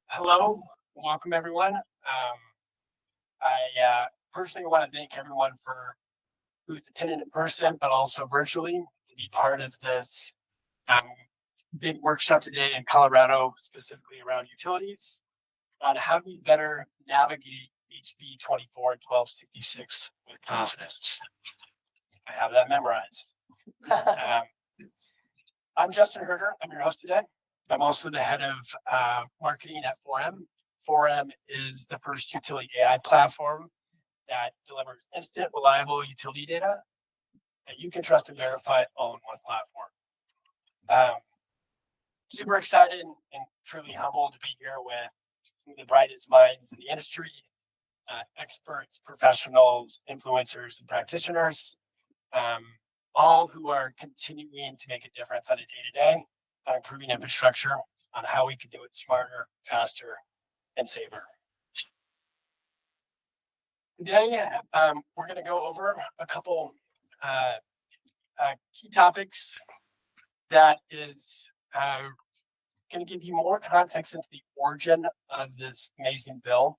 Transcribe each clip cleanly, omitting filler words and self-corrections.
Hello, welcome everyone. I personally want to thank everyone for who's attended in person, but also virtually to be part of this big workshop today in Colorado, specifically around utilities, on how we better navigate HB24-1266 with confidence. I have that memorized. I'm Justin Herder. I'm your host today. I'm also the head of marketing at 4M. 4M is the first utility AI platform that delivers instant, reliable utility data that you can trust and verify all in one platform. Super excited and truly humbled to be here with some of the brightest minds in the industry, experts, professionals, influencers, and practitioners, all who are continuing to make a difference on a day-to-day on improving infrastructure, on how we can do it smarter, faster, and safer. Today, we're going to go over a couple key topics that is going to give you more context into the origin of this amazing bill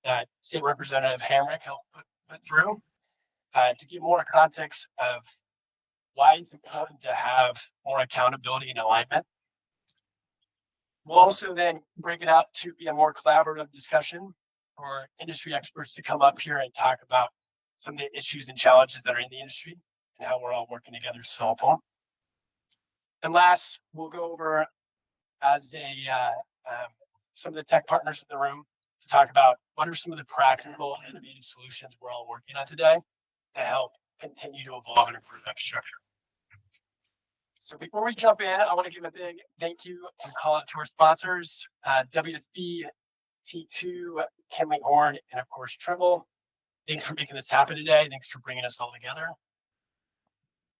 that State Representative Hamrick helped put through, to give more context of why it's important to have more accountability and alignment. We'll also then break it out to be a more collaborative discussion for industry experts to come up here and talk about some of the issues and challenges that are in the industry and how we're all working together to solve them. And last, we'll go over as some of the tech partners in the room to talk about what are some of the practical and innovative solutions we're all working on today to help continue to evolve and improve infrastructure. So before we jump in, I want to give a big thank you and call out to our sponsors, WSB, T2, Kinley Horn, and of course, Trimble. Thanks for making this happen today. Thanks for bringing us all together.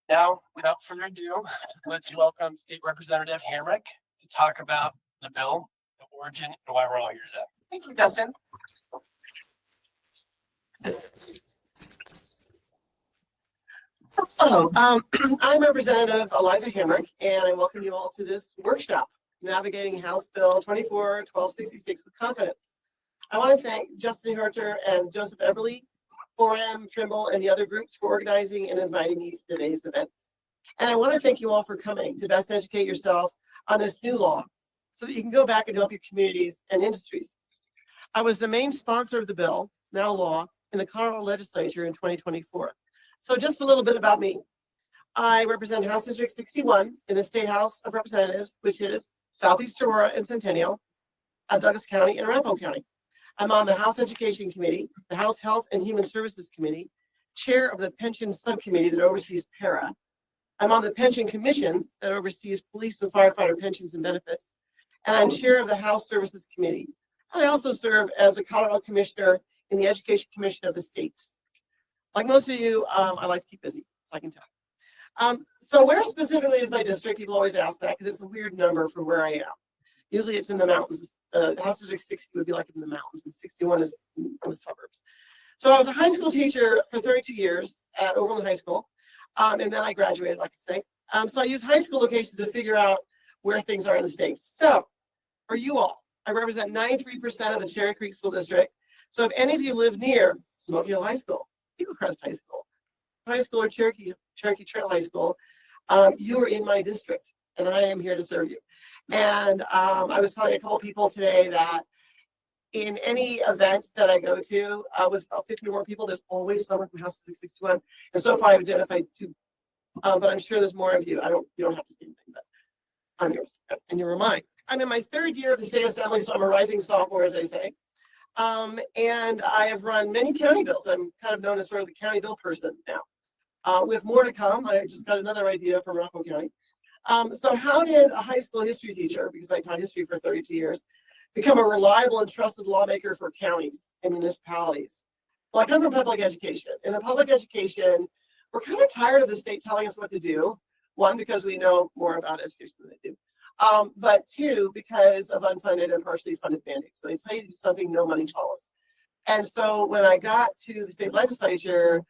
Now, without further ado, let's welcome State Representative Hamrick to talk about the bill, the origin, and why we're all here today. Thank you, Justin. Hello, I'm Representative Eliza Hamrick, and I welcome you all to this workshop, Navigating House Bill 24-1266 with Confidence. I want to thank Justin Herter and Joseph Everly, 4M, Trimble, and the other groups for organizing and inviting me to today's event. And I want to thank you all for coming to best educate yourself on this new law so that you can go back and help your communities and industries. I was the main sponsor of the bill, now law, in the Colorado legislature in 2024. So just a little bit about me. I represent House District 61 in the State House of Representatives, which is Southeast Aurora and Centennial, Douglas County, and Arapahoe County. I'm on the House Education Committee, the House Health and Human Services Committee, chair of the Pension Subcommittee that oversees PARA. I'm on the Pension Commission that oversees police and firefighter pensions and benefits. And I'm chair of the House Services Committee. And I also serve as a Colorado Commissioner in the Education Commission of the states. Like most of you, I like to keep busy, so I can tell. So where specifically is my district? People always ask that because it's a weird number for where I am. Usually it's in the mountains. House District 60 would be like in the mountains, and 61 is in the suburbs. So I was a high school teacher for 32 years at Overland High School, and then I graduated, like I say. So I use high school locations to figure out where things are in the states. So for you all, I represent 93% of the Cherry Creek School District. So if any of you live near Smoky Hill High School, Eagle Crest High School, or Cherokee Trail High School, you are in my district, and I am here to serve you. And I was telling a couple people today that in any event that I go to with about 50 or more people, there's always someone from House 661. And so far I've identified 2, but I'm sure there's more of you. You don't have to say anything, but I'm yours, and you're mine. I'm in my 3rd year of the state assembly, so I'm a rising sophomore, as I say. And I have run many county bills. I'm kind of known as sort of the county bill person now. With more to come, I just got another idea from Arapahoe County. So how did a high school history teacher, because I taught history for 32 years, become a reliable and trusted lawmaker for counties and municipalities? Well, I come from public education. And in public education, we're kind of tired of the state telling us what to do. 1, because we know more about education than they do. But 2, because of unfunded and partially funded mandates. So they tell you to do something, no money follows. And so when I got to the state legislature,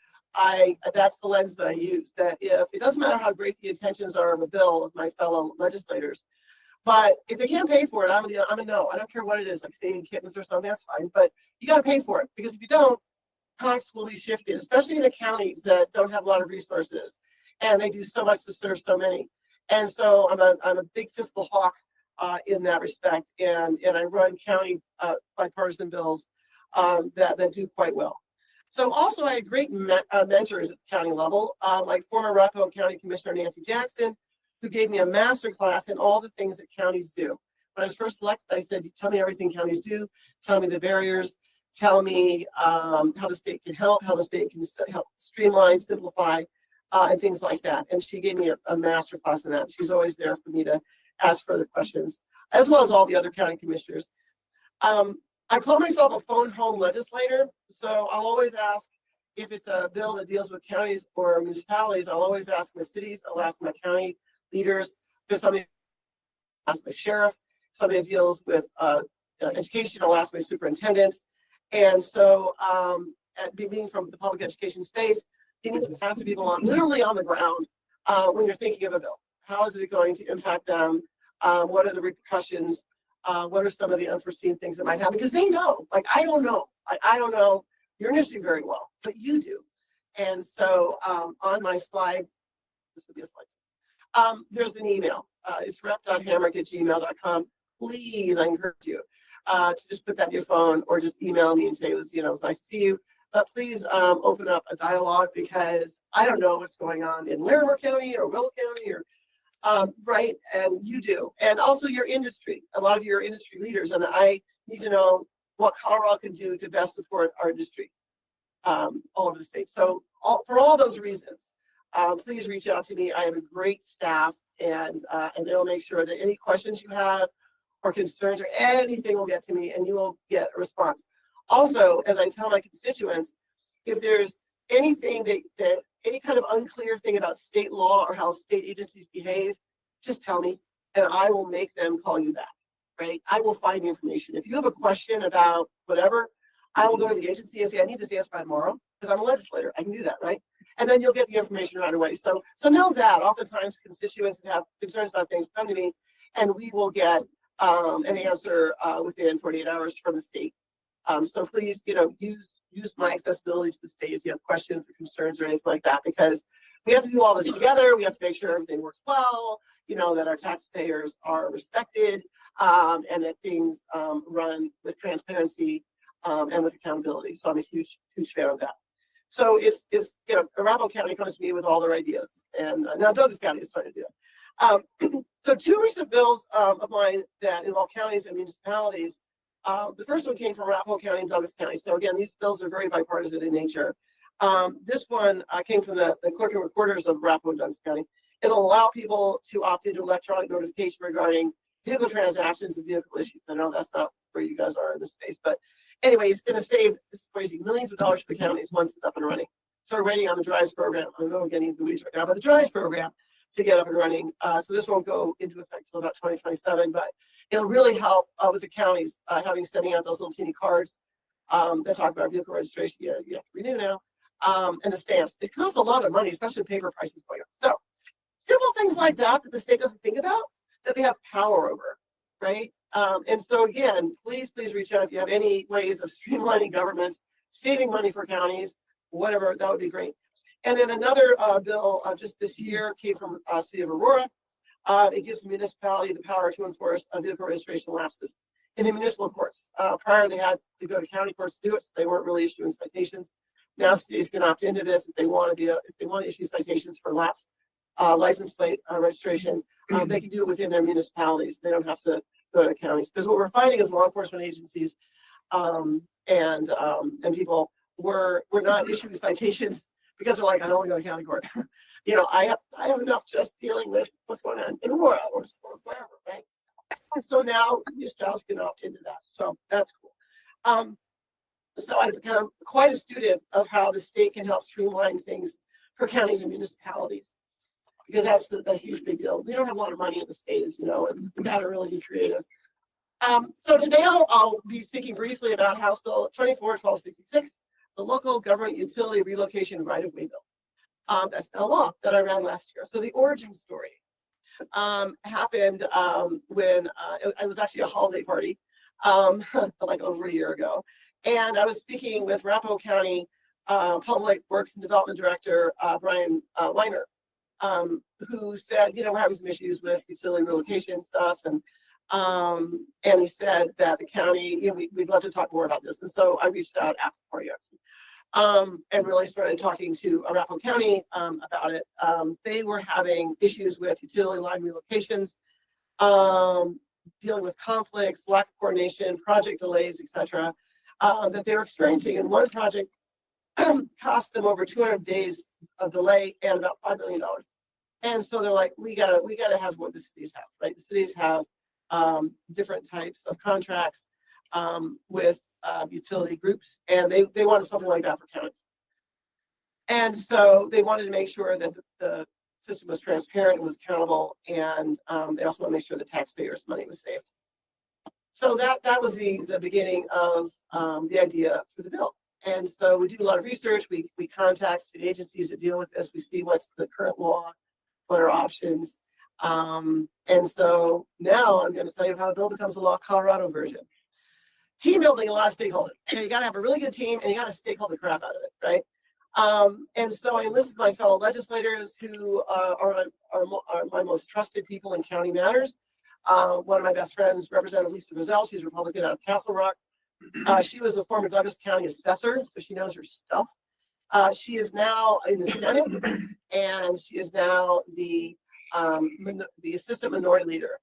that's the lens that I use, that if it doesn't matter how great the intentions are of a bill of my fellow legislators, But if they can't pay for it, I'm a no. I don't care what it is, like saving kittens or something, that's fine. But you got to pay for it, because if you don't, costs will be shifted, especially in the counties that don't have a lot of resources, and they do so much to serve so many. And so I'm a big fiscal hawk in that respect, and I run county bipartisan bills that do quite well. So also I had great mentors at the county level, like former Arapahoe County Commissioner Nancy Jackson, who gave me a master class in all the things that counties do. When I was first elected, I said, tell me everything counties do, tell me the barriers, tell me how the state can help, how the state can help streamline, simplify, and things like that. And she gave me a master class in that. She's always there for me to ask further questions, as well as all the other county commissioners. I call myself a phone home legislator, so I'll always ask if it's a bill that deals with counties or municipalities. I'll always ask my cities, I'll ask my county leaders. If there's something, I'll ask my sheriff. Something that deals with education, I'll ask my superintendents. And so, being from the public education space, you need to ask people literally on the ground when you're thinking of a bill. How is it going to impact them? What are the repercussions? What are some of the unforeseen things that might happen? Because they know, like, I don't know. I don't know your industry very well, but you do. And so on my slide, this would be a slide. There's an email. It's rep.hamrick@gmail.com. Please, I encourage you to just put that in your phone or just email me and say, it's nice to see you. But please open up a dialogue, because I don't know what's going on in Larimer County or Will County or right, and you do, and also your industry. A lot of your industry leaders, and I need to know what Colorado can do to best support our industry all over the state. So, for all those reasons, please reach out to me. I have a great staff, and they'll make sure that any questions you have or concerns or anything will get to me, and you will get a response. Also, as I tell my constituents, if there's anything that any kind of unclear thing about state law or how state agencies behave, just tell me, and I will make them call you back, right? I will find the information. If you have a question about whatever, I will go to the agency and say, I need this answer by tomorrow, because I'm a legislator. I can do that, right? And then you'll get the information right away. So know that oftentimes constituents that have concerns about things come to me, and we will get an answer within 48 hours from the state. So please, use my accessibility to the state if you have questions or concerns or anything like that, because we have to do all this together. We have to make sure everything works well, that our taxpayers are respected, and that things run with transparency and with accountability. So I'm a huge fan of that. So it's Arapahoe County comes to me with all their ideas, and now Douglas County is trying to do it. So two recent bills of mine that involve counties and municipalities. The first one came from Arapahoe County and Douglas County. So again, these bills are very bipartisan in nature. This one came from the clerk and recorders of Arapahoe and Douglas County. It'll allow people to opt into electronic notification regarding vehicle transactions and vehicle issues. I know that's not where you guys are in this space, but anyway, it's going to save, this is crazy, millions of dollars for the counties once it's up and running. So we're waiting on the DRIVES program. I know we're getting into the weeds right now, but the DRIVES program to get up and running. So this won't go into effect until about 2027, but it'll really help with the counties sending out those little teeny cards that talk about vehicle registration. You have to renew now, and the stamps. It costs a lot of money, especially with paper prices going up. So simple things like that the state doesn't think about, that they have power over, right? And so again, please reach out if you have any ways of streamlining government, saving money for counties, whatever, that would be great. And then another bill just this year came from City of Aurora. It gives the municipality the power to enforce vehicle registration lapses in the municipal courts. Prior, they had to go to county courts to do it, so they weren't really issuing citations. Now, cities can opt into this if they want to issue citations for lapsed license plate registration. They can do it within their municipalities. They don't have to go to counties, because what we're finding is law enforcement agencies and people were not issuing citations because they're like, I don't want to go to county court. I have enough just dealing with what's going on in Aurora or wherever, right? So now municipalities can opt into that. So that's cool. So I've become quite a student of how the state can help streamline things for counties and municipalities, because that's the huge big deal. We don't have a lot of money in the state, as you know, and we got to really be creative. So today I'll be speaking briefly about House Bill 24-1266, the Local Government Utility Relocation Right-of-Way Bill. That's a law that I ran last year. So the origin story. happened when it was actually a holiday party like over a year ago. And I was speaking with Arapahoe County Public Works and Development Director Brian Weiner, who said, we're having some issues with utility relocation stuff, and he said that the county, we'd love to talk more about this. And so I reached out after the party actually, and really started talking to Arapahoe County about it. They were having issues with utility line relocations, dealing with conflicts, lack of coordination, project delays, etc., that they were experiencing. And one project cost them over 200 days of delay and about $5 million. And so they're like, we gotta have what the cities have, right? The cities have different types of contracts with utility groups, and they wanted something like that for counties. And so they wanted to make sure that the system was transparent and was accountable, and they also want to make sure the taxpayers' money was saved. So that was the beginning of the idea for the bill. And so we do a lot of research. We contact state agencies that deal with this. We see what's the current law, what are options. And so now I'm going to tell you how the bill becomes the law, Colorado version. Team building, a lot of stakeholders. You got to have a really good team, and you got to stakeholder crap out of it, right? And so I enlisted my fellow legislators who are my most trusted people in county matters. One of my best friends, Representative Lisa Roselle, she's a Republican out of Castle Rock. She was a former Douglas County assessor, so she knows her stuff. She is now in the Senate, and she is now the assistant minority leader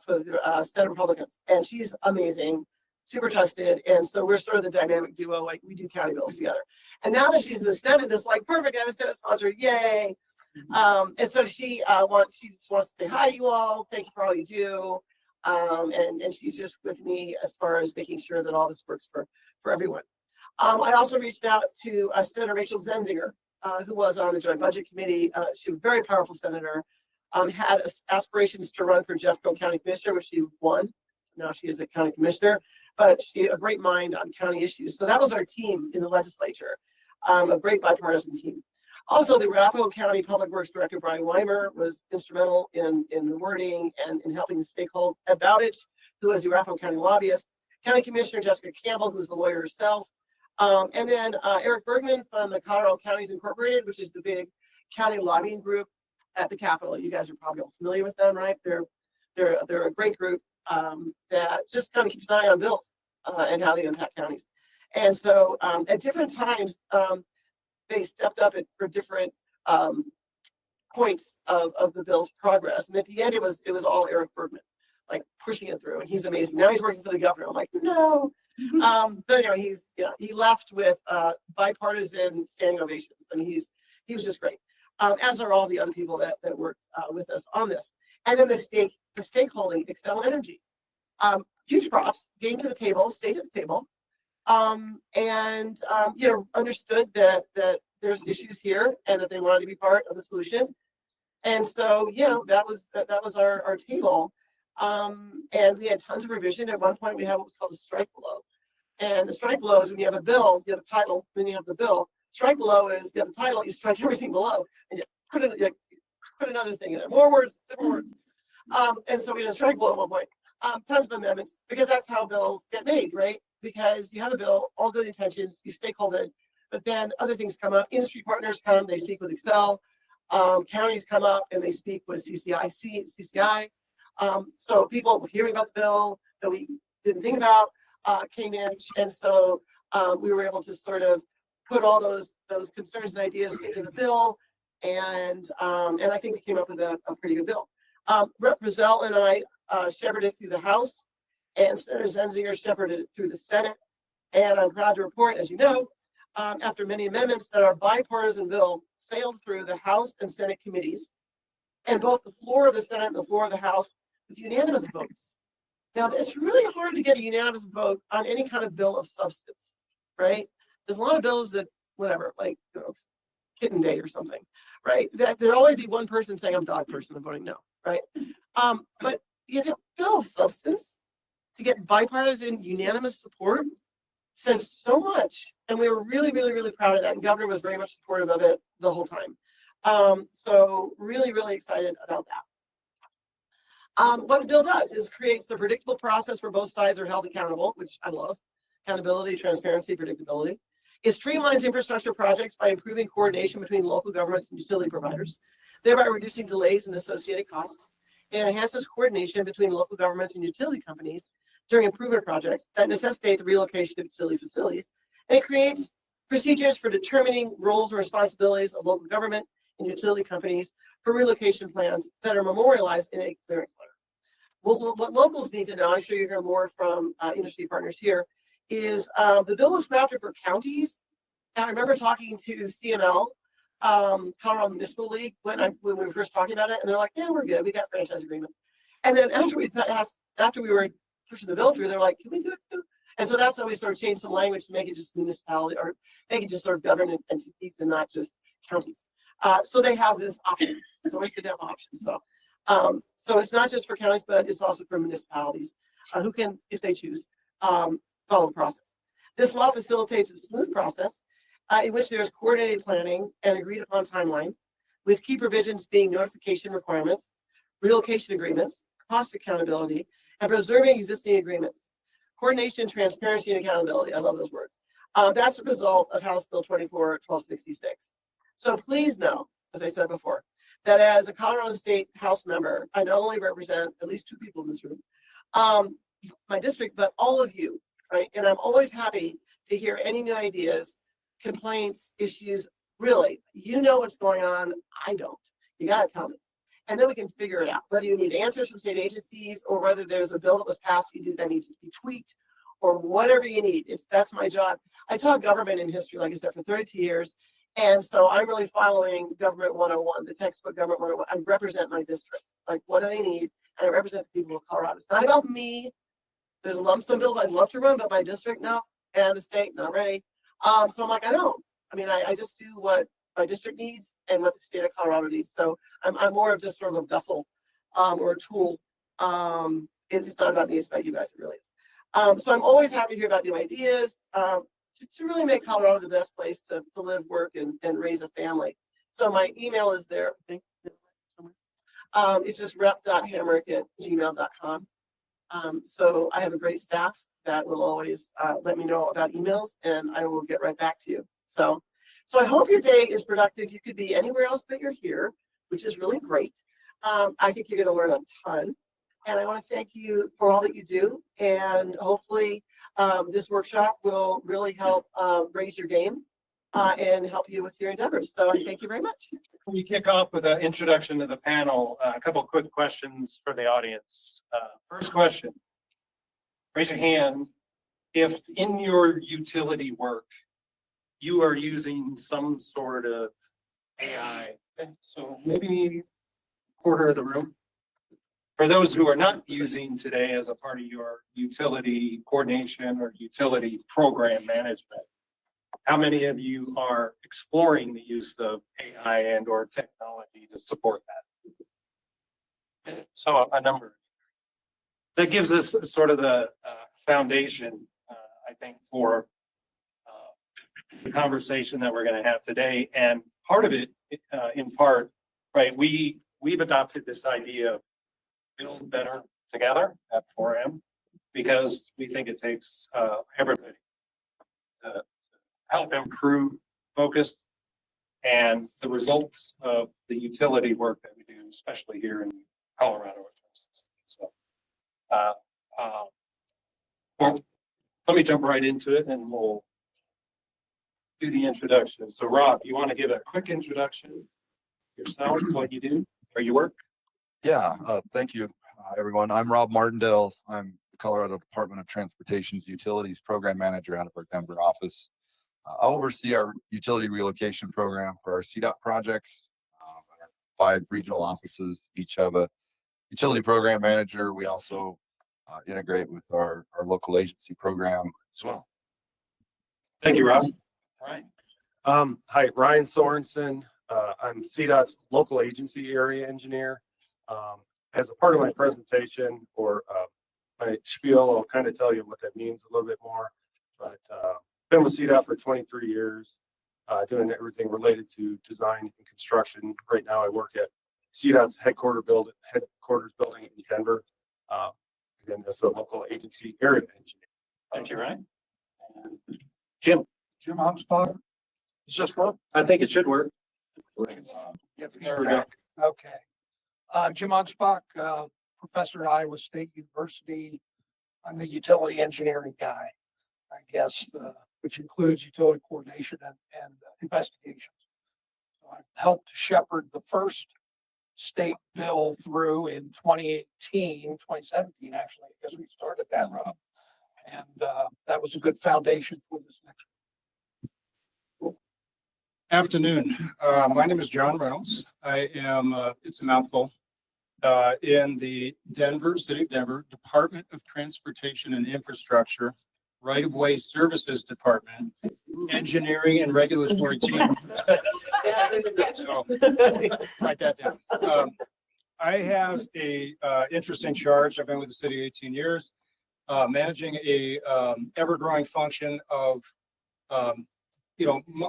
for the Senate Republicans, and she's amazing, super trusted. And so we're sort of the dynamic duo, like we do county bills together. And now that she's in the Senate, it's like perfect. I have a Senate sponsor, yay! And so she just wants to say hi to you all. Thank you for all you do. And she's just with me as far as making sure that all this works for everyone. I also reached out to Senator Rachel Zenzinger, who was on the Joint Budget Committee. She's a very powerful senator, had aspirations to run for Jeffco County Commissioner, which she won. So now she is a county commissioner, but she a great mind on county issues. So that was our team in the legislature, a great bipartisan team. Also, the Arapahoe County Public Works Director, Brian Weimer, was instrumental in the wording and in helping the stakeholder about it, who is the Arapahoe County lobbyist. County Commissioner Jessica Campbell, who's the lawyer herself. And then Eric Bergman from the Colorado Counties Incorporated, which is the big county lobbying group at the Capitol. You guys are probably all familiar with them, right? They're a great group that just kind of keeps an eye on bills and how they impact counties. And so at different times, they stepped up for different points of the bill's progress. And at the end, it was all Eric Bergman, like pushing it through. And he's amazing. Now he's working for the governor. I'm like, no. But anyway, he left with bipartisan standing ovations. I mean, he was just great. As are all the other people that worked with us on this. And then the stakeholding, Excel Energy. Huge props, came to the table, stayed at the table. Understood that there's issues here and that they wanted to be part of the solution. And so, that was our table. And we had tons of revision. At one point, we had what was called a strike below. And the strike below is when you have a bill, you have a title, then you have the bill. Strike below is you have the title, you strike everything below, and you put another thing in there. More words, different words. And so we had a strike below at one point. Tons of amendments, because that's how bills get made, right? Because you have a bill, all good intentions, you stakeholder it, but then other things come up. Industry partners come, they speak with Excel. Counties come up and they speak with CCI. So people hearing about the bill that we didn't think about came in, and so we were able to sort of put all those concerns and ideas into the bill, and I think we came up with a pretty good bill. Rep. Roselle and I shepherded through the House, and Senator Zenzinger shepherded it through the Senate. And I'm proud to report, as you know, after many amendments, that our bipartisan bill sailed through the House and Senate committees, and both the floor of the Senate and the floor of the House with unanimous votes. Now, it's really hard to get a unanimous vote on any kind of bill of substance, right? There's a lot of bills that, whatever, like kitten day or something, right? That there'll always be one person saying, I'm a dog person, I'm voting no, right? But bill of substance, to get bipartisan unanimous support, says so much. And we were really, really, really proud of that. And Governor was very much supportive of it the whole time. So really, really excited about that. What the bill does is creates a predictable process where both sides are held accountable, which I love. Accountability, transparency, predictability. It streamlines infrastructure projects by improving coordination between local governments and utility providers, thereby reducing delays and associated costs. It enhances coordination between local governments and utility companies during improvement projects that necessitate the relocation of utility facilities. And it creates procedures for determining roles and responsibilities of local government and utility companies for relocation plans that are memorialized in a clearance letter. What locals need to know, I'm sure you hear more from industry partners here, is the bill was drafted for counties. And I remember talking to CML, Colorado Municipal League, when we were first talking about it, and they're like, yeah, we're good. We got franchise agreements. And then after we were pushing the bill through, they're like, can we do it too? And so that's why we sort of changed some language to make it just municipality, or they can just sort of government entities and not just counties. So they have this option. It's always good to have options. So it's not just for counties, but it's also for municipalities who can, if they choose, follow the process. This law facilitates a smooth process in which there is coordinated planning and agreed upon timelines, with key provisions being notification requirements, relocation agreements, cost accountability, and preserving existing agreements. Coordination, transparency, and accountability. I love those words. That's a result of House Bill 24-1266. So please know, as I said before, that as a Colorado State House member, I not only represent at least two people in this room, my district, but all of you, right? And I'm always happy to hear any new ideas, complaints, issues. Really, you know what's going on. I don't. You got to tell me. And then we can figure it out, whether you need answers from state agencies or whether there's a bill that was passed that needs to be tweaked or whatever you need. That's my job. I taught government and history, like I said, for 32 years. And so I'm really following Government 101, the textbook Government 101. I represent my district. Like, what do they need? And I represent the people of Colorado. It's not about me. There's some bills I'd love to run, but my district, no. And the state, not ready. So I'm like, I don't. I mean, I just do what my district needs and what the state of Colorado needs. So I'm more of just sort of a vessel or a tool. It's not about me, it's about you guys. It really is. So I'm always happy to hear about new ideas. To really make Colorado the best place to live, work, and raise a family. So my email is there. I think, it's just rep.hamrick@gmail.com. So I have a great staff that will always let me know about emails, and I will get right back to you. So I hope your day is productive. You could be anywhere else but you're here, which is really great. I think you're going to learn a ton. And I want to thank you for all that you do. And hopefully this workshop will really help raise your game and help you with your endeavors. So thank you very much. We kick off with an introduction to the panel. A couple of quick questions for the audience. First question, raise your hand if in your utility work you are using some sort of AI. Okay, so maybe a quarter of the room. For those who are not using today as a part of your utility coordination or utility program management, how many of you are exploring the use of AI and or technology to support that? So a number. That gives us sort of the foundation, I think, for the conversation that we're going to have today. And part of it, in part, right, we've adopted this idea of build better together at 4M because we think it takes everybody to help improve focus and the results of the utility work that we do, especially here in Colorado. So, well, let me jump right into it and we'll do the introduction. So Rob, you want to give a quick introduction yourself, what you do, where you work? Yeah, thank you, everyone. I'm Rob Martindale. I'm the Colorado Department of Transportation's Utilities Program Manager out of our Denver office. I oversee our utility relocation program for our CDOT projects. Our 5 regional offices each have a utility program manager. We also integrate with our local agency program as well. Thank you, Rob. Right. Hi, Ryan Sorensen. I'm CDOT's local agency area engineer. As a part of my presentation or my spiel, I'll kind of tell you what that means a little bit more. But been with CDOT for 23 years, doing everything related to design and construction. Right now I work at CDOT's headquarters building in Denver. Again, as a local agency area engineer. Thank you, Ryan. Jim, Jim Anspach. Is this work? I think it should work. Get There we go. Okay. Jim Anspach, professor at Iowa State University. I'm the utility engineering guy, I guess, which includes utility coordination and investigations. So I helped shepherd the first state bill through in 2017, actually, I guess we started that, Rob. And that was a good foundation for this next. Afternoon. My name is John Reynolds. I am, it's a mouthful, in the City of Denver Department of Transportation and Infrastructure, Right-of-Way Services Department, Engineering and Regulatory Team. So, write that down. I have a interesting charge. I've been with the city 18 years, managing a ever-growing function of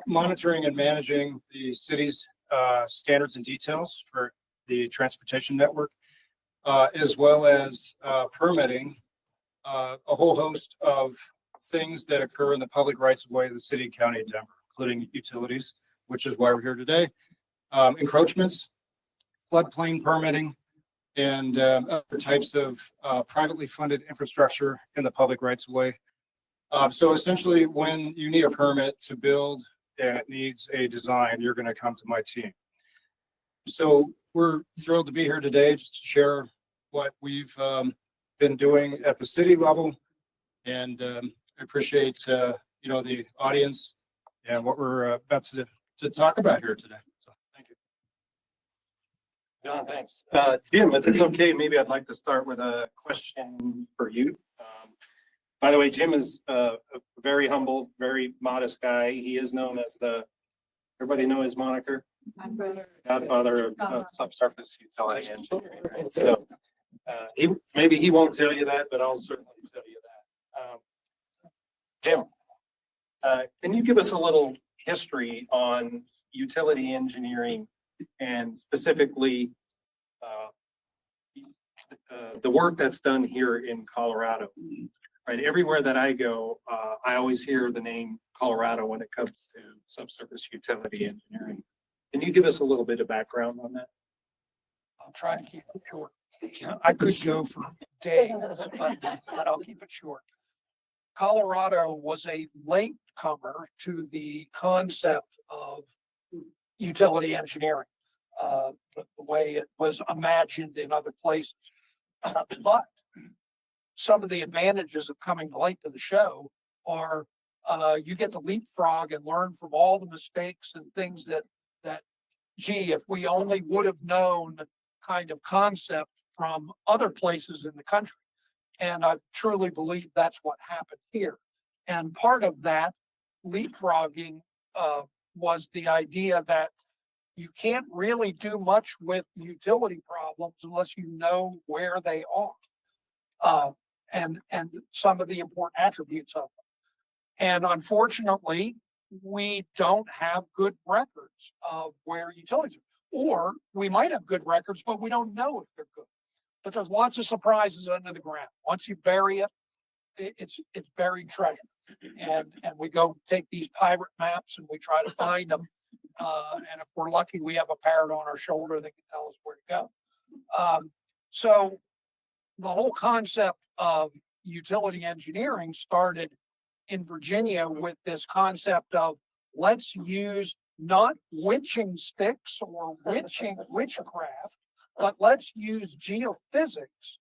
monitoring and managing the city's standards and details for the transportation network, as well as permitting a whole host of things that occur in the public rights of way of the city and county of Denver, including utilities, which is why we're here today, encroachments, floodplain permitting, and other types of privately funded infrastructure in the public rights of way. So essentially, when you need a permit to build and it needs a design, you're going to come to my team. So we're thrilled to be here today just to share what we've been doing at the city level. And I appreciate, the audience and what we're about to talk about here today. So thank you. John, thanks. Jim, if it's okay, maybe I'd like to start with a question for you. By the way, Jim is a very humble, very modest guy. He is known as everybody know his moniker? Godfather of subsurface utility engineering. Right? So maybe he won't tell you that, but I'll certainly tell you that. Jim, can you give us a little history on utility engineering and specifically the work that's done here in Colorado? Right, everywhere that I go, I always hear the name Colorado when it comes to subsurface utility engineering. Can you give us a little bit of background on that? I'll try to keep it short. I could go for days, but I'll keep it short. Colorado was a latecomer to the concept of utility engineering, the way it was imagined in other places. But some of the advantages of coming late to the show are you get to leapfrog and learn from all the mistakes and things that gee, if we only would have known kind of concept from other places in the country. And I truly believe that's what happened here. And part of that leapfrogging was the idea that you can't really do much with utility problems unless you know where they are. And some of the important attributes of them. And unfortunately, we don't have good records of where utilities are. Or we might have good records, but we don't know if they're good. But there's lots of surprises under the ground. Once you bury it, it's buried treasure. And we go take these pirate maps and we try to find them. And if we're lucky, we have a parrot on our shoulder that can tell us where to go. So the whole concept of utility engineering started in Virginia with this concept of let's use not witching sticks or witchcraft, but let's use geophysics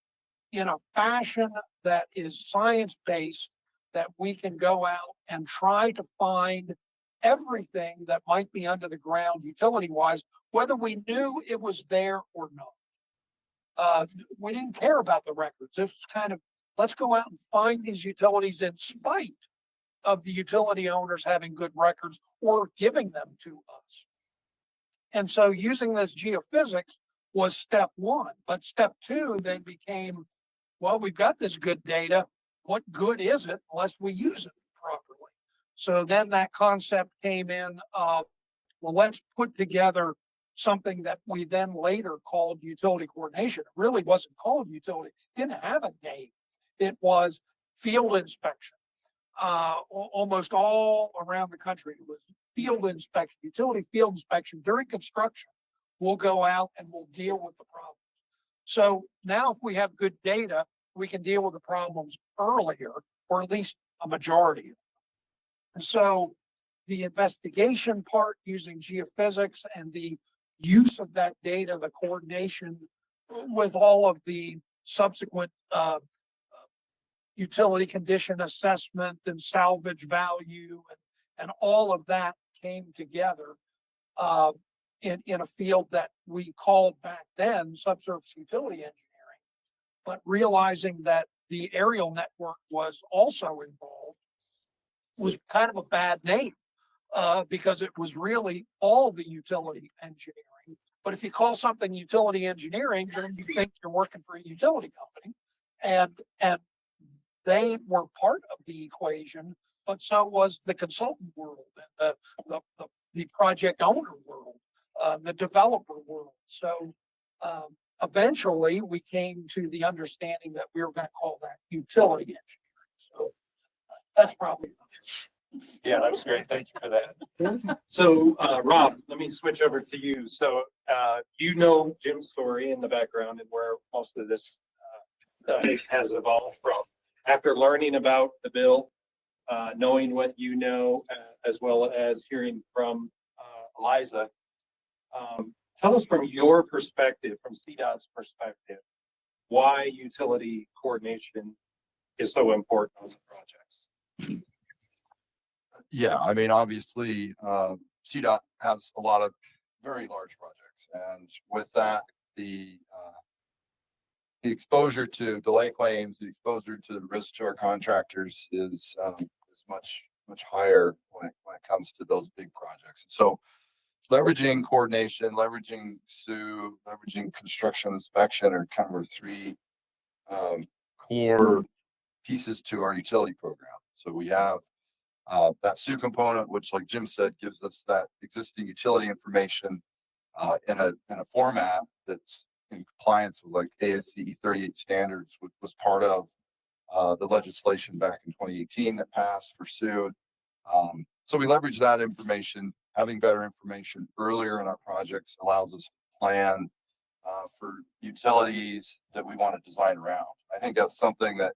in a fashion that is science-based, that we can go out and try to find everything that might be under the ground utility-wise, whether we knew it was there or not. We didn't care about the records. It was kind of, let's go out and find these utilities in spite of the utility owners having good records or giving them to us. And so using this geophysics was step one, but step two then became, well, we've got this good data. What good is it unless we use it properly? So then that concept came in of, well, let's put together something that we then later called utility coordination. It really wasn't called utility, it didn't have a name. It was field inspection. Almost all around the country, it was field inspection, utility field inspection during construction. We'll go out and we'll deal with the problem. So now if we have good data, we can deal with the problems earlier, or at least a majority of them. And so the investigation part using geophysics and the use of that data, the coordination with all of the subsequent utility condition assessment and salvage value and all of that came together in a field that we called back then subsurface utility engineering, but realizing that the aerial network was also involved was kind of a bad name because it was really all the utility engineering. But if you call something utility engineering, then you think you're working for a utility company, and they were part of the equation, but so was the consultant world and the project owner world, the developer world. So eventually we came to the understanding that we were going to call that utility engineering. So that's probably. Yeah, that was great. Thank you for that. So, Rob, let me switch over to you. So, you know Jim's story in the background and where most of this has evolved from. After learning about the bill, knowing what you know, as well as hearing from Eliza, tell us from your perspective, from CDOT's perspective, why utility coordination is so important on the projects. Yeah, I mean, obviously, CDOT has a lot of very large projects, and with that, the exposure to delay claims, the exposure to the risk to our contractors is much higher when it comes to those big projects. So, leveraging coordination, leveraging SUE, leveraging construction inspection are kind of our three core pieces to our utility program. So we have that SUE component, which, like Jim said, gives us that existing utility information in a format that's in compliance with like ASCE 38 standards, which was part of the legislation back in 2018 that passed for SUE. So we leverage that information. Having better information earlier in our projects allows us to plan for utilities that we want to design around. I think that's something that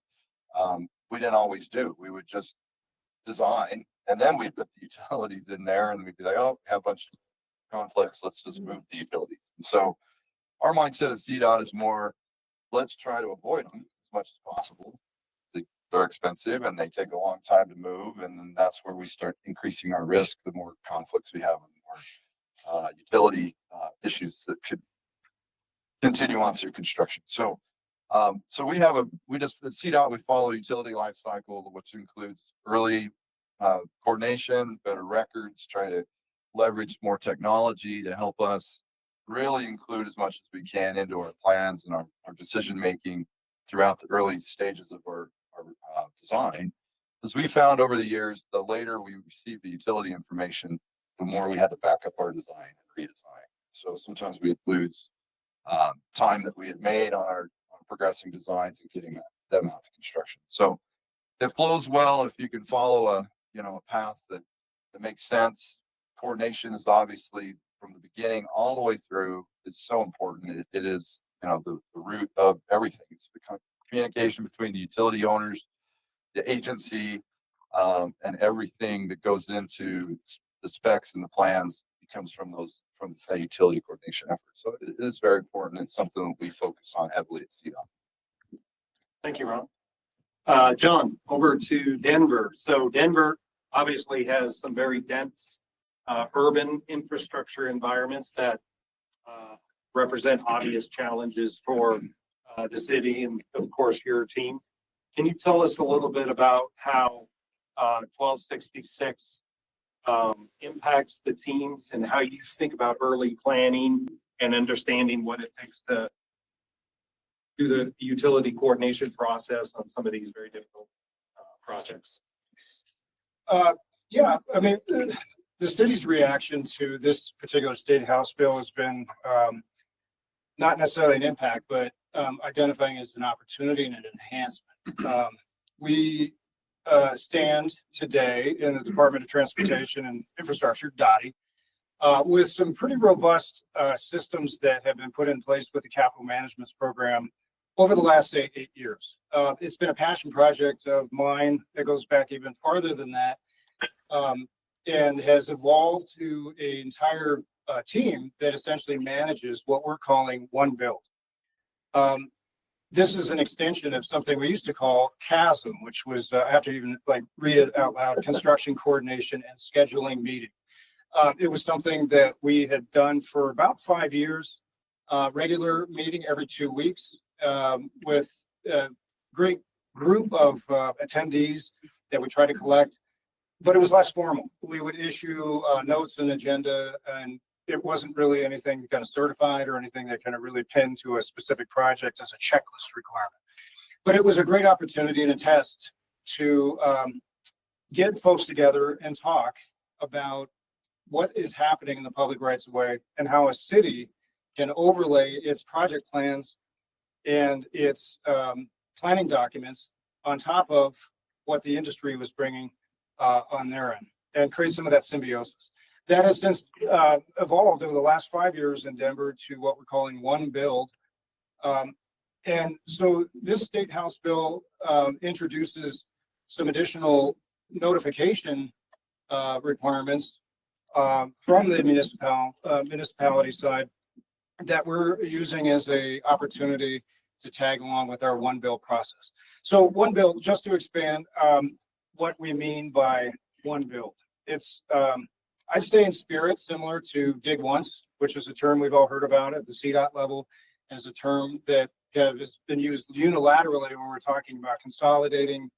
we didn't always do. We would just design and then we'd put the utilities in there and we'd be like, oh, we have a bunch of conflicts, let's just move the utilities. And so our mindset at CDOT is more, let's try to avoid them as much as possible. They're expensive and they take a long time to move, and then that's where we start increasing our risk. The more conflicts we have, the more utility issues that could continue on through construction. So we just at CDOT, we follow utility life cycle, which includes early coordination, better records, try to leverage more technology to help us really include as much as we can into our plans and our decision making throughout the early stages of our design. As we found over the years, the later we received the utility information, the more we had to back up our design and redesign. So sometimes we lose time that we had made on our progressing designs and getting them out to construction. So it flows well if you can follow a path that makes sense. Coordination is obviously from the beginning all the way through is so important. It is the root of everything. It's the communication between the utility owners, the agency, and everything that goes into the specs and the plans comes from the utility coordination effort. So it is very important. It's something that we focus on heavily at CDOT. Thank you, Ron. John, over to Denver. So Denver obviously has some very dense urban infrastructure environments that represent obvious challenges for the city and, of course, your team. Can you tell us a little bit about how 1266 impacts the teams and how you think about early planning and understanding what it takes to do the utility coordination process on some of these very difficult projects? Yeah, I mean, the city's reaction to this particular state house bill has been not necessarily an impact, but identifying as an opportunity and an enhancement. We stand today in the Department of Transportation and Infrastructure, DOTI, with some pretty robust systems that have been put in place with the capital management program over the last 8 years. It's been a passion project of mine that goes back even farther than that, and has evolved to an entire team that essentially manages what we're calling One Build. This is an extension of something we used to call CHASM, which was, I have to even like read it out loud, Construction Coordination and Scheduling Meeting. It was something that we had done for about 5 years, regular meeting every 2 weeks, with a great group of attendees that we try to collect, but it was less formal. We would issue notes and agenda, and it wasn't really anything kind of certified or anything that kind of really pinned to a specific project as a checklist requirement. But it was a great opportunity and a test to get folks together and talk about what is happening in the public rights of way and how a city can overlay its project plans and its planning documents on top of what the industry was bringing on their end and create some of that symbiosis. That has since evolved over the last 5 years in Denver to what we're calling One Build. And so this state house bill introduces some additional notification requirements from the municipality side that we're using as a opportunity to tag along with our One Build process. So One Build, just to expand what we mean by One Build, it's I'd stay in spirit similar to Dig Once, which is a term we've all heard about at the CDOT level, as a term that has been used unilaterally when we're talking about consolidating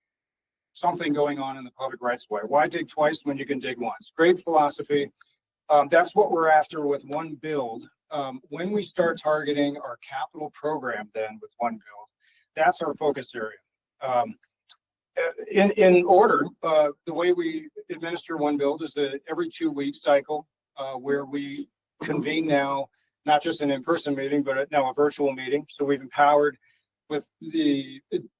something going on in the public rights of way. Why dig twice when you can dig once? Great philosophy. That's what we're after with One Build. When we start targeting our capital program then with One Build, that's our focus area. In order, the way we administer One Build is that every 2 week cycle where we convene now, not just an in-person meeting, but now a virtual meeting. So we've empowered with the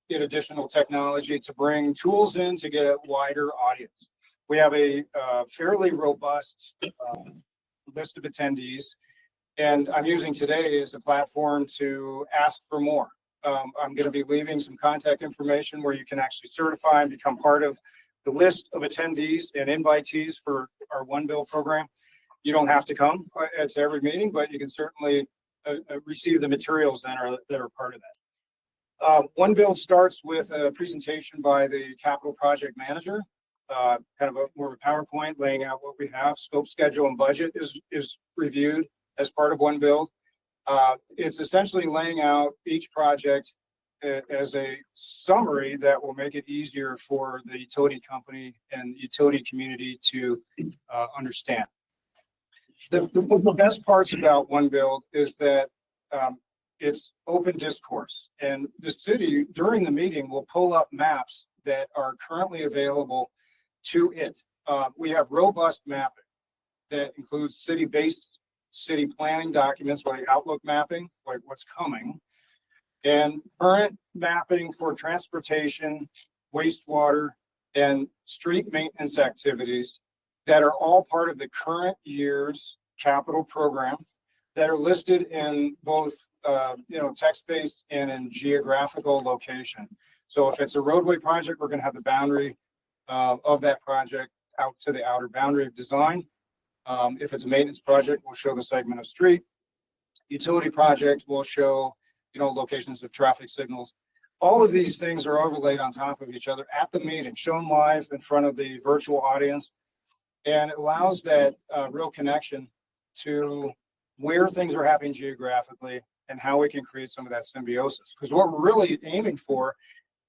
additional technology to bring tools in to get a wider audience. We have a fairly robust list of attendees, and I'm using today as a platform to ask for more. I'm going to be leaving some contact information where you can actually certify and become part of the list of attendees and invitees for our One Build program. You don't have to come to every meeting, but you can certainly receive the materials that are part of that. One Build starts with a presentation by the capital project manager, kind of more of a PowerPoint laying out what we have. Scope, schedule, and budget is reviewed as part of One Build. It's essentially laying out each project as a summary that will make it easier for the utility company and the utility community to understand. The best parts about One Build is that it's open discourse, and the city during the meeting will pull up maps that are currently available to it. We have robust mapping that includes city-based city planning documents like outlook mapping, like what's coming, and current mapping for transportation, wastewater, and street maintenance activities that are all part of the current year's capital program that are listed in both text-based and in geographical location. So if it's a roadway project, we're going to have the boundary of that project out to the outer boundary of design. If it's a maintenance project, we'll show the segment of street. Utility project will show, locations of traffic signals. All of these things are overlaid on top of each other at the meeting, shown live in front of the virtual audience. And it allows that real connection to where things are happening geographically and how we can create some of that symbiosis. Because what we're really aiming for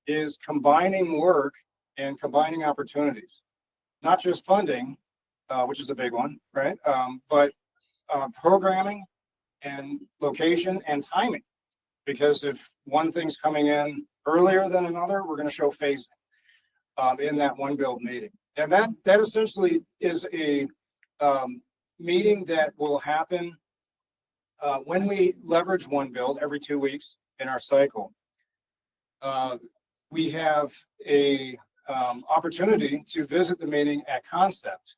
is combining work and combining opportunities, not just funding, which is a big one, right? But programming and location and timing. Because if one thing's coming in earlier than another, we're going to show phasing in that One Build meeting. And that essentially is a meeting that will happen when we leverage One Build every 2 weeks in our cycle. We have a opportunity to visit the meeting at concept,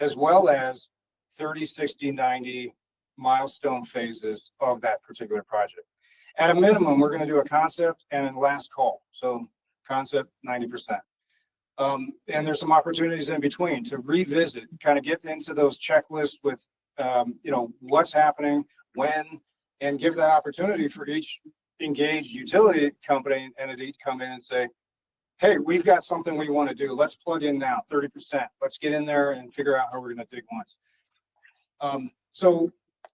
as well as 30, 60, 90 milestone phases of that particular project. At a minimum, we're going to do a concept and a last call. So concept 90%. And there's some opportunities in between to revisit, kind of get into those checklists with, what's happening, when, and give that opportunity for each engaged utility company and entity to come in and say, hey, we've got something we want to do. Let's plug in now, 30%. Let's get in there and figure out how we're going to dig once. So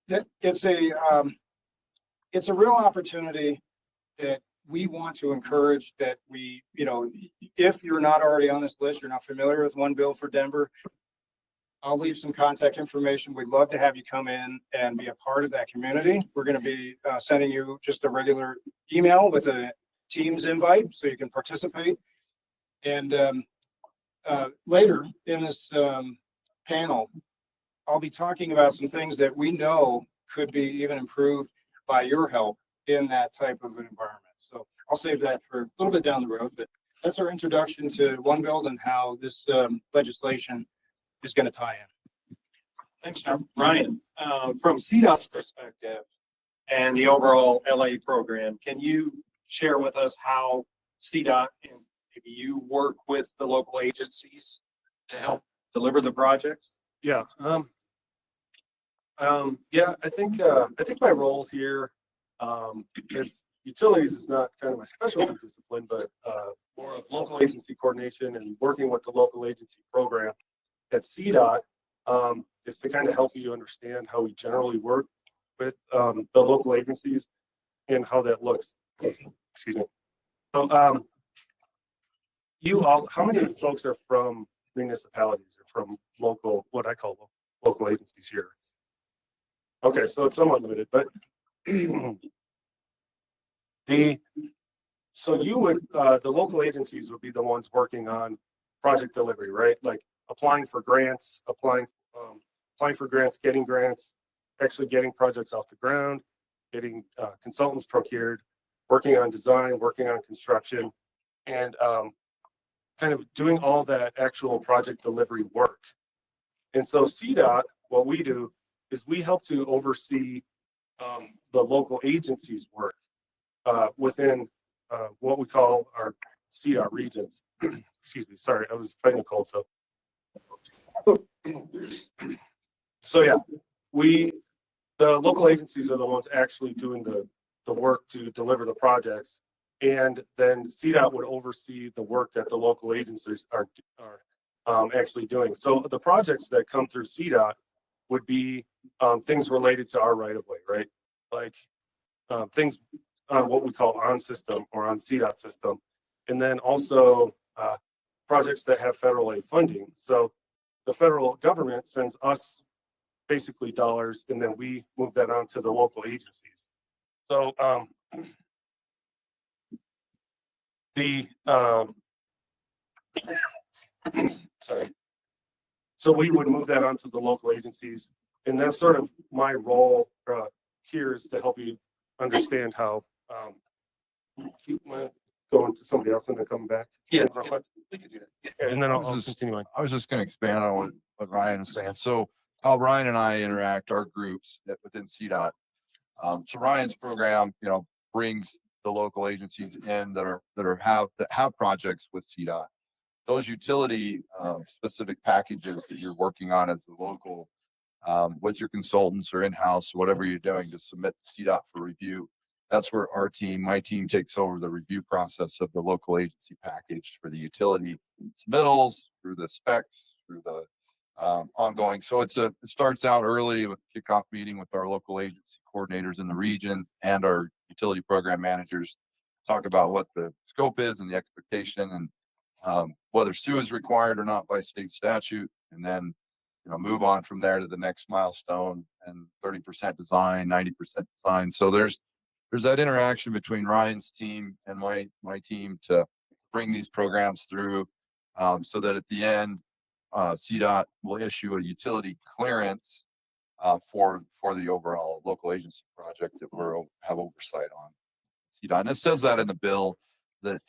that it's a real opportunity that we want to encourage that we, if you're not already on this list, you're not familiar with One Build for Denver, I'll leave some contact information. We'd love to have you come in and be a part of that community. We're going to be sending you just a regular email with a Teams invite so you can participate. And later in this panel, I'll be talking about some things that we know could be even improved by your help in that type of an environment. So I'll save that for a little bit down the road, but that's our introduction to One Build and how this legislation is going to tie in. Thanks, Tom. Ryan, from CDOT's perspective and the overall LA program, can you share with us how CDOT and maybe you work with the local agencies to help deliver the projects? Yeah. I think my role here is utilities is not kind of my specialty discipline, but more of local agency coordination and working with the local agency program at CDOT is to kind of help you understand how we generally work with the local agencies and how that looks. Excuse me. So, how many folks are from municipalities or from local, what I call local agencies here? Okay, so it's somewhat limited, but the local agencies would be the ones working on project delivery, right? Like applying for grants, applying for grants, getting grants, actually getting projects off the ground, getting consultants procured, working on design, working on construction, and kind of doing all that actual project delivery work. And so CDOT, what we do is we help to oversee the local agencies' work within what we call our CDOT regions. Excuse me, sorry, I was fighting a cold. So yeah, the local agencies are the ones actually doing the work to deliver the projects, and then CDOT would oversee the work that the local agencies are actually doing. So the projects that come through CDOT would be things related to our right of way, right? Like things on what we call on system or on CDOT system, and then also projects that have federal aid funding. So the federal government sends us basically dollars, and then we move that on to the local agencies. So sorry. So we would move that onto the local agencies, and that's sort of my role here is to help you understand how. Keep going to somebody else and then coming back. Yeah. And then I'll I was continue on. I was just going to expand on what Ryan was saying. So how Ryan and I interact, our groups within CDOT. So Ryan's program, brings the local agencies in that have projects with CDOT. Those utility specific packages that you're working on as a local, with your consultants or in-house, whatever you're doing to submit to CDOT for review. That's where my team takes over the review process of the local agency package for the utility submittals, through the specs, through the ongoing. So it starts out early with a kickoff meeting with our local agency coordinators in the region and our utility program managers, talk about what the scope is and the expectation and whether SUE is required or not by state statute, and then move on from there to the next milestone and 30% design, 90% design. So there's that interaction between Ryan's team and my team to bring these programs through, so that at the end CDOT will issue a utility clearance for the overall local agency project that have oversight on. CDOT. And it says that in the bill that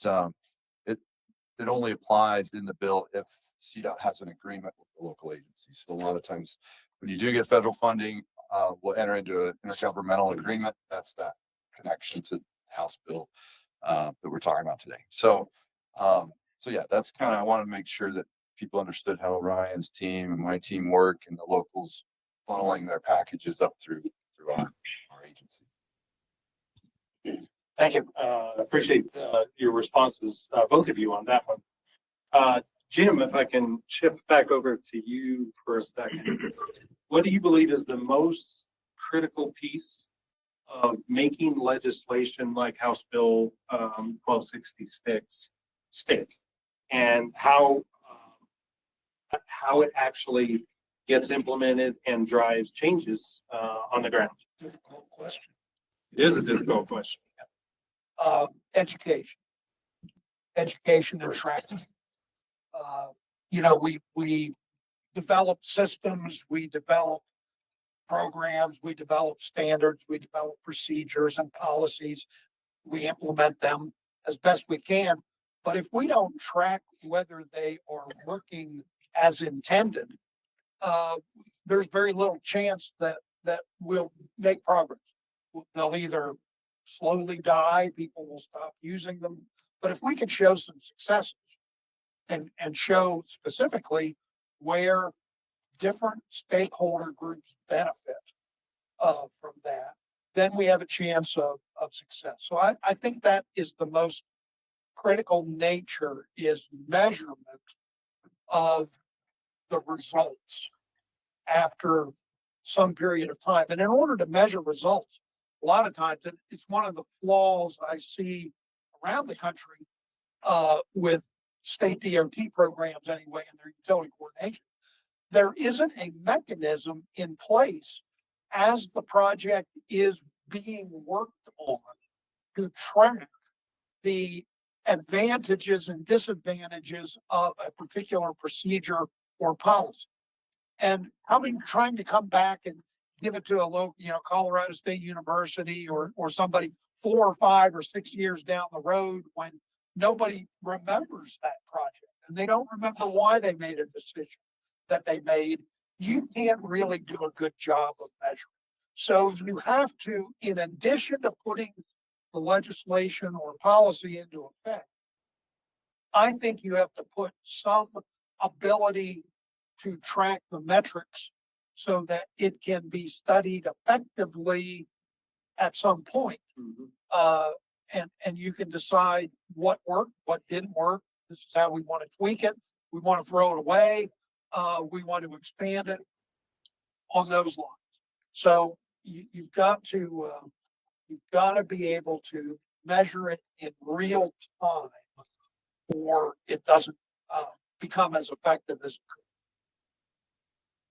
it only applies in the bill if CDOT has an agreement with the local agency. So a lot of times when you do get federal funding, we'll enter into an intergovernmental agreement. That's that connection to House bill that we're talking about today. So yeah, that's kind of, I want to make sure that people understood how Ryan's team and my team work and the locals funneling their packages up through our agency. Thank you. Appreciate your responses, both of you on that one. Jim, if I can shift back over to you for a second. What do you believe is the most critical piece of making legislation like House Bill 1266 stick, and how it actually gets implemented and drives changes on the ground? Difficult question. It is a difficult question. Education and tracking. We develop systems, we develop programs, we develop standards, we develop procedures and policies. We implement them as best we can. But if we don't track whether they are working as intended, there's very little chance that we'll make progress. They'll either slowly die, people will stop using them. But if we can show some successes and show specifically where different stakeholder groups benefit from that, then we have a chance of success. So I think that is the most critical nature, is measurement of the results after some period of time. And in order to measure results, a lot of times it's one of the flaws I see around the country with state DOT programs anyway, and their utility coordination. There isn't a mechanism in place as the project is being worked on to track the advantages and disadvantages of a particular procedure or policy. And trying to come back and give it to a local, Colorado State University or somebody 4 or 5 or 6 years down the road when nobody remembers that project and they don't remember why they made a decision that they made, you can't really do a good job of measuring. So you have to, in addition to putting the legislation or policy into effect, I think you have to put some ability to track the metrics so that it can be studied effectively at some point. And you can decide what worked, what didn't work. This is how we want to tweak it. We want to throw it away. We want to expand it on those lines. So you've got to be able to measure it in real time, or it doesn't become as effective as it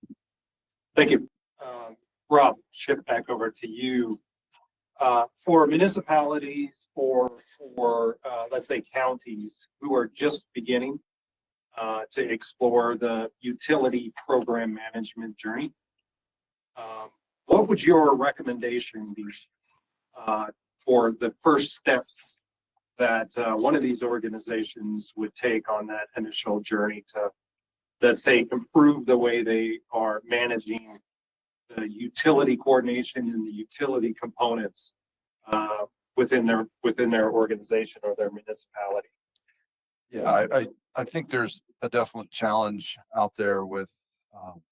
could. Thank you. Rob, shift back over to you. For municipalities or for, let's say, counties who are just beginning to explore the utility program management journey, what would your recommendation be for the first steps that one of these organizations would take on that initial journey to, let's say, improve the way they are managing the utility coordination and the utility components within their organization or their municipality? Yeah, I think there's a definite challenge out there with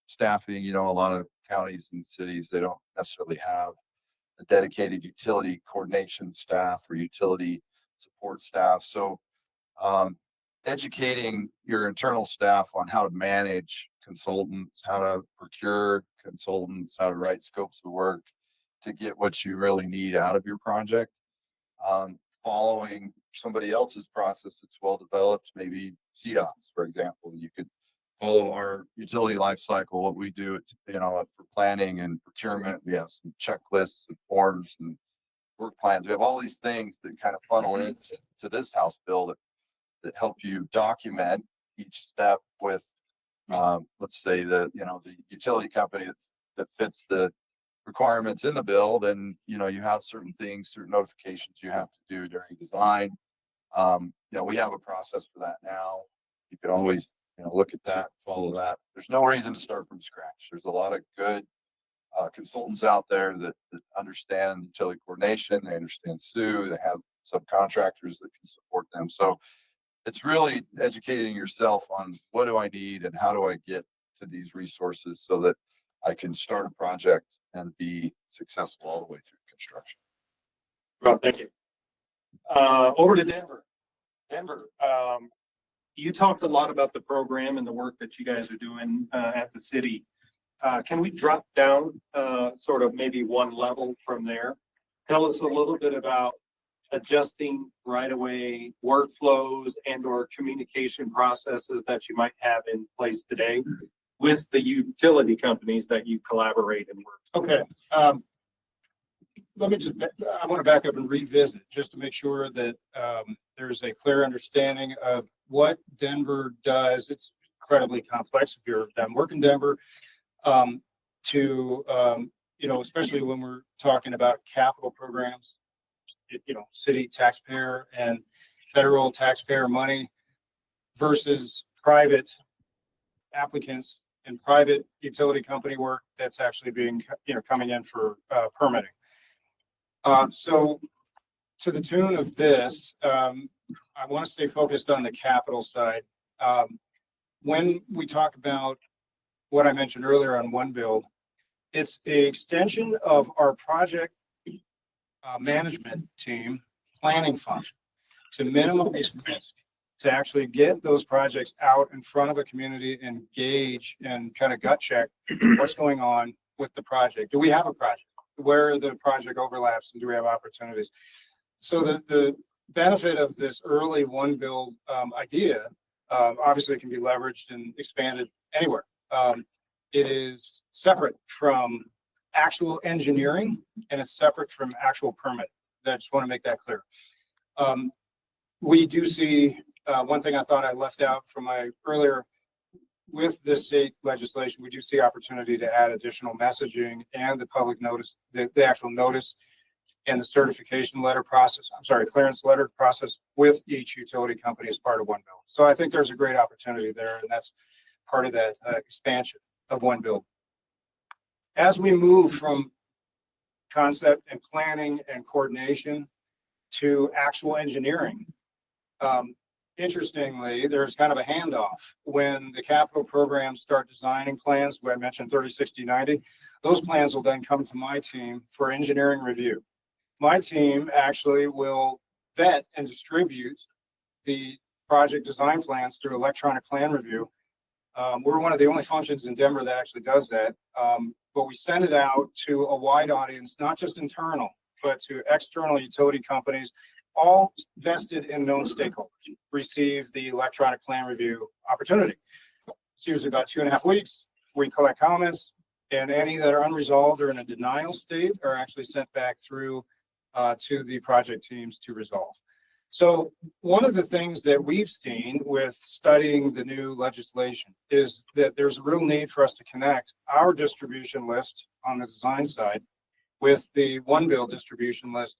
staffing. A lot of counties and cities, they don't necessarily have a dedicated utility coordination staff or utility support staff. So educating your internal staff on how to manage consultants, how to procure consultants, how to write scopes of work to get what you really need out of your project. Following somebody else's process that's well developed, maybe CDOT's, for example. You could follow our utility life cycle, what we do, for planning and procurement. We have some checklists and forms and work plans. We have all these things that kind of funnel into this House bill that help you document each step with let's say that, the utility company that fits the requirements in the bill, then, you have certain things, certain notifications you have to do during design. We have a process for that now. You can always, look at that, follow that. There's no reason to start from scratch. There's a lot of good consultants out there that understand utility coordination. They understand SUE. They have subcontractors that can support them. So it's really educating yourself on what do I need and how do I get to these resources so that I can start a project and be successful all the way through construction. Well, thank you. Over to Denver. Denver, you talked a lot about the program and the work that you guys are doing at the city. Can we drop down sort of maybe one level from there? Tell us a little bit about adjusting right-of-way workflows and or communication processes that you might have in place today with the utility companies that you collaborate and work. Okay. Let me I want to back up and revisit just to make sure that there's a clear understanding of what Denver does. It's incredibly complex if you're done work in Denver, especially when we're talking about capital programs, city taxpayer and federal taxpayer money versus private applicants and private utility company work that's actually being, coming in for permitting. So to the tune of this, I want to stay focused on the capital side. When we talk about what I mentioned earlier on One Build, it's an extension of our project management team planning function to minimize risk, to actually get those projects out in front of a community, engage and kind of gut check what's going on with the project. Do we have a project? Where are the project overlaps and do we have opportunities? So the benefit of this early One Build idea, obviously it can be leveraged and expanded anywhere. It is separate from actual engineering and it's separate from actual permit. I just want to make that clear. We do see one thing I thought I left out from my earlier with this state legislation, we do see opportunity to add additional messaging and the public notice, the actual notice and the certification letter process, clearance letter process with each utility company as part of One Build. So I think there's a great opportunity there and that's part of that expansion of One Build. As we move from concept and planning and coordination to actual engineering, interestingly, there's kind of a handoff when the capital programs start designing plans. Where I mentioned 30, 60, 90, those plans will then come to my team for engineering review. My team actually will vet and distribute the project design plans through electronic plan review. We're one of the only functions in Denver that actually does that. But we send it out to a wide audience, not just internal, but to external utility companies, all vested in known stakeholders receive the electronic plan review opportunity. It's usually about 2.5 weeks. We collect comments and any that are unresolved or in a denial state are actually sent back through to the project teams to resolve. So one of the things that we've seen with studying the new legislation is that there's a real need for us to connect our distribution list on the design side with the One Build distribution list,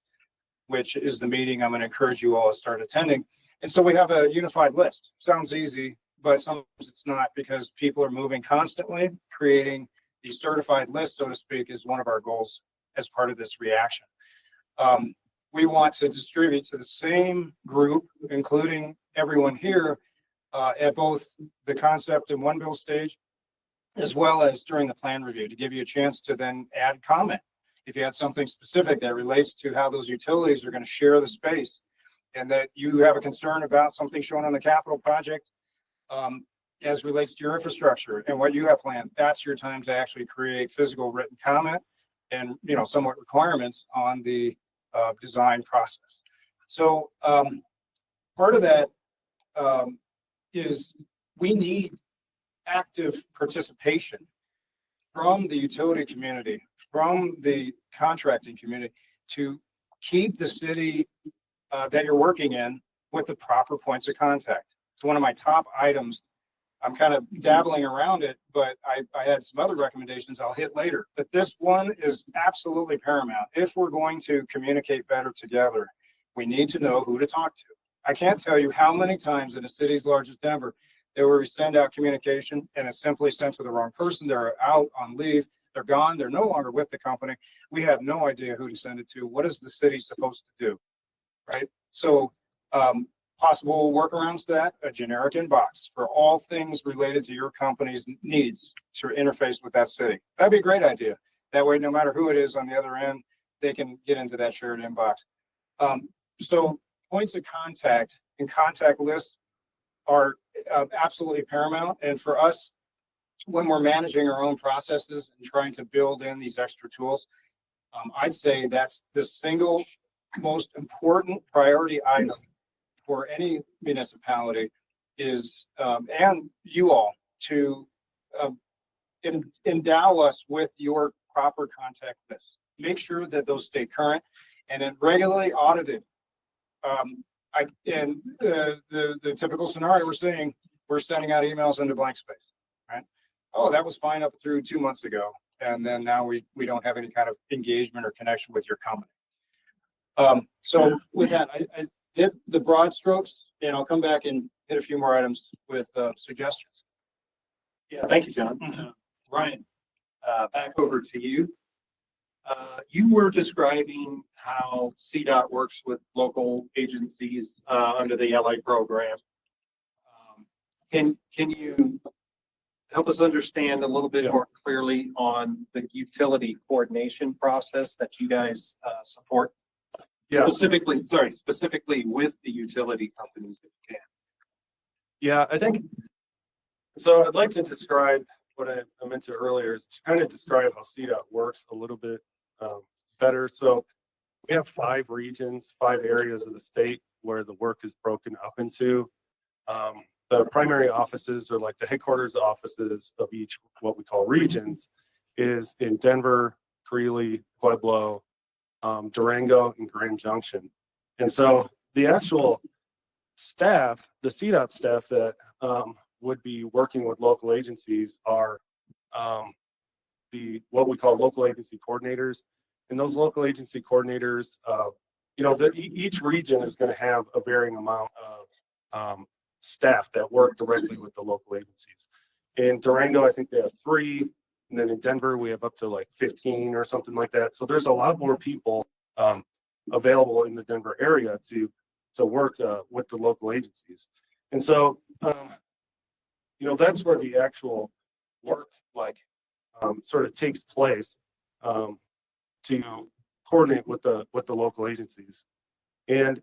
which is the meeting I'm going to encourage you all to start attending. And so we have a unified list. Sounds easy, but sometimes it's not because people are moving constantly. Creating the certified list, so to speak, is one of our goals as part of this reaction. We want to distribute to the same group, including everyone here, at both the concept and One Build stage, as well as during the plan review, to give you a chance to then add comment. If you had something specific that relates to how those utilities are going to share the space and that you have a concern about something shown on the capital project as relates to your infrastructure and what you have planned, that's your time to actually create physical written comment and, somewhat requirements on the design process. So part of that is we need active participation from the utility community, from the contracting community to keep the city that you're working in with the proper points of contact. It's one of my top items I'm kind of dabbling around it, but I had some other recommendations I'll hit later. But this one is absolutely paramount. If we're going to communicate better together, we need to know who to talk to. I can't tell you how many times in a city as large as Denver, where we send out communication and it's simply sent to the wrong person. They're out on leave. They're gone. They're no longer with the company. We have no idea who to send it to. What is the city supposed to do? Right? So, possible workarounds to that, a generic inbox for all things related to your company's needs to interface with that city. That'd be a great idea. That way, no matter who it is on the other end, they can get into that shared inbox. So points of contact and contact lists are absolutely paramount. And for us, when we're managing our own processes and trying to build in these extra tools, I'd say that's the single most important priority item for any municipality is, and you all, to endow us with your proper contact list. Make sure that those stay current and then regularly audited. The typical scenario we're sending out emails into blank space, right? Oh, that was fine up through 2 months ago. And then now we don't have any kind of engagement or connection with your company. So with that, I did the broad strokes, and I'll come back and hit a few more items with suggestions. Yeah, thank you, John. Ryan, back over to you. You were describing how CDOT works with local agencies under the LA program. Can you help us understand a little bit more clearly on the utility coordination process that you guys support? Yeah. Specifically with the utility companies if you can. Yeah, I think, so I'd like to describe what I mentioned earlier, is to kind of describe how CDOT works a little bit better. So we have 5 regions, 5 areas of the state where the work is broken up into. The primary offices, or like the headquarters offices of each, what we call regions, is in Denver, Greeley, Pueblo, Durango, and Grand Junction. And so the actual staff, the CDOT staff that would be working with local agencies are what we call local agency coordinators. And those local agency coordinators, each region is going to have a varying amount of staff that work directly with the local agencies. In Durango, I think they have 3. And then in Denver, we have up to like 15 or something like that. So there's a lot more people available in the Denver area to work with the local agencies. And so, that's where the actual work sort of takes place to coordinate with the local agencies. And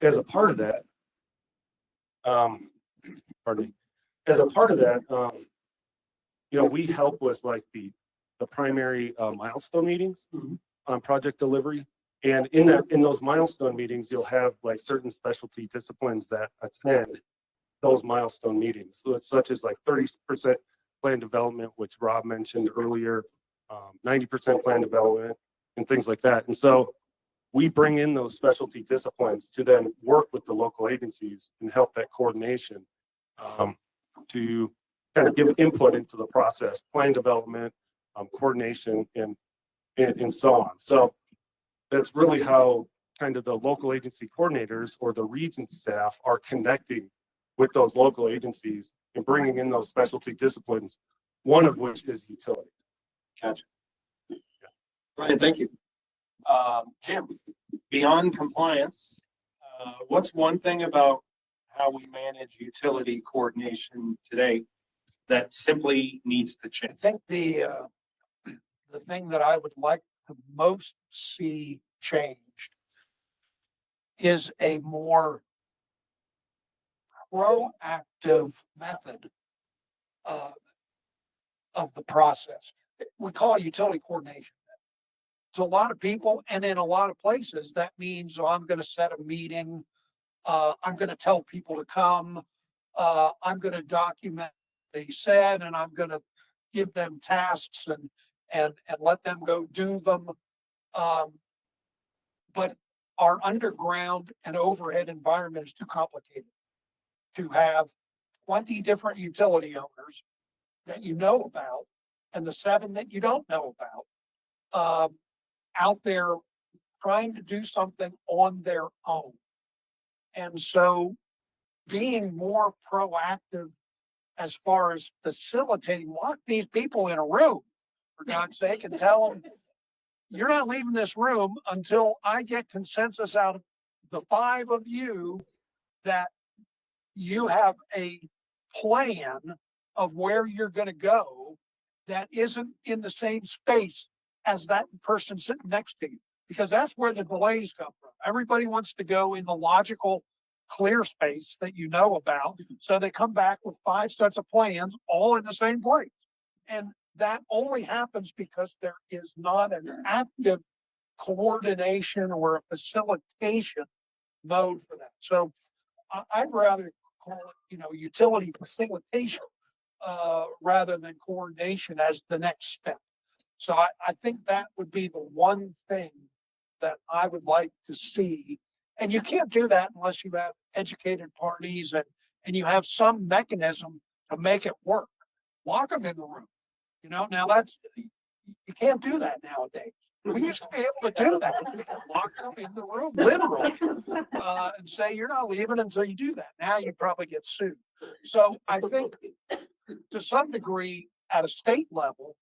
as a part of that, we help with like the primary milestone meetings on project delivery. And in those milestone meetings, you'll have like certain specialty disciplines that attend those milestone meetings. So it's such as like 30% plan development, which Rob mentioned earlier, 90% plan development, and things like that. And so we bring in those specialty disciplines to then work with the local agencies and help that coordination to kind of give input into the process, plan development, coordination, and so on. So that's really how kind of the local agency coordinators or the region staff are connecting with those local agencies and bringing in those specialty disciplines, one of which is utility. Gotcha. Yeah. Ryan, thank you. Jim, beyond compliance, what's one thing about how we manage utility coordination today that simply needs to change? I think the thing that I would like to most see changed is a more proactive method of the process. We call it utility coordination. To a lot of people, and in a lot of places, that means I'm going to set a meeting. I'm going to tell people to come. I'm going to document what they said, and I'm going to give them tasks and let them go do them. But our underground and overhead environment is too complicated to have 20 different utility owners that you know about and the 7 that you don't know about, out there trying to do something on their own. And so being more proactive as far as facilitating, lock these people in a room, for God's sake, and tell them, you're not leaving this room until I get consensus out of the 5 of you that you have a plan of where you're going to go that isn't in the same space as that person sitting next to you, because that's where the delays come from. Everybody wants to go in the logical, clear space that you know about. So they come back with 5 sets of plans all in the same place. And that only happens because there is not an active coordination or a facilitation mode for that. So I'd rather call it, utility facilitation rather than coordination as the next step. So I think that would be the one thing that I would like to see. And you can't do that unless you have educated parties and you have some mechanism to make it work. Lock them in the room. Now you can't do that nowadays. We used to be able to do that. Lock them in the room, literally, and say, you're not leaving until you do that. Now you probably get sued. So I think to some degree at a state level,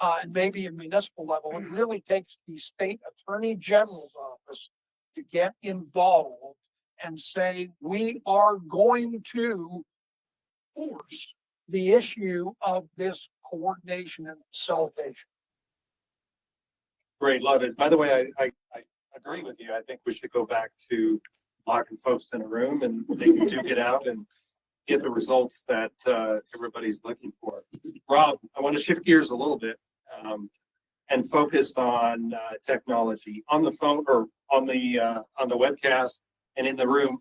and maybe a municipal level, it really takes the state attorney general's office to get involved and say, we are going to force the issue of this coordination and facilitation. Great, love it. By the way, I agree with you. I think we should go back to locking folks in a room and they do get out and get the results that everybody's looking for. Rob, I want to shift gears a little bit and focus on technology on the phone or on the webcast and in the room.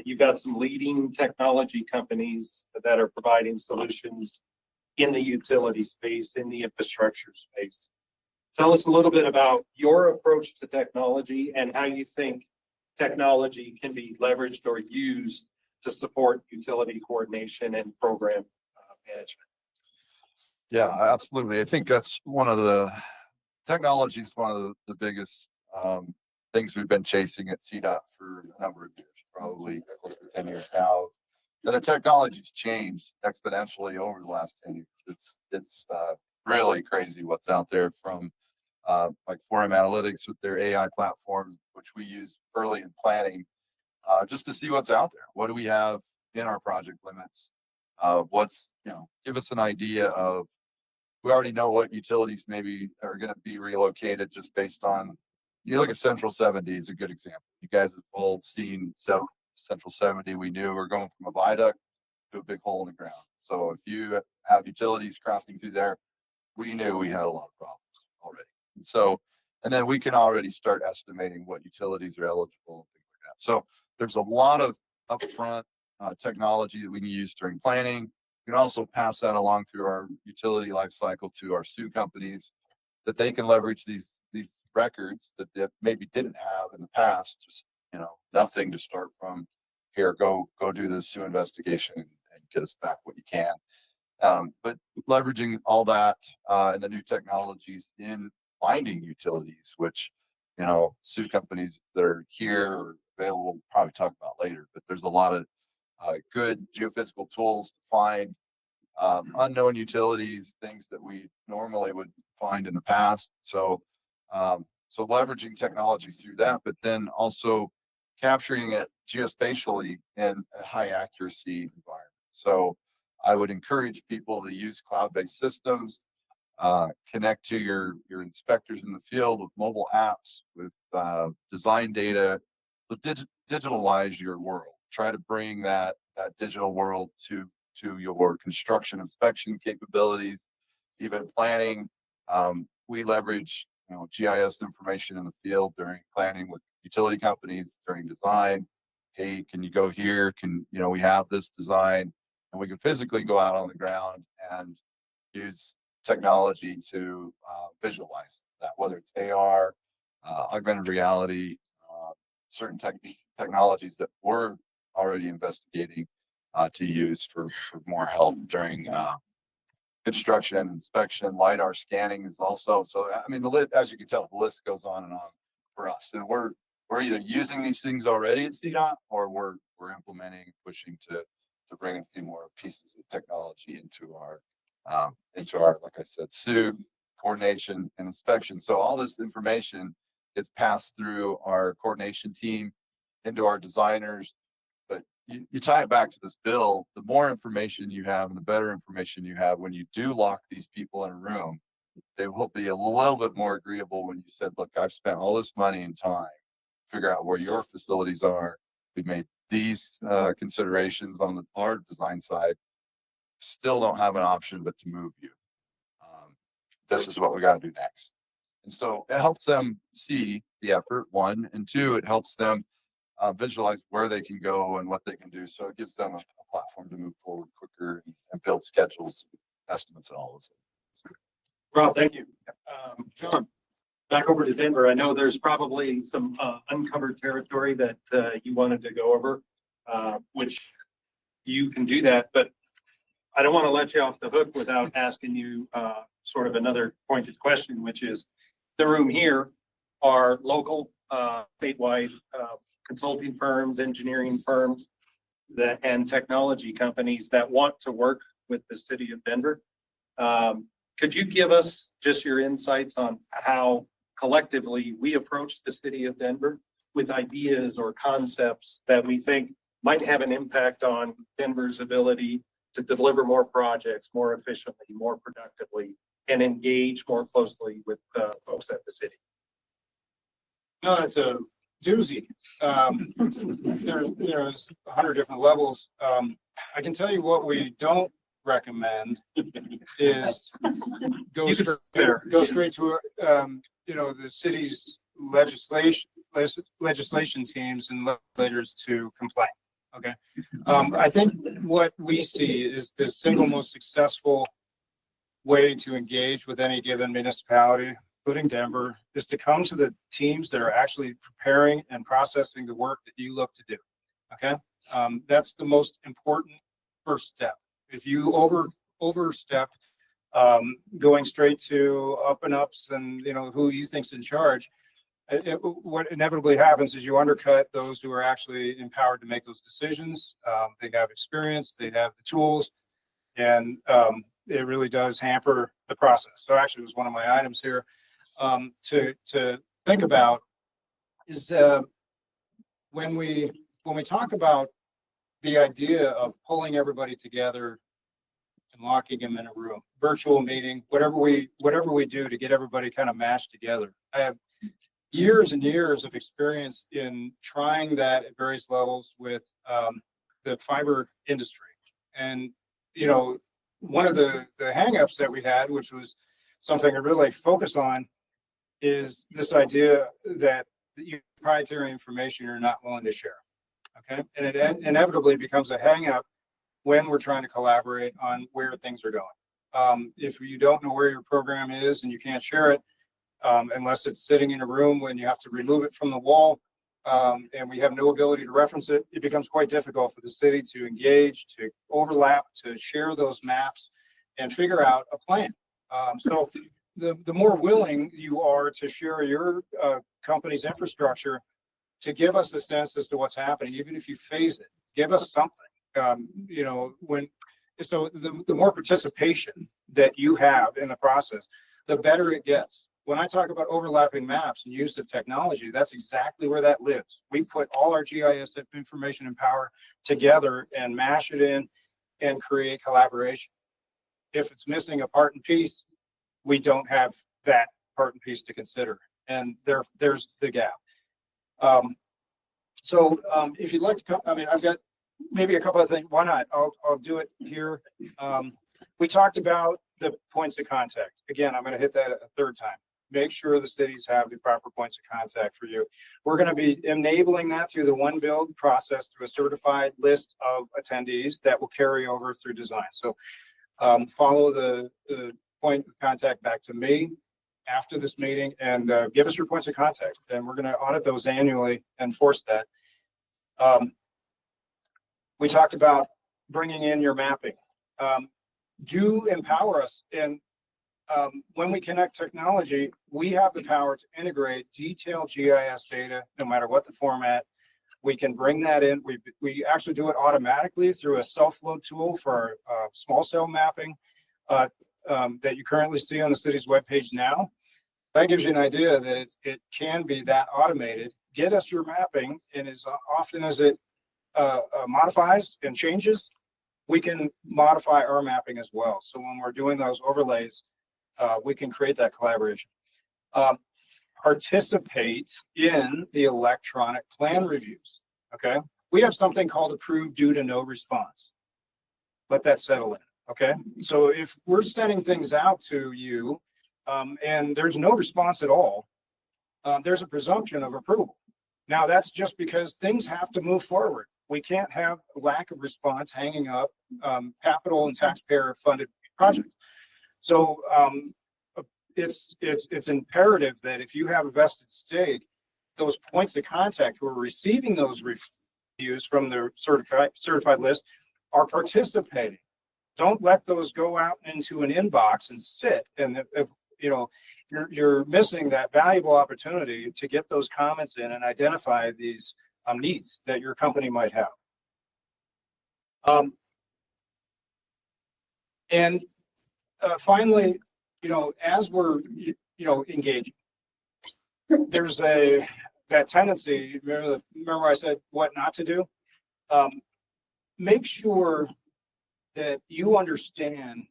You've got some leading technology companies that are providing solutions in the utility space, in the infrastructure space. Tell us a little bit about your approach to technology and how you think technology can be leveraged or used to support utility coordination and program management. Yeah, absolutely. I think that's one of the technologies, one of the biggest things we've been chasing at CDOT for a number of years, probably close to 10 years now. And the technology's changed exponentially over the last 10 years. It's really crazy what's out there from like Forum Analytics with their AI platform, which we use early in planning, just to see what's out there. What do we have in our project limits? Give us an idea of, we already know what utilities maybe are going to be relocated just based on, you look at Central 70 is a good example. You guys have all seen Central 70. We knew we're going from a viaduct to a big hole in the ground. So if you have utilities crossing through there, we knew we had a lot of problems already. And then we can already start estimating what utilities are eligible and things like that. So there's a lot of upfront technology that we can use during planning. You can also pass that along through our utility life cycle to our SUE companies, that they can leverage these records that they maybe didn't have in the past. Just nothing to start from. Here, go do this SUE investigation and get us back what you can. But leveraging all that and the new technologies in finding utilities, which SUE companies that are here or available, we'll probably talk about later. But there's a lot of good geophysical tools to find unknown utilities, things that we normally would find in the past. So leveraging technology through that, but then also capturing it geospatially in a high accuracy environment. So I would encourage people to use cloud-based systems, connect to your inspectors in the field with mobile apps, with design data, so digitalize your world. Try to bring that digital world to your construction inspection capabilities, even planning. We leverage GIS information in the field during planning with utility companies, during design. Hey, can you go here? We have this design, and we can physically go out on the ground and use technology to visualize that, whether it's AR, augmented reality, certain technologies that we're already investigating to use for more help during construction, inspection, LiDAR scanning is also. So, I mean, as you can tell, the list goes on and on for us. And we're either using these things already at CDOT or we're implementing, pushing to bring a few more pieces of technology into our, like I said, suit, coordination and inspection. So all this information gets passed through our coordination team into our designers. But you tie it back to this bill, the more information you have and the better information you have when you do lock these people in a room, they will be a little bit more agreeable when you said, look, I've spent all this money and time to figure out where your facilities are. We made these considerations on our design side. Still don't have an option but to move you. This is what we got to do next. And so it helps them see the effort, one, and two, it helps them visualize where they can go and what they can do. So it gives them a platform to move forward quicker and build schedules, estimates, and all those things. Rob, thank you. John, back over to Denver. I know there's probably some uncovered territory that you wanted to go over, which you can do that, but I don't want to let you off the hook without asking you sort of another pointed question, which is the room here are local, statewide consulting firms, engineering firms and technology companies that want to work with the city of Denver. Could you give us just your insights on how collectively we approach the city of Denver with ideas or concepts that we think might have an impact on Denver's ability to deliver more projects more efficiently, more productively, and engage more closely with folks at the city? No, it's a doozy. There's 100 different levels. I can tell you what we don't recommend is go straight to the city's legislation teams and legislators to complain. Okay. I think what we see is the single most successful way to engage with any given municipality, including Denver, is to come to the teams that are actually preparing and processing the work that you look to do. Okay. That's the most important first step. If you overstep going straight to up and ups and who you think's in charge, what inevitably happens is you undercut those who are actually empowered to make those decisions. They have experience, they have the tools, and it really does hamper the process. So actually, it was one of my items here to think about is when we talk about the idea of pulling everybody together and locking them in a room, virtual meeting, whatever we do to get everybody kind of mashed together. I have years and years of experience in trying that at various levels with the fiber industry. And, one of the hangups that we had, which was something I really focus on, is this idea that proprietary information you're not willing to share. Okay. And it inevitably becomes a hangup when we're trying to collaborate on where things are going. If you don't know where your program is and you can't share it, unless it's sitting in a room when you have to remove it from the wall, and we have no ability to reference it, it becomes quite difficult for the city to engage, to overlap, to share those maps and figure out a plan. So the more willing you are to share your company's infrastructure, to give us a sense as to what's happening, even if you phase it, give us something. So the more participation that you have in the process, the better it gets. When I talk about overlapping maps and use of technology, that's exactly where that lives. We put all our GIS information and power together and mash it in and create collaboration. If it's missing a part and piece, we don't have that part and piece to consider. And there's the gap. If you'd like to come, I've got maybe a couple of things. Why not? I'll do it here. We talked about the points of contact. Again, I'm going to hit that a third time. Make sure the cities have the proper points of contact for you. We're going to be enabling that through the one build process through a certified list of attendees that will carry over through design. So follow the point of contact back to me after this meeting and give us your points of contact. And we're going to audit those annually and enforce that. We talked about bringing in your mapping. Do empower us. And when we connect technology, we have the power to integrate detailed GIS data, no matter what the format. We can bring that in. We actually do it automatically through a self-load tool for small cell mapping that you currently see on the city's webpage now. That gives you an idea that it can be that automated. Get us your mapping, and as often as it modifies and changes, we can modify our mapping as well. So when we're doing those overlays, we can create that collaboration. Participate in the electronic plan reviews, okay? We have something called approved due to no response. Let that settle in, okay? So if we're sending things out to you and there's no response at all, there's a presumption of approval. Now that's just because things have to move forward. We can't have a lack of response hanging up capital and taxpayer funded projects. So it's imperative that if you have a vested stake, those points of contact who are receiving those reviews from the certified list are participating. Don't let those go out into an inbox and sit. And if you know, you're missing that valuable opportunity to get those comments in and identify these needs that your company might have. Finally, you know, as we're engaging, there's that tendency. Remember I said what not to do. Make sure that you understand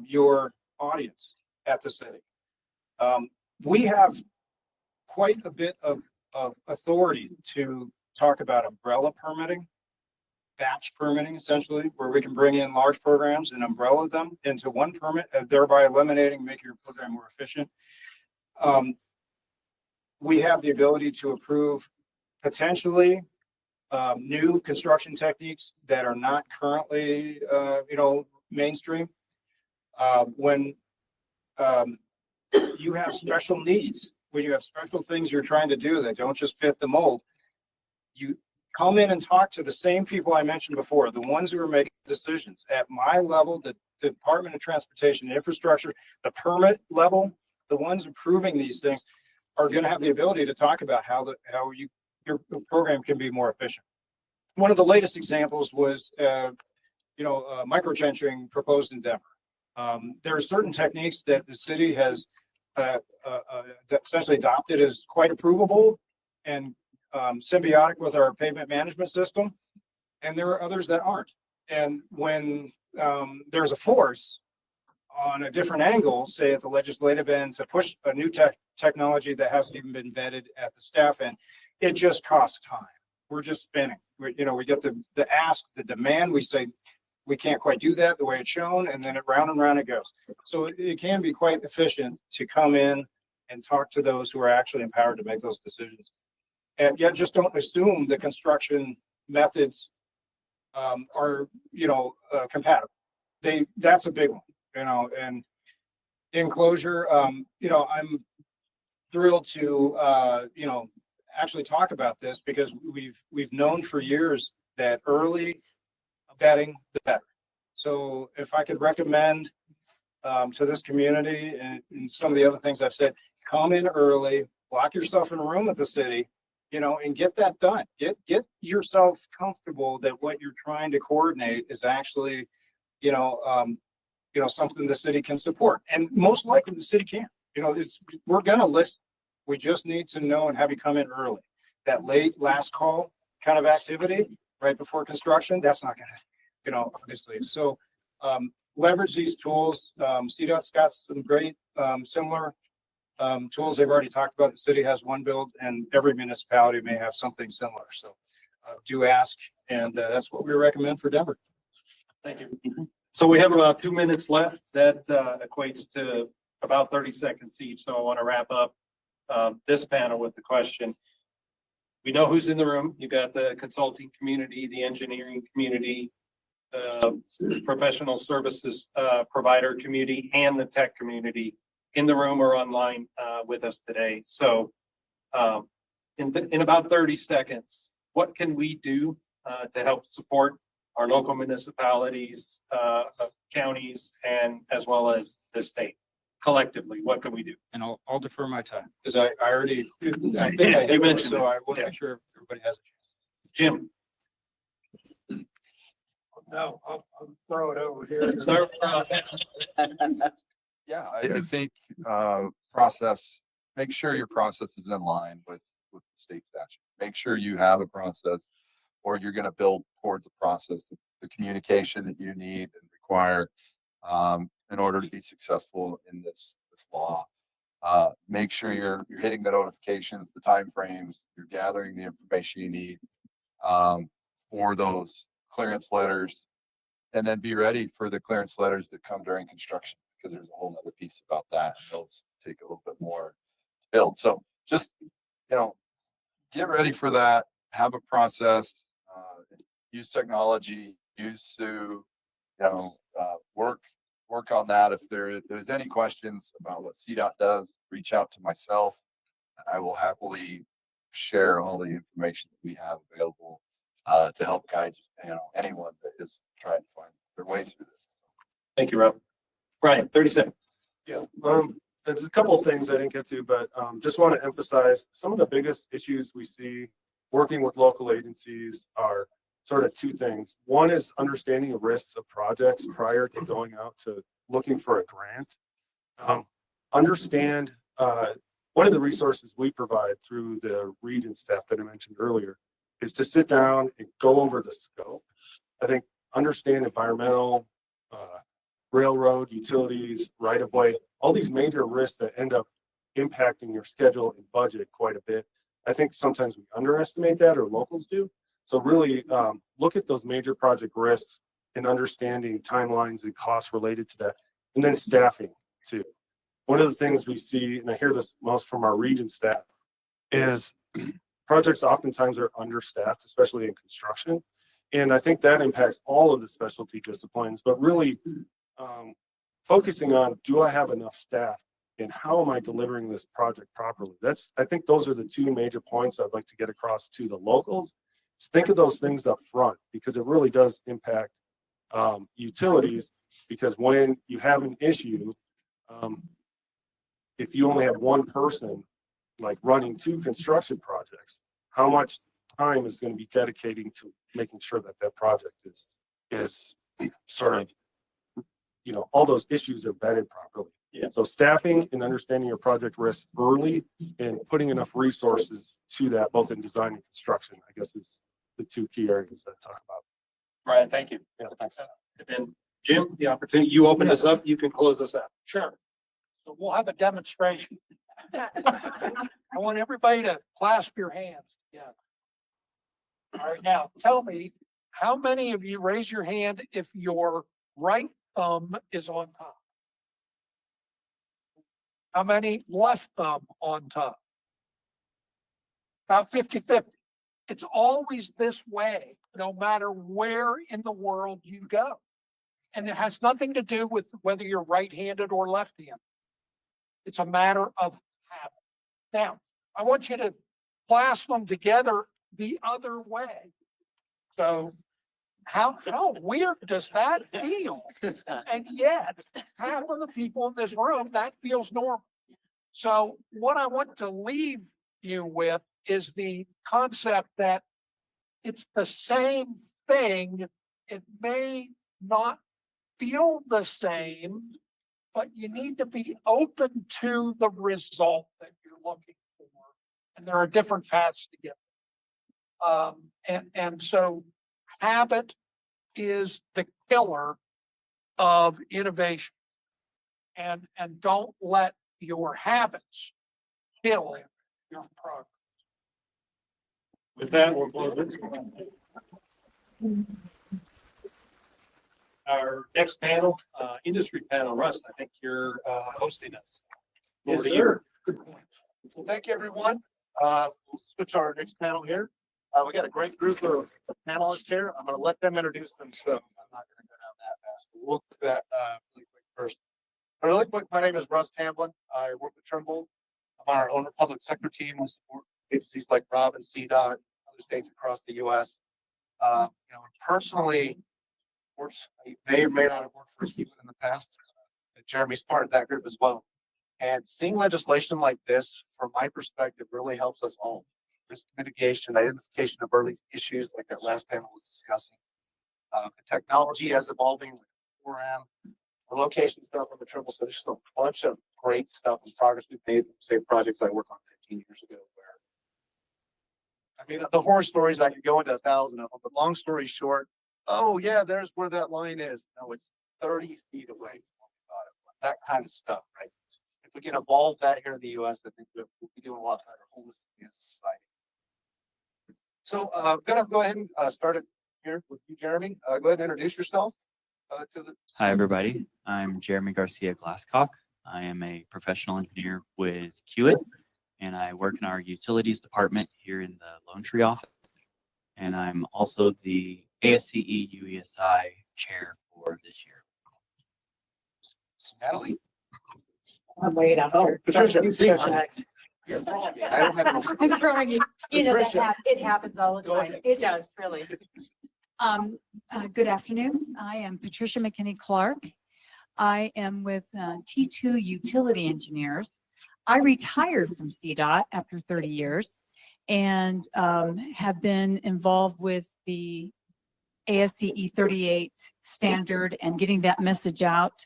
your audience at the city. We have quite a bit of authority to talk about umbrella permitting, batch permitting, essentially, where we can bring in large programs and umbrella them into one permit, thereby making your program more efficient. We have the ability to approve potentially new construction techniques that are not currently, mainstream. When you have special needs, when you have special things you're trying to do that don't just fit the mold, you come in and talk to the same people I mentioned before, the ones who are making decisions at my level, the Department of Transportation and Infrastructure, the permit level, the ones approving these things are going to have the ability to talk about how your program can be more efficient. One of the latest examples was, microtrenching proposed in Denver. There are certain techniques that the city has essentially adopted as quite approvable and symbiotic with our pavement management system, and there are others that aren't. And when there's a force on a different angle, say at the legislative end, to push a new technology that hasn't even been vetted at the staff end, it just costs time. We're just spinning. We get the ask, the demand, we say, we can't quite do that the way it's shown, and then round and round it goes. So it can be quite efficient to come in and talk to those who are actually empowered to make those decisions. And yet just don't assume the construction methods are, compatible. That's a big one, and in closure, I'm thrilled to, actually talk about this because we've known for years that early vetting, the better. So if I could recommend to this community and some of the other things I've said, come in early, lock yourself in a room with the city, and get that done. Get yourself comfortable that what you're trying to coordinate is actually, something the city can support. And most likely the city can. We're gonna list. We just need to know and have you come in early. That late last call kind of activity right before construction, that's not gonna, obviously. So leverage these tools. CDOT's got some great similar tools they've already talked about. The city has one build, and every municipality may have something similar. So do ask, and that's what we recommend for Denver. Thank you. So we have about 2 minutes left. That equates to about 30 seconds each. So I want to wrap up this panel with the question. We know who's in the room. You got the consulting community, the engineering community, professional services provider community, and the tech community in the room or online with us today. So in about 30 seconds, what can we do to help support our local municipalities, counties, and as well as the state. Collectively, what can we do? And I'll defer my time because I already, I think I You hit mentioned so it. I want to Yeah. make sure everybody has a chance. Jim, No, I'll throw it over here. start. Yeah, I think, process, make sure your process is in line with the state statute. Make sure you have a process or you're gonna build towards a process, the communication that you need and require, in order to be successful in this law. Make sure you're hitting the notifications, the timeframes, you're gathering the information you need, for those clearance letters. And then be ready for the clearance letters that come during construction, because there's a whole nother piece about that. Those take a little bit more to build. So just, get ready for that, have a process, use technology, work on that. If there's any questions about what CDOT does, reach out to myself. I will happily share all the information that we have available, to help guide, anyone that is trying to find their way through this. Thank you, Rob. Brian, 30 seconds. Yeah, there's a couple of things I didn't get to, but just want to emphasize some of the biggest issues we see working with local agencies are sort of two things. One is understanding the risks of projects prior to going out to looking for a grant. Understand one of the resources we provide through the region staff that I mentioned earlier is to sit down and go over the scope. I think understand environmental, railroad, utilities, right of way, all these major risks that end up impacting your schedule and budget quite a bit. I think sometimes we underestimate that, or locals do. So really look at those major project risks and understanding timelines and costs related to that, and then staffing too. One of the things we see, and I hear this most from our region staff, is projects oftentimes are understaffed, especially in construction. And I think that impacts all of the specialty disciplines, but really focusing on, do I have enough staff and how am I delivering this project properly? I think those are the two major points I'd like to get across to the locals. Just think of those things up front, because it really does impact utilities, because when you have an issue, if you only have one person like running two construction projects, how much time is going to be dedicating to making sure that that project is sort of, all those issues are vetted properly. Yeah. So staffing and understanding your project risk early and putting enough resources to that, both in design and construction, I guess is the two key areas that I talk about. Brian, thank you. Yeah, thanks. And Jim, the opportunity, you open this up, you can close us out. Sure. So we'll have a demonstration. I want everybody to clasp your hands. Yeah. All right, now tell me, how many of you raise your hand if your right thumb is on top? How many left thumb on top? About 50-50. It's always this way, no matter where in the world you go. And it has nothing to do with whether you're right-handed or left-handed. It's a matter of habit. Now, I want you to clasp them together the other way. So how weird does that feel? And yet, half of the people in this room, that feels normal. So what I want to leave you with is the concept that it's the same thing. It may not feel the same, but you need to be open to the result that you're looking for. And there are different paths to get there. And so habit is the killer of innovation. And don't let your habits kill your progress. With that, we'll close it. Our next panel, industry panel, Russ, I think you're hosting us. Yes, Over to sir. you. Good point. So thank you, everyone. We'll switch our next panel here. We got a great group of panelists here. I'm going to let them introduce themselves. I'm not going to go down that fast. We'll look at that really quick first. Really quick, my name is Russ Tamblin. I work with Trimble. I'm on our own public sector team. We support agencies like Rob and CDOT, other states across the U.S. Personally, may or may not have worked for Cuban in the past. Jeremy's part of that group as well. And seeing legislation like this, from my perspective, really helps us all. Risk mitigation, identification of early issues like that last panel was discussing. The technology as evolving with 4M, relocation stuff on the Trimble. So there's just a bunch of great stuff and progress we've made. Say projects I worked on 15 years ago where, I mean, the horror stories, I could go into 1,000 of them, but long story short, oh yeah, there's where that line is. No, it's 30 feet away from what we thought it was. That kind of stuff, right? If we can evolve that here in the US, I think we'll be doing a lot better holistically as a society. So I'm gonna go ahead and start it here with you, Jeremy. Go ahead and introduce yourself to the. Hi, everybody. I'm Jeremy Garcia Glasscock. I am a professional engineer with Hewitt, and I work in our utilities department here in the Lone Tree office. And I'm also the ASCE UESI chair for this year. Natalie. I'm way down here. Patricia, see, Patricia. you're throwing me. I don't have no. I'm throwing you, you know, Patricia. it happens all the Go time. ahead. It does, really. Good afternoon. I am Patricia McKinney Clark. I am with T2 Utility Engineers. I retired from CDOT after 30 years and have been involved with the ASCE 38 standard and getting that message out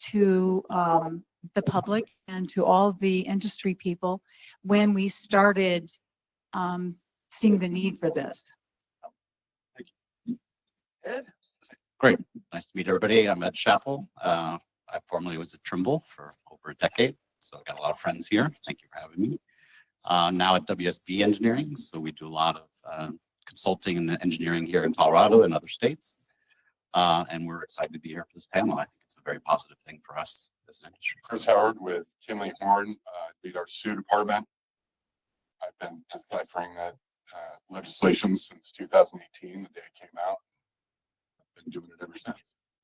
to the public and to all the industry people when we started seeing the need for this. Ed? Great. Nice to meet everybody. I'm Ed Chappell. I formerly was at Trimble for over a decade, so I've got a lot of friends here. Thank you for having me. Now at WSB Engineering, so we do a lot of consulting and engineering here in Colorado and other states. And we're excited to be here for this panel. I think it's a very positive thing for us as an industry. Chris Howard with Kimley Horn, lead our SUE department. I've been monitoring that legislation since 2018, the day it came out. I've been doing it ever since.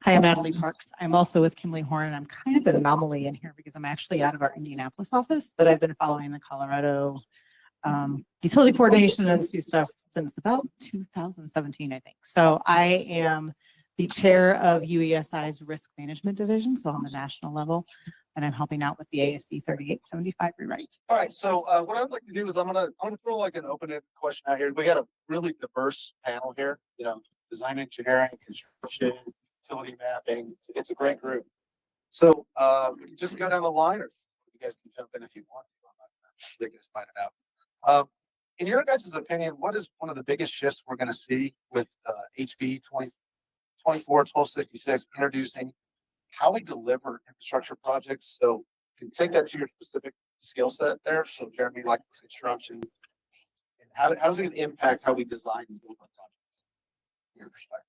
Hi, I'm Natalie Parks. I'm also with Kimley Horn, and I'm kind of an anomaly in here because I'm actually out of our Indianapolis office, but I've been following the Colorado utility coordination and SUE stuff since about 2017, I think. So I am the chair of UESI's risk management division, so on the national level, and I'm helping out with the ASC 3875 rewrites. All right, so what I'd like to do is I'm gonna throw like an open-ended question out here. We got a really diverse panel here, you know, design engineering, construction, utility mapping. It's a great group. So we can just go down the line, or you guys can jump in if you want to. I'm not sure you guys find it out. In your guys' opinion, what is one of the biggest shifts we're going to see with HB 24-1266 introducing how we deliver infrastructure projects? So you can take that to your specific skill set there. So Jeremy, like construction, and how does it impact how we design and build our projects? From your perspective.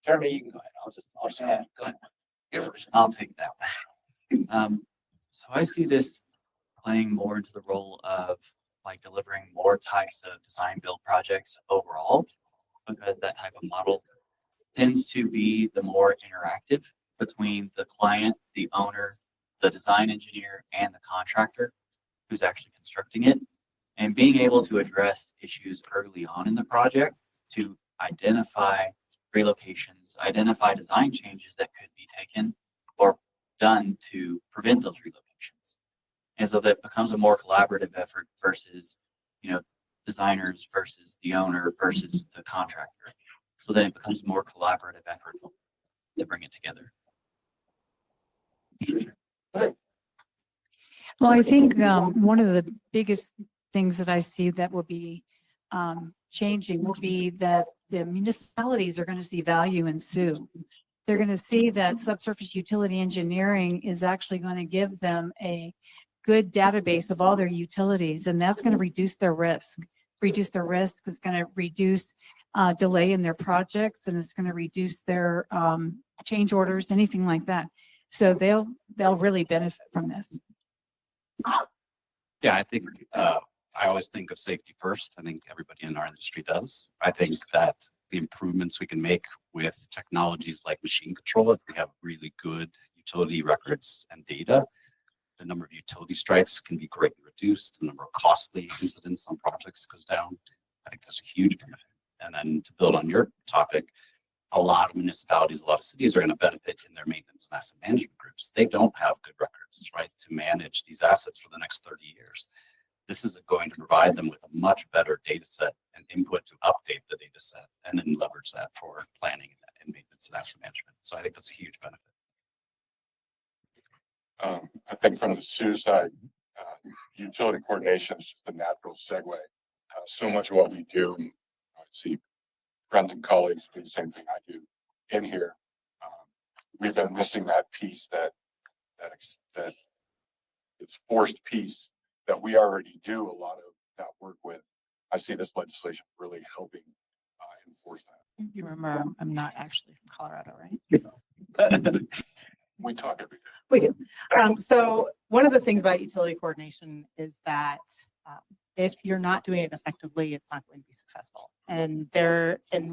Jeremy, you can go ahead. I'll just have go ahead. You're first. I'll take that one. So I see this playing more into the role of like delivering more types of design build projects overall, because that type of model tends to be the more interactive between the client, the owner, the design engineer, and the contractor who's actually constructing it, and being able to address issues early on in the project to identify relocations, identify design changes that could be taken or done to prevent those relocations. And so that becomes a more collaborative effort versus, you know, designers versus the owner versus the contractor. So then it becomes a more collaborative effort to bring it together. Well, I think one of the biggest things that I see that will be changing will be that the municipalities are going to see value in SUE. They're going to see that subsurface utility engineering is actually going to give them a good database of all their utilities, and that's going to reduce their risk. Reduce their risk is going to reduce delay in their projects, and it's going to reduce their change orders, anything like that. So they'll really benefit from this. Yeah, I think I always think of safety first. I think everybody in our industry does. I think that the improvements we can make with technologies like machine control, if we have really good utility records and data, the number of utility strikes can be greatly reduced. The number of costly incidents on projects goes down. I think that's a huge benefit. And then to build on your topic, a lot of municipalities, a lot of cities are going to benefit in their maintenance and asset management groups. They don't have good records, right, to manage these assets for the next 30 years. This is going to provide them with a much better data set and input to update the data set and then leverage that for planning and maintenance and asset management. So I think that's a huge benefit. I think from the SUE side, utility coordination is just a natural segue. So much of what we do, I see friends and colleagues do the same thing I do in here. We've been missing that piece that is forced piece that we already do a lot of that work with. I see this legislation really helping enforce that. You remember, I'm not actually from Colorado, right? We talk every day. We do. So one of the things about utility coordination is that if you're not doing it effectively, it's not going to be successful. And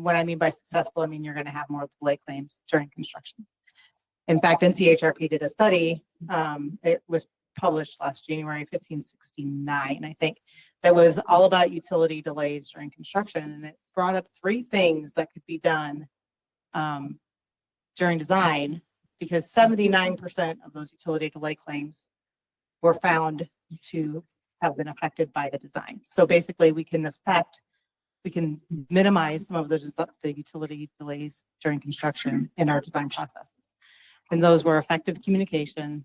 what I mean by successful, I mean you're going to have more delay claims during construction. In fact, NCHRP did a study. It was published last January, 1569, I think, that was all about utility delays during construction. And it brought up 3 things that could be done during design, because 79% of those utility delay claims were found to have been affected by the design. So basically we can minimize some of the utility delays during construction in our design processes. And those were effective communication,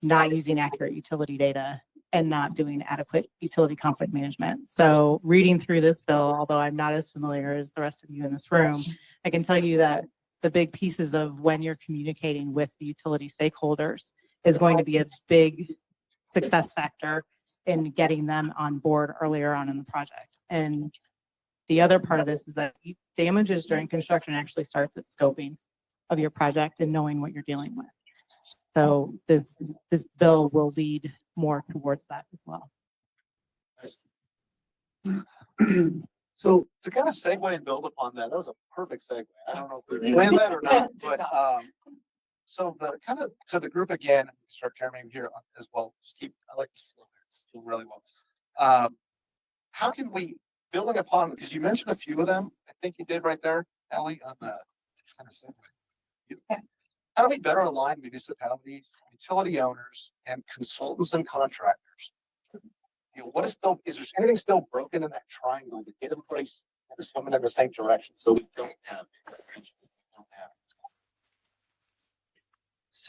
not using accurate utility data, and not doing adequate utility conflict management. So reading through this bill, although I'm not as familiar as the rest of you in this room, I can tell you that the big pieces of when you're communicating with the utility stakeholders is going to be a big success factor in getting them on board earlier on in the project. And the other part of this is that damages during construction actually starts at scoping of your project and knowing what you're dealing with. So this bill will lead more towards that as well. So to kind of segue and build upon that, that was a perfect segue. I don't know if we planned that or not, but so the kind of to the group again, start carrying here as well. Just keep, I like this flow there. It's doing really well. How can we, building upon, because you mentioned a few of them, I think you did right there, Allie, on the kind of segue. How do we better align municipalities, utility owners, and consultants and contractors? You know, is there anything still broken in that triangle to get everybody swimming in the same direction so we don't have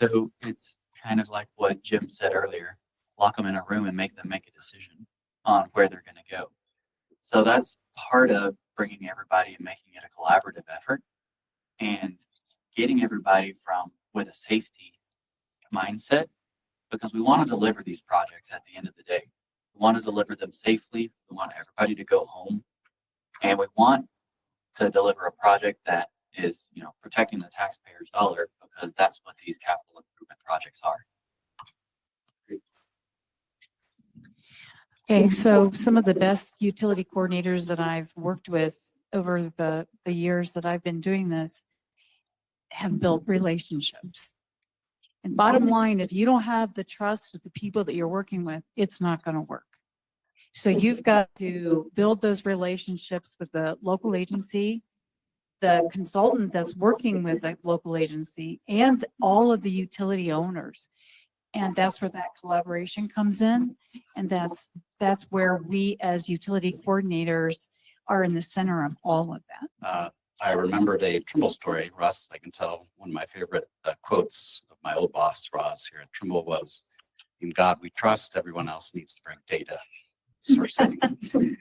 So it's kind of like what Jim said earlier, lock them in a room and make them make a decision on where they're going to go. So that's part of bringing everybody and making it a collaborative effort and getting everybody with a safety mindset, because we want to deliver these projects at the end of the day. We want to deliver them safely. We want everybody to go home, and we want to deliver a project that is, protecting the taxpayer's dollar, because that's what these capital improvement projects are. Okay, so some of the best utility coordinators that I've worked with over the years that I've been doing this have built relationships. And bottom line, if you don't have the trust with the people that you're working with, it's not going to work. So you've got to build those relationships with the local agency, the consultant that's working with that local agency, and all of the utility owners. And that's where that collaboration comes in. And that's where we as utility coordinators are in the center of all of that. I remembered a Trimble story, Russ. I can tell one of my favorite quotes of my old boss, Ross, here at Trimble was, "In God we trust, everyone else needs to bring data." Sort of thing.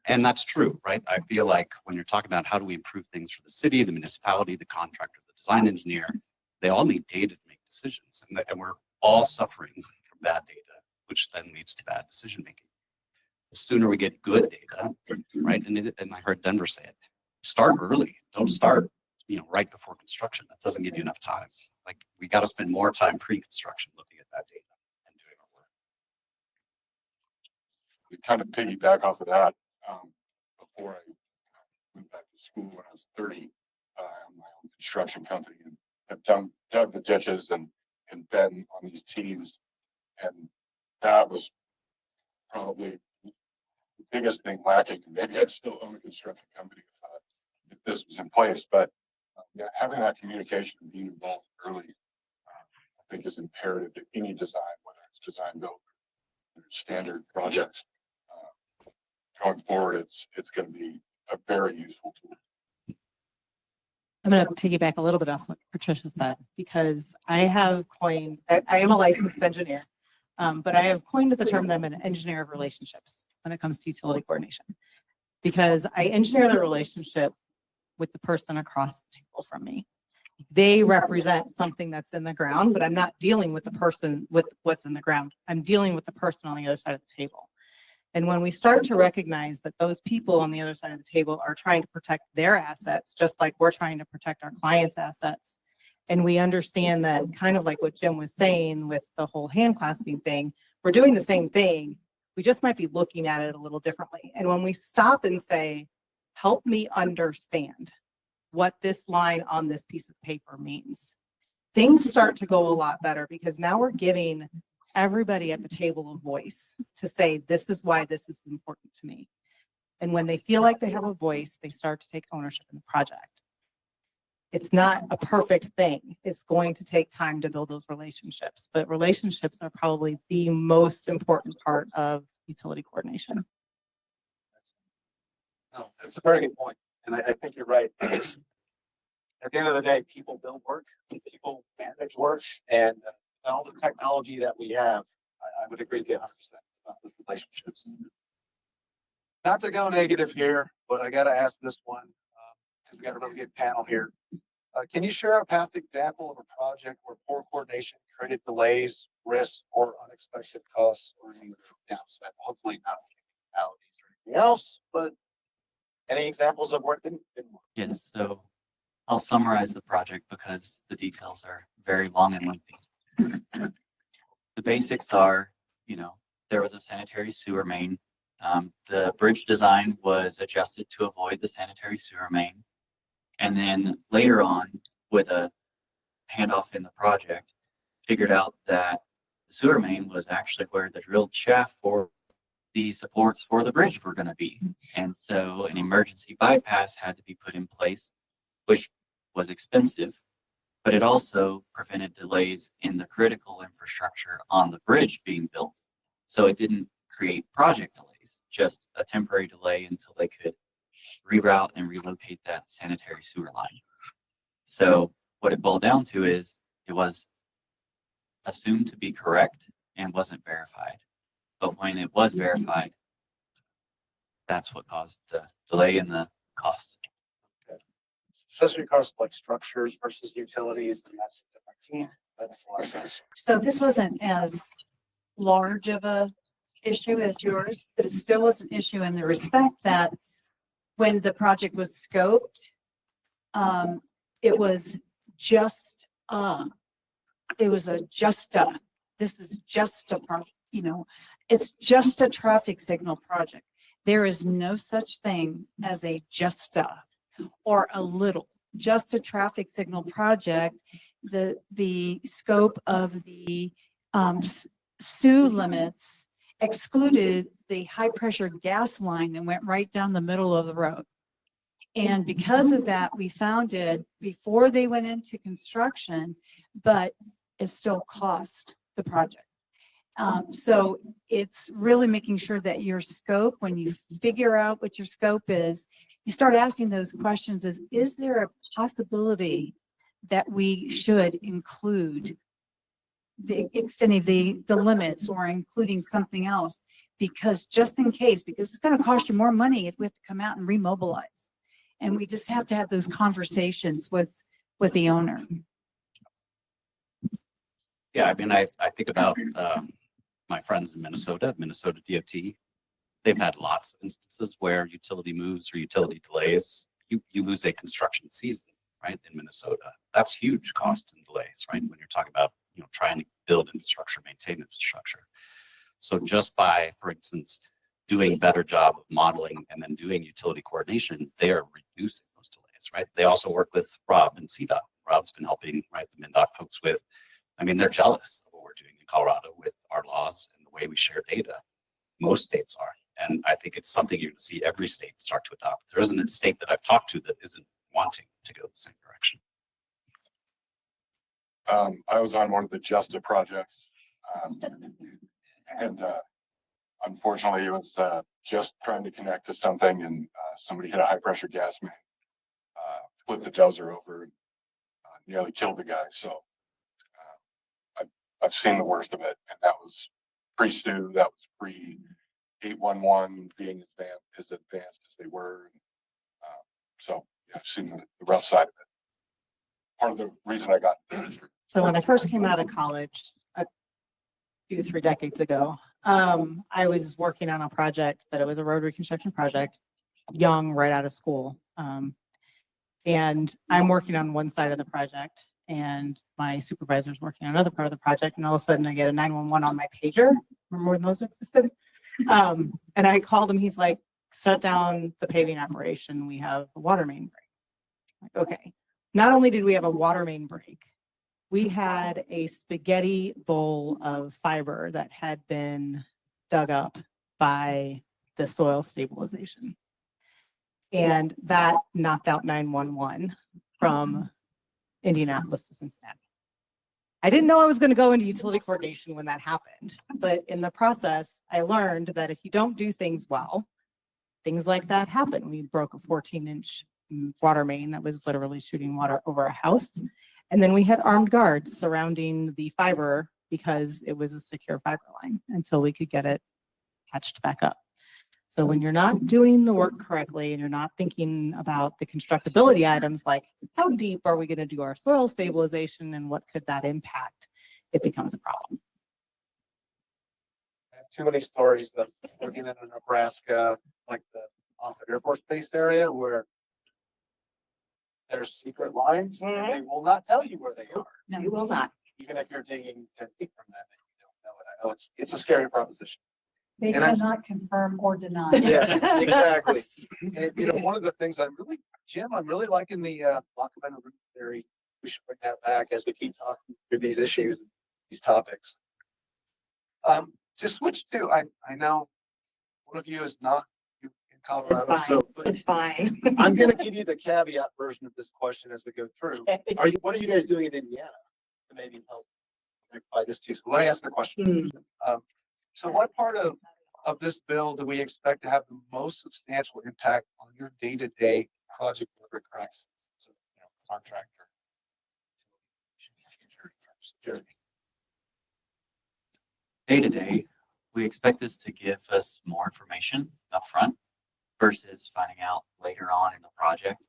And that's true, right? I feel like when you're talking about how do we improve things for the city, the municipality, the contractor, the design engineer, they all need data to make decisions. And we're all suffering from bad data, which then leads to bad decision making. The sooner we get good data, right? And I heard Denver say it, start early. Don't start, right before construction. That doesn't give you enough time. Like, we got to spend more time pre-construction looking at that data and doing our work. We kind of piggyback off of that. Before I went back to school when I was 30, I owned my own construction company and have dug the ditches and been on these teams. And that was probably biggest thing lacking, and maybe I'd still own a construction company if this was in place, but yeah, having that communication and being involved early, I think is imperative to any design, whether it's design build or standard projects. Going forward, it's going to be a very useful tool. I'm going to piggyback a little bit off what Patricia said, because I have coined, I am a licensed engineer, but I have coined the term that I'm an engineer of relationships when it comes to utility coordination, because I engineer the relationship with the person across the table from me. They represent something that's in the ground, but I'm not dealing with the person with what's in the ground. I'm dealing with the person on the other side of the table. And when we start to recognize that those people on the other side of the table are trying to protect their assets, just like we're trying to protect our clients' assets, and we understand that, kind of like what Jim was saying with the whole hand clasping thing, we're doing the same thing. We just might be looking at it a little differently. And when we stop and say, help me understand what this line on this piece of paper means, things start to go a lot better, because now we're giving everybody at the table a voice to say, this is why this is important to me. And when they feel like they have a voice, they start to take ownership in the project. It's not a perfect thing. It's going to take time to build those relationships, but relationships are probably the most important part of utility coordination. No, it's a very good point. And I think you're right. At the end of the day, people build work, people manage work, and all the technology that we have, I would agree with you 100% about the relationships. Not to go negative here, but I got to ask this one. We got a really good panel here. Can you share a past example of a project where poor coordination created delays, risks, or unexpected costs, or any downside? Hopefully not fatalities or anything else, but any examples of where it didn't work? Yes, so I'll summarize the project because the details are very long and lengthy. The basics are, there was a sanitary sewer main. The bridge design was adjusted to avoid the sanitary sewer main. And then later on, with a handoff in the project, figured out that the sewer main was actually where the drilled shaft for the supports for the bridge were going to be. And so an emergency bypass had to be put in place, which was expensive, but it also prevented delays in the critical infrastructure on the bridge being built. So it didn't create project delays, just a temporary delay until they could reroute and relocate that sanitary sewer line. So what it boiled down to is it was assumed to be correct and wasn't verified. But when it was verified, that's what caused the delay in the cost. Especially costs like structures versus utilities, and that's a different team. That makes a lot of sense. So this wasn't as large of a issue as yours, but it still was an issue in the respect that when the project was scoped, it was just this is just a project, it's just a traffic signal project. There is no such thing as a just a or a little, just a traffic signal project. The scope of the SUE limits excluded the high pressure gas line that went right down the middle of the road. And because of that, we found it before they went into construction, but it still cost the project. So it's really making sure that your scope, when you figure out what your scope is, you start asking those questions: is there a possibility that we should include the extending the limits or including something else? Because just in case, because it's going to cost you more money if we have to come out and remobilize. And we just have to have those conversations with the owner. Yeah, I mean, I think about my friends in Minnesota DOT. They've had lots of instances where utility moves or utility delays, you lose a construction season, right, in Minnesota. That's huge cost and delays, right, when you're talking about, trying to build infrastructure, maintain infrastructure. So just by, for instance, doing a better job of modeling and then doing utility coordination, they are reducing those delays, right? They also work with Rob and CDOT. Rob's been helping, right, the MnDOT folks with, they're jealous of what we're doing in Colorado with our laws and the way we share data. Most states are. And I think it's something you're going to see every state start to adopt. There isn't a state that I've talked to that isn't wanting to go the same direction. I was on one of the Justa projects. And unfortunately, it was just trying to connect to something, and somebody hit a high pressure gas main, flipped the dozer over, and nearly killed the guy. So I've seen the worst of it, and that was pre-Stu. That was pre-811 being as advanced as they were. So yeah, I've seen the rough side of it. Part of the reason I got in the industry. So when I first came out of college, 2 to 3 decades ago, I was working on a project that it was a road reconstruction project, young, right out of school. And I'm working on one side of the project and my supervisor's working on another part of the project. And all of a sudden I get a 911 on my pager. Remember when those existed? And I called him. He's like, shut down the paving operation. We have a water main break. Like, okay. Not only did we have a water main break, we had a spaghetti bowl of fiber that had been dug up by the soil stabilization. And that knocked out 911 from Indianapolis to Cincinnati. I didn't know I was going to go into utility coordination when that happened, but in the process, I learned that if you don't do things well, things like that happen. We broke a 14-inch water main that was literally shooting water over a house. And then we had armed guards surrounding the fiber because it was a secure fiber line until we could get it patched back up. So when you're not doing the work correctly and you're not thinking about the constructability items, like how deep are we going to do our soil stabilization and what could that impact, it becomes a problem. I have too many stories of looking at Nebraska, like the off the Air Force Base area where there's secret lines and they will not tell you where they are. No, you will not. Even if you're digging 10 feet from that, you don't know it. I know it's a scary proposition. They And I'm- cannot confirm or deny. Yes, exactly. And you know, one of the things Jim, I'm really liking the Lockman root theory. We should bring that back as we keep talking through these issues, these topics. To switch to, I know one of you is not in It's Colorado, fine. so It's fine. I'm going to give you the caveat version of this question as we go through. What are you guys doing in Indiana to maybe help rectify this too? So let me ask the question. So what part of this bill do we expect to have the most substantial impact on your day-to-day project delivery practices? So, contractor. Security. Day to day, we expect this to give us more information upfront versus finding out later on in the project,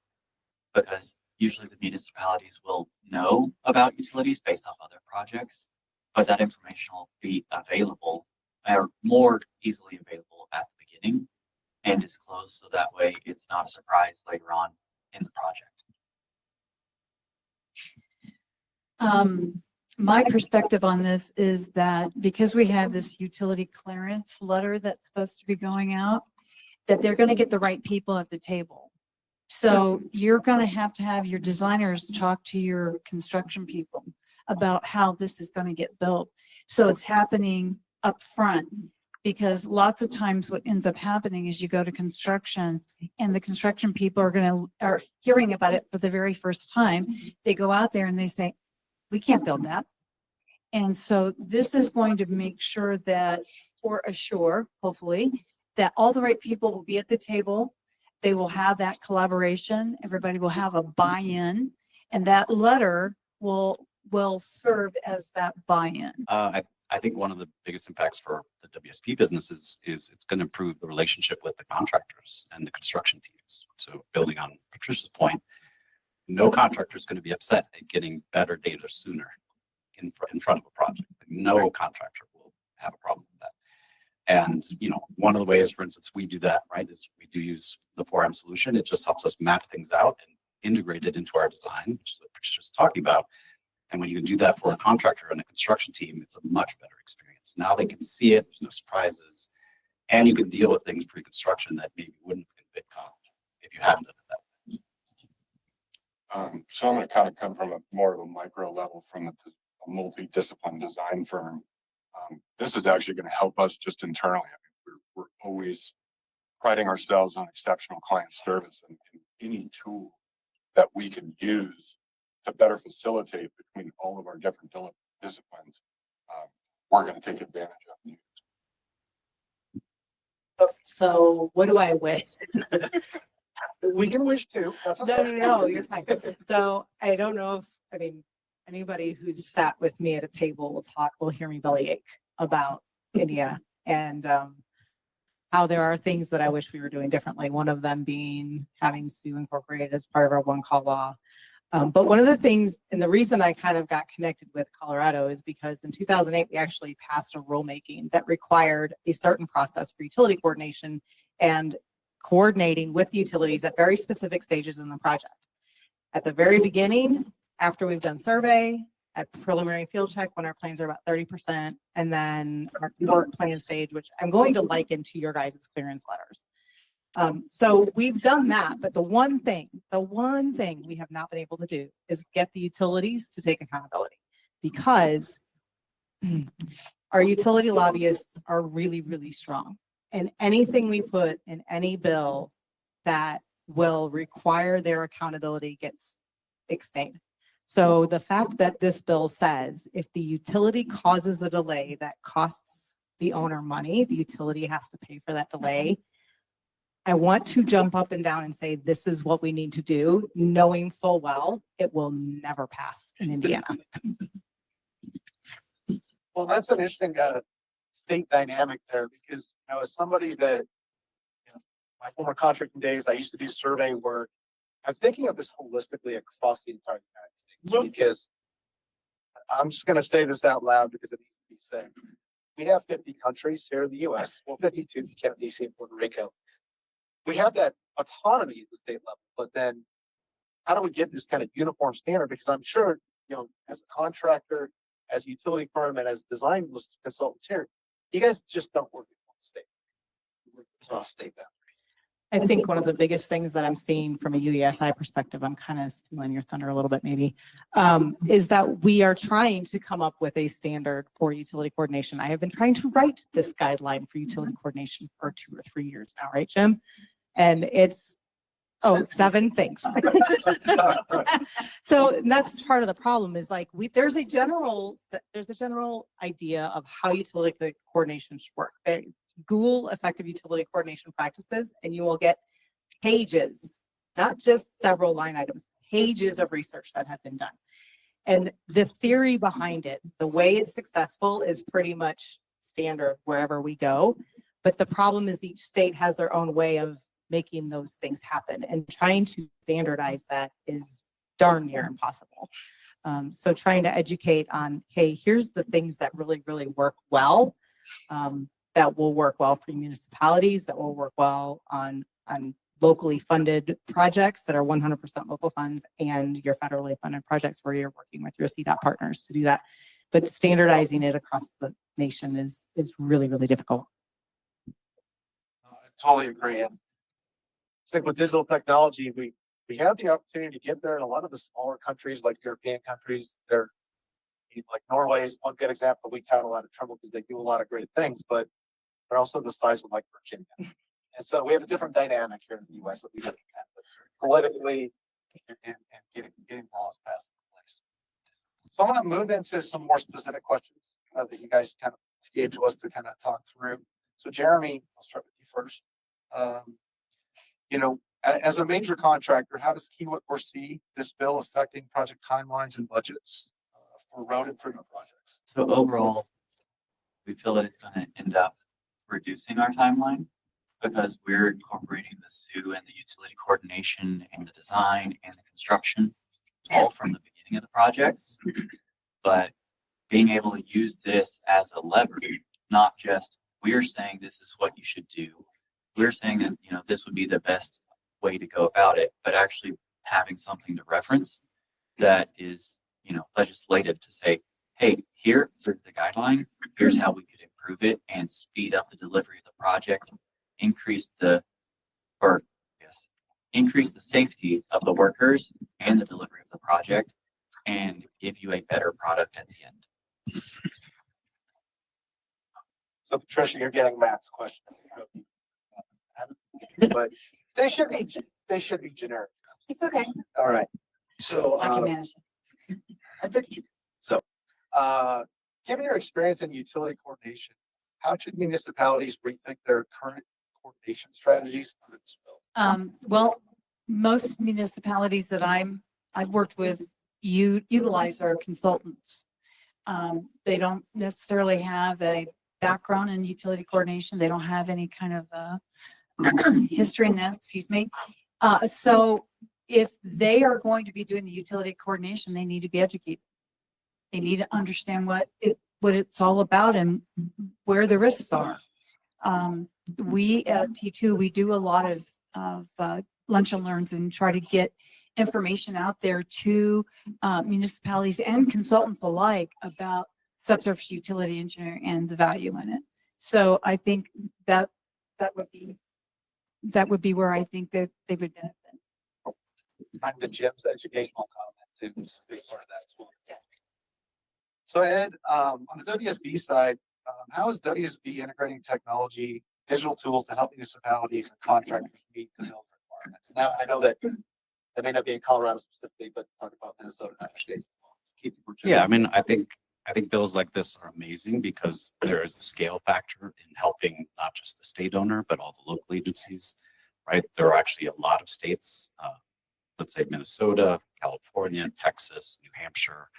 because usually the municipalities will know about utilities based off other projects, but that information will be available or more easily available at the beginning and disclosed, so that way it's not a surprise later on in the project. My perspective on this is that because we have this utility clearance letter that's supposed to be going out, that they're going to get the right people at the table. So you're going to have your designers talk to your construction people about how this is going to get built. So it's happening up front, because lots of times what ends up happening is you go to construction and the construction people are hearing about it for the very first time. They go out there and they say, we can't build that. And so this is going to make sure that, or assure, hopefully, that all the right people will be at the table. They will have that collaboration. Everybody will have a buy-in, and that letter will serve as that buy-in. I think one of the biggest impacts for the WSP businesses is it's going to improve the relationship with the contractors and the construction teams. So building on Patricia's point, no contractor is going to be upset at getting better data sooner in front of a project. No contractor will have a problem with that. And, one of the ways, for instance, we do that, right, is we do use the 4M solution. It just helps us map things out and integrate it into our design, which is what Patricia's talking about. And when you can do that for a contractor and a construction team, it's a much better experience. Now they can see it, there's no surprises, and you can deal with things pre-construction that maybe wouldn't have been BitCom if you hadn't done it that way. So I'm going to kind of come from more of a micro level from a multidiscipline design firm. This is actually going to help us just internally. I mean, we're always priding ourselves on exceptional client service, and any tool that we can use to better facilitate between all of our different disciplines, we're going to take advantage of. So what do I wish? We can wish too. That's No, you're fine. So I don't know if, I mean, anybody who's sat with me at a table will hear me bellyache about India and how there are things that I wish we were doing differently. One of them being having Sioux incorporated as part of our one call law. But one of the things, and the reason I kind of got connected with Colorado is because in 2008, we actually passed a rulemaking that required a certain process for utility coordination and coordinating with the utilities at very specific stages in the project. At the very beginning, after we've done survey, at preliminary field check when our plans are about 30%, and then our work plan stage, which I'm going to liken to your guys' clearance letters. So we've done that, but the one thing we have not been able to do is get the utilities to take accountability, because our utility lobbyists are really, really strong. And anything we put in any bill that will require their accountability gets extended. So the fact that this bill says if the utility causes a delay that costs the owner money, the utility has to pay for that delay. I want to jump up and down and say, this is what we need to do, knowing full well it will never pass in Indiana. Well, that's an interesting state dynamic there, because as somebody that, my former contracting days, I used to do survey work. I'm thinking of this holistically across the entire United States, because I'm just going to say this out loud because it needs to be said. We have 50 countries here in the U.S. Well, 52 if you count DC and Puerto Rico. We have that autonomy at the state level, but then how do we get this kind of uniform standard? Because I'm sure, as a contractor, as a utility firm, and as design consultants here, you guys just don't work in one state. You work across state boundaries. I think one of the biggest things that I'm seeing from a UESI perspective, I'm kind of stealing your thunder a little bit maybe, is that we are trying to come up with a standard for utility coordination. I have been trying to write this guideline for utility coordination for 2 or 3 years now, right, Jim? And it's, 7 things. So that's part of the problem is like, there's a general idea of how utility coordination should work. Google effective utility coordination practices, and you will get pages, not just several line items, pages of research that have been done. And the theory behind it, the way it's successful is pretty much standard wherever we go. But the problem is each state has their own way of making those things happen, and trying to standardize that is darn near impossible. So trying to educate on, hey, here's the things that really, really work well. That will work well for municipalities, that will work well on locally funded projects that are 100% local funds, and your federally funded projects where you're working with your CDOT partners to do that. But standardizing it across the nation is really, really difficult. I totally agree. And I think with digital technology, we have the opportunity to get there. In a lot of the smaller countries, like European countries, they're like Norway is one good example. We tout a lot of Trimble because they do a lot of great things, but they're also the size of like Virginia. And so we have a different dynamic here in the U.S. that we look at politically and getting laws passed in place. So I want to move into some more specific questions that you guys kind of gave to us to kind of talk through. So Jeremy, I'll start with you first. As a major contractor, how does Kiewit foresee this bill affecting project timelines and budgets for road improvement projects? So overall, we feel that it's going to end up reducing our timeline because we're incorporating the SUE and the utility coordination and the design and the construction all from the beginning of the projects. But being able to use this as a lever, not just we're saying this is what you should do. We're saying that, this would be the best way to go about it, but actually having something to reference that is, legislative to say, hey, here's the guideline, here's how we could improve it and speed up the delivery of the project, increase the safety of the workers and the delivery of the project, and give you a better product at the end. So Patricia, you're getting Matt's question. but they should be generic. It's okay. All right. So, I can manage it. I figured you. So, given your experience in utility coordination, how should municipalities rethink their current coordination strategies under this bill? Well, most municipalities that I've worked with, utilize our consultants. They don't necessarily have a background in utility coordination. They don't have any kind of history in that, excuse me. So if they are going to be doing the utility coordination, they need to be educated. They need to understand what it's all about and where the risks are. We at T2, we do a lot of lunch and learns and try to get information out there to municipalities and consultants alike about subsurface utility engineering and the value in it. So I think that would be where I think that they would benefit. Time to Jim's educational comment too. It's a big part of that as well. So Ed, on the WSB side, how is WSB integrating technology, digital tools to help municipalities and contractors meet the bill requirements? Now, I know that may not be in Colorado specifically, but talk about Minnesota and other states. Yeah, I mean, I think bills like this are amazing because there is a scale factor in helping not just the state owner, but all the local agencies, right? There are actually a lot of states, let's say Minnesota, California, Texas, New Hampshire.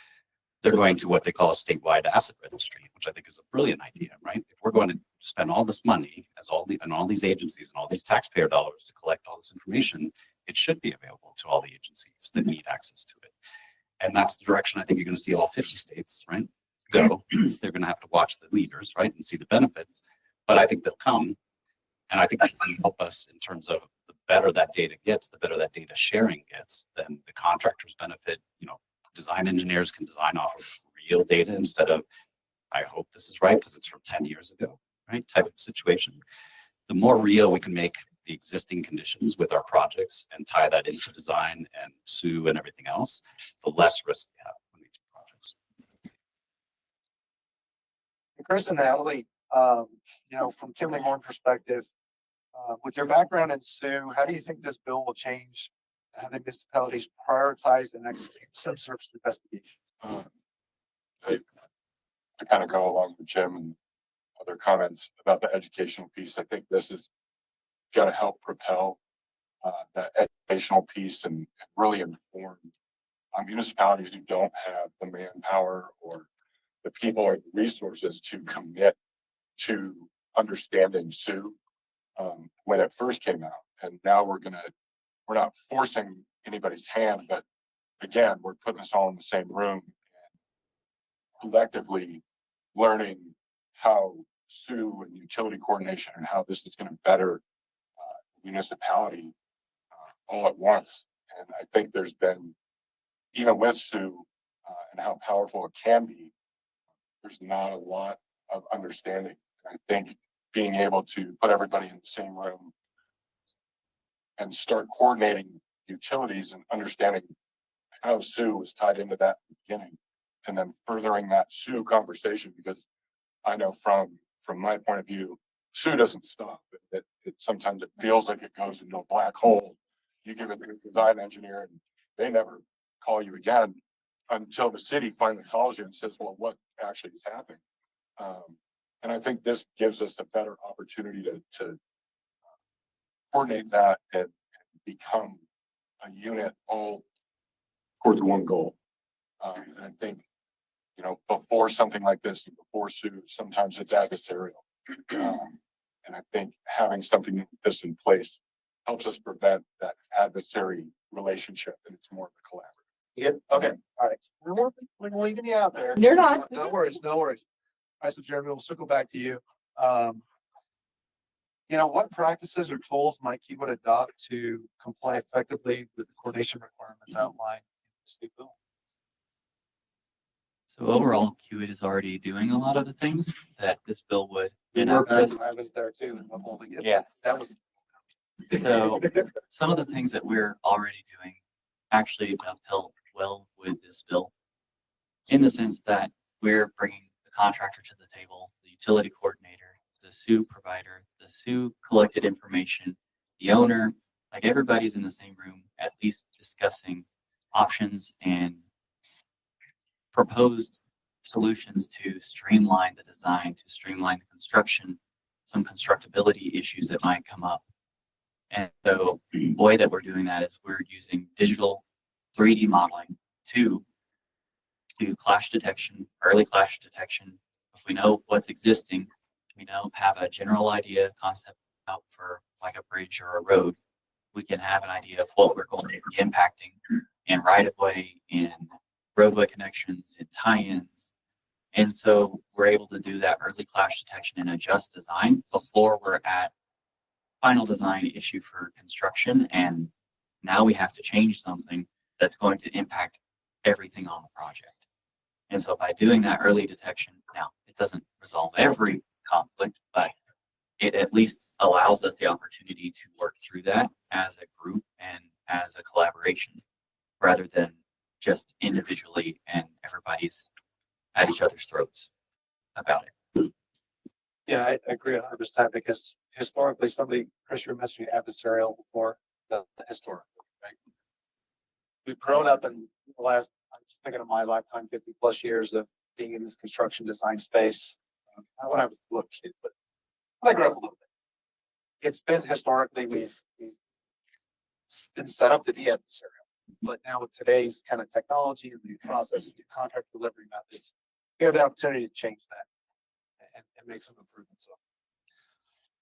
They're going to what they call a statewide asset registry, which I think is a brilliant idea, right? If we're going to spend all this money and all these agencies and all these taxpayer dollars to collect all this information, it should be available to all the agencies that need access to it. And that's the direction I think you're going to see all 50 states, right? Go. They're going to have to watch the leaders, right? And see the benefits. But I think they'll come. And I think that's going to help us in terms of the better that data gets, the better that data sharing gets, then the contractors benefit. Design engineers can design off of real data instead of, I hope this is right because it's from 10 years ago, right? Type of situation. The more real we can make the existing conditions with our projects and tie that into design and SUE and everything else, the less risk we have when we do projects. Chris and Natalie, from Kimley Horn perspective, with your background in SUE, how do you think this bill will change how the municipalities prioritize and execute subsurface investigations? I kind of go along with Jim and other comments about the educational piece. I think this is going to help propel that educational piece and really inform municipalities who don't have the manpower or the people or the resources to commit to understanding SUE when it first came out. And now we're not forcing anybody's hand, but again, we're putting us all in the same room and collectively learning how SUE and utility coordination and how this is going to better municipality all at once. And I think there's been, even with SUE and how powerful it can be, there's not a lot of understanding. I think being able to put everybody in the same room and start coordinating utilities and understanding how SUE was tied into that in the beginning, and then furthering that SUE conversation, because I know from my point of view, SUE doesn't stop. It sometimes it feels like it goes into a black hole. You give it to the design engineer and they never call you again until the city finally calls you and says, well, what actually is happening? And I think this gives us a better opportunity to coordinate that and become a unit all towards one goal. And I think, before something like this, before SUE, sometimes it's adversarial. And I think having something like this in place helps us prevent that adversary relationship, and it's more of a collaborative. Yeah. Okay. All right. We're leaving you out there. You're not. No worries. No worries. All right. So Jeremy, we'll circle back to you. What practices or tools might Kiewit adopt to comply effectively with the coordination requirements outlined in the state bill? So overall, Kiewit is already doing a lot of the things that this bill would I enact. was there too. And I'm holding it. Yeah. That was. So some of the things that we're already doing actually dovetail well with this bill, in the sense that we're bringing the contractor to the table, the utility coordinator, the SUE provider, the SUE collected information, the owner, like everybody's in the same room, at least discussing options and proposed solutions to streamline the design, to streamline the construction, some constructability issues that might come up. And so the way that we're doing that is we're using digital 3D modeling to do clash detection, early clash detection. If we know what's existing, we know, have a general idea, concept out for like a bridge or a road, we can have an idea of what we're going to be impacting in right of way, in roadway connections, in tie-ins. And so we're able to do that early clash detection and adjust design before we're at final design issue for construction. And now we have to change something that's going to impact everything on the project. And so by doing that early detection, now it doesn't resolve every conflict, but it at least allows us the opportunity to work through that as a group and as a collaboration rather than just individually and everybody's at each other's throats about it. Yeah, I agree 100% because historically, Chris, you were mentioning adversarial before, the historic, right? We've grown up in the last, I'm just thinking of my lifetime, 50 plus years of being in this construction design space. Not when I was a little kid, but I grew up a little bit. It's been historically, we've been set up to be adversarial, but now with today's kind of technology and the process, the contract delivery methods, we have the opportunity to change that and make some improvements.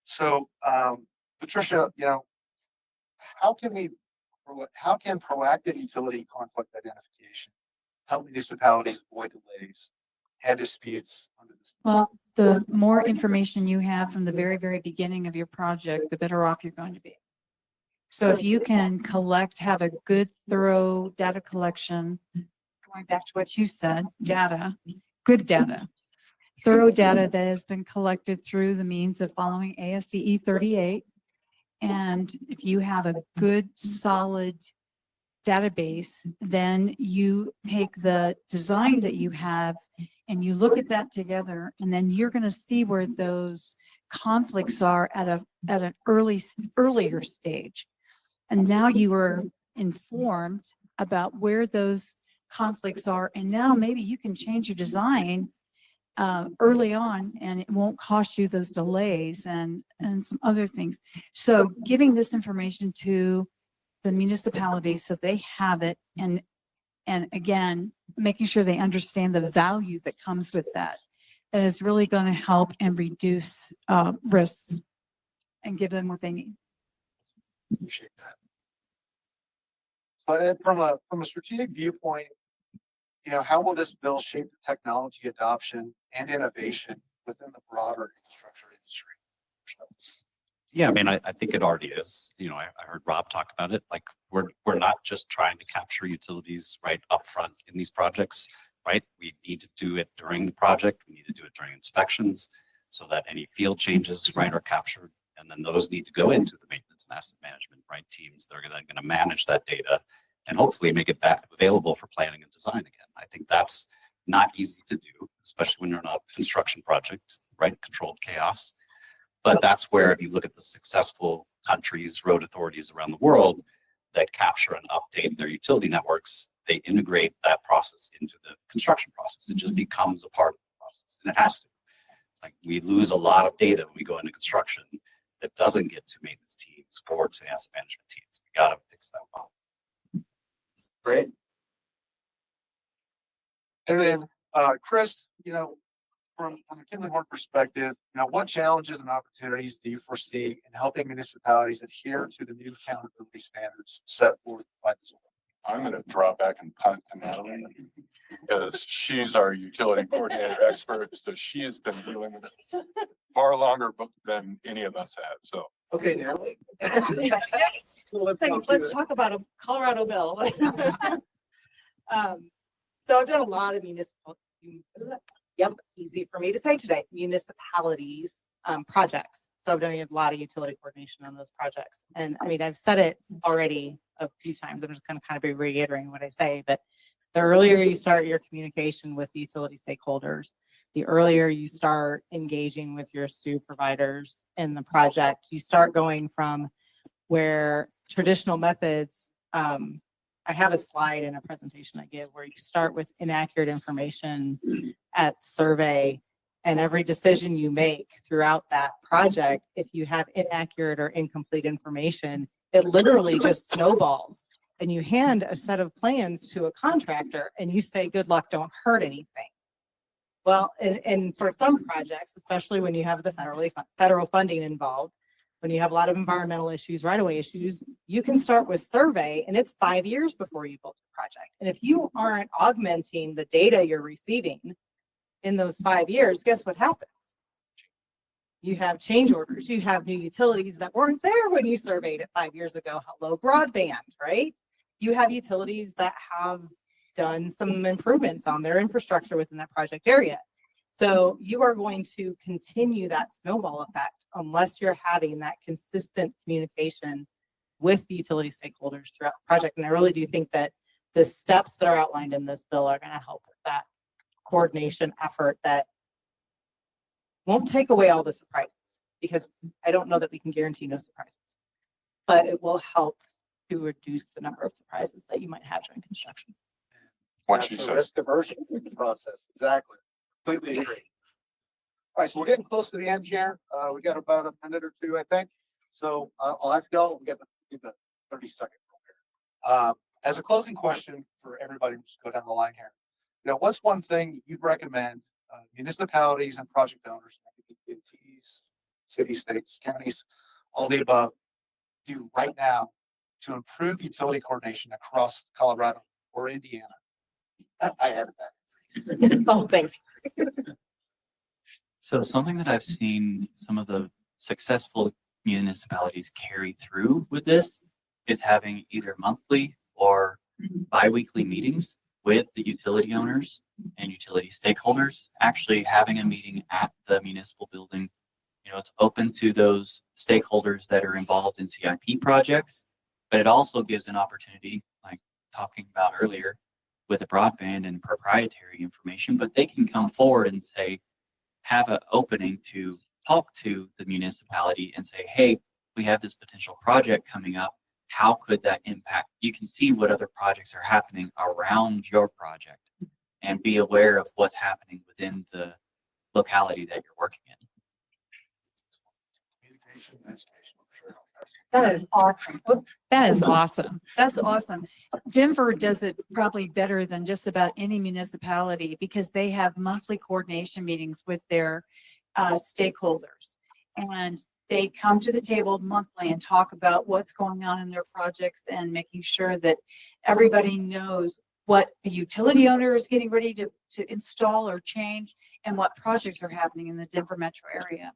So, Patricia, you know, how can proactive utility conflict identification help municipalities avoid delays and disputes under this? Well, the more information you have from the very, very beginning of your project, the better off you're going to be. So if you can have a good, thorough data collection, going back to what you said, good data, thorough data that has been collected through the means of following ASCE 38. And if you have a good, solid database, then you take the design that you have and you look at that together, and then you're going to see where those conflicts are at an earlier stage. And now you are informed about where those conflicts are. And now maybe you can change your design early on, and it won't cost you those delays and some other things. So giving this information to the municipalities so they have it, and again, making sure they understand the value that comes with that is really going to help and reduce risks and give them what they need. Appreciate that. So from a strategic viewpoint, you know, how will this bill shape the technology adoption and innovation within the broader infrastructure industry? Yeah, I mean, I think it already is. You know, I heard Rob talk about it. Like we're not just trying to capture utilities right up front in these projects, right? We need to do it during the project. We need to do it during inspections so that any field changes, right, are captured. And then those need to go into the maintenance and asset management, right, teams. They're going to manage that data and hopefully make it back available for planning and design again. I think that's not easy to do, especially when you're not a construction project, right? Controlled chaos. But that's where if you look at the successful countries, road authorities around the world that capture and update their utility networks, they integrate that process into the construction process. It just becomes a part of the process, and it has to. Like we lose a lot of data when we go into construction that doesn't get to maintenance teams or to asset management teams. We got to fix that problem. Great. And then, Chris, you know, from a Kinley Horn perspective, you know, what challenges and opportunities do you foresee in helping municipalities adhere to the new accountability standards set forth by this? I'm going to drop back and punt to Natalie because she's our utility coordinator expert. So she has been dealing with it far longer than any of us have. So. Okay, Natalie. Let's talk about a Colorado bill. So I've done a lot of easy for me to say today, municipalities projects. So I've done a lot of utility coordination on those projects. And I mean, I've said it already a few times. I'm just going to kind of be reiterating what I say, but the earlier you start your communication with the utility stakeholders, the earlier you start engaging with your STU providers in the project, you start going from where traditional methods, I have a slide in a presentation I give where you start with inaccurate information at survey, and every decision you make throughout that project, if you have inaccurate or incomplete information, it literally just snowballs. And you hand a set of plans to a contractor and you say, good luck, don't hurt anything. Well, and for some projects, especially when you have the federal funding involved, when you have a lot of environmental issues, right-of-way issues, you can start with survey and it's 5 years before you build a project. And if you aren't augmenting the data you're receiving in those 5 years, guess what happens? You have change orders, you have new utilities that weren't there when you surveyed it 5 years ago. Hello, broadband, right? You have utilities that have done some improvements on their infrastructure within that project area. So you are going to continue that snowball effect unless you're having that consistent communication with the utility stakeholders throughout the project. And I really do think that the steps that are outlined in this bill are going to help with that coordination effort that won't take away all the surprises, because I don't know that we can guarantee no surprises, but it will help to reduce the number of surprises that you might have during construction. Once she That's a says, risk diversion process, exactly. Completely agree. All right, so we're getting close to the end here. We got about a minute or two, I think. So I'll ask y'all, we get the 30-second rule here. As a closing question for everybody, we'll just go down the line here. You know, what's one thing you'd recommend municipalities and project owners, DOTs, cities, states, counties, all the above, do right now to improve utility coordination across Colorado or Indiana? I added that. Oh, thanks. So something that I've seen some of the successful municipalities carry through with this is having either monthly or bi-weekly meetings with the utility owners and utility stakeholders, actually having a meeting at the municipal building. You know, it's open to those stakeholders that are involved in CIP projects, but it also gives an opportunity, like talking about earlier, with a broadband and proprietary information, but they can come forward and say, have an opening to talk to the municipality and say, hey, we have this potential project coming up. How could that impact? You can see what other projects are happening around your project and be aware of what's happening within the locality that you're working in. That is awesome. That is awesome. That's awesome. Denver does it probably better than just about any municipality because they have monthly coordination meetings with their stakeholders. And they come to the table monthly and talk about what's going on in their projects and making sure that everybody knows what the utility owner is getting ready to install or change and what projects are happening in the Denver metro area.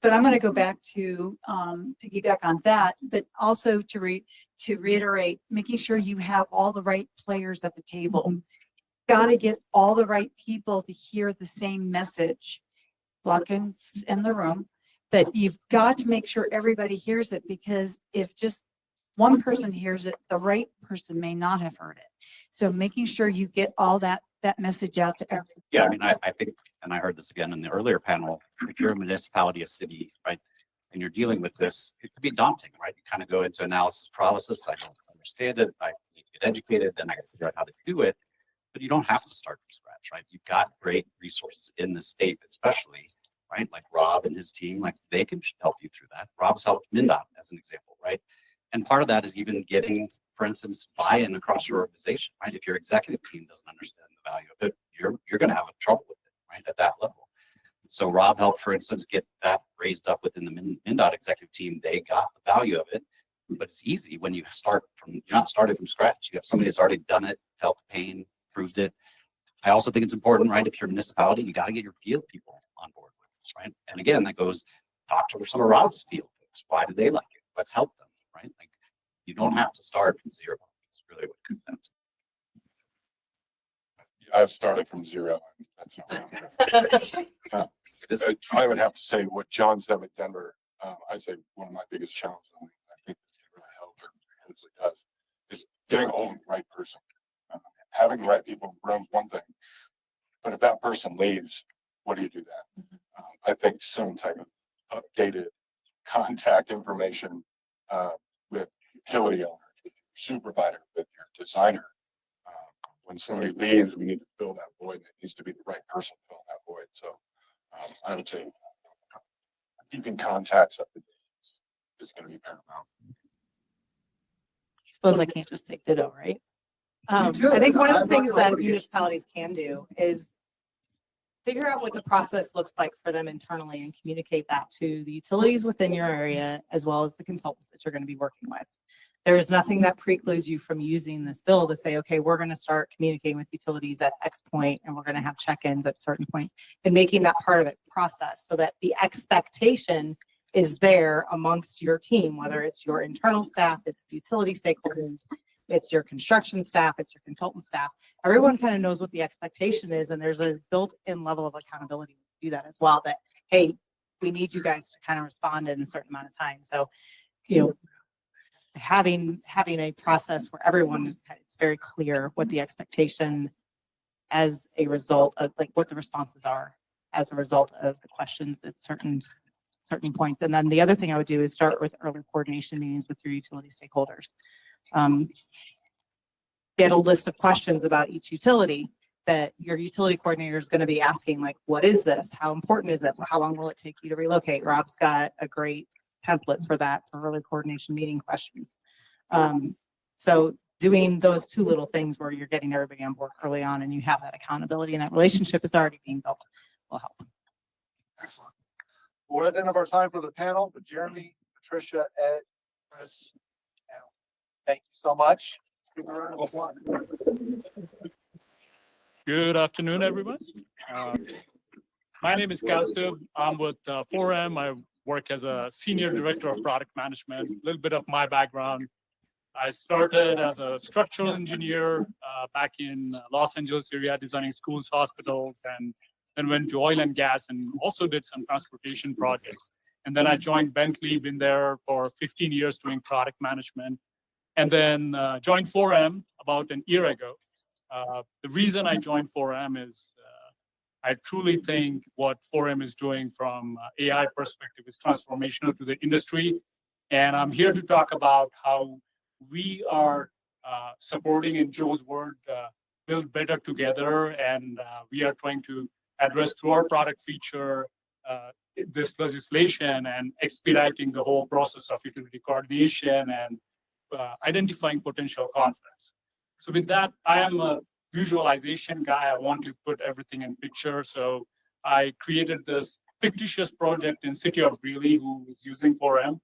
But I'm going to go back to piggyback on that, but also to reiterate, making sure you have all the right players at the table. Got to get all the right people to hear the same message. Blocking in the room, but you've got to make sure everybody hears it, because if just one person hears it, the right person may not have heard it. So making sure you get all that message out to everyone. Yeah, I mean, I think, and I heard this again in the earlier panel, if you're a municipality, a city, right, and you're dealing with this, it could be daunting, right? You kind of go into analysis paralysis. I don't understand it. I need to get educated, then I got to figure out how to do it. But you don't have to start from scratch, right? You've got great resources in the state, especially, right? Like Rob and his team, like they can help you through that. Rob's helped MnDOT as an example, right? And part of that is even getting, for instance, buy-in across your organization, right? If your executive team doesn't understand the value of it, you're going to have trouble with it, right? At that level. So Rob helped, for instance, get that raised up within the MnDOT executive team. They got the value of it, but it's easy when you start from, you're not starting from scratch. You have somebody that's already done it, felt the pain, proved it. I also think it's important, right? If you're a municipality, you got to get your field people on board with this, right? And again, that goes talk to some of Rob's field folks. Why do they like it? Let's help them, right? Like you don't have to start from zero. It's really what it comes down to. I've started from zero. That's not I would have to say what John said with Denver. I say one of my biggest challenges, I think that really helped or as it does, is getting a hold of the right person. Having the right people runs one thing, but if that person leaves, what do you do then? I think some type of updated contact information with utility owners, with your supervisor, with your designer. When somebody leaves, we need to fill that void. It needs to be the right person filling that void. So I would say keeping contacts up to date is going to be paramount. Suppose I can't just say ditto, right? I could. think one of the I'm not things gonna that hold you. municipalities can do is figure out what the process looks like for them internally and communicate that to the utilities within your area, as well as the consultants that you're going to be working with. There is nothing that precludes you from using this bill to say, okay, we're going to start communicating with utilities at X point, and we're going to have check-ins at certain points, and making that part of it process so that the expectation is there amongst your team, whether it's your internal staff, it's the utility stakeholders, it's your construction staff, it's your consultant staff. Everyone kind of knows what the expectation is, and there's a built-in level of accountability to do that as well, that, hey, we need you guys to kind of respond in a certain amount of time. So, you know, having a process where everyone is, it's very clear what the expectation as a result of, like, what the responses are as a result of the questions at certain points. And then the other thing I would do is start with early coordination meetings with your utility stakeholders. Get a list of questions about each utility that your utility coordinator is going to be asking, like, what is this? How important is it? How long will it take you to relocate? Rob's got a great template for that, for early coordination meeting questions. So doing those two little things where you're getting everybody on board early on and you have that accountability and that relationship is already being built will help. Excellent. We're at the end of our time for the panel, but Jeremy, Patricia, Ed, Chris, thank you so much. Good afternoon, everyone. My name is Kaustubh. I'm with 4M. I work as a senior director of product management. A little bit of my background. I started as a structural engineer back in Los Angeles area, designing schools, hospitals, and then went to oil and gas and also did some transportation projects. And then I joined Bentley, been there for 15 years doing product management, and then joined 4M about a year ago. The reason I joined 4M is I truly think what 4M is doing from AI perspective is transformational to the industry. And I'm here to talk about how we are supporting, in Joe's word, build better together. And we are trying to address through our product feature this legislation and expediting the whole process of utility coordination and identifying potential conflicts. So with that, I am a visualization guy. I want to put everything in picture. So I created this fictitious project in city of Greeley who is using 4M.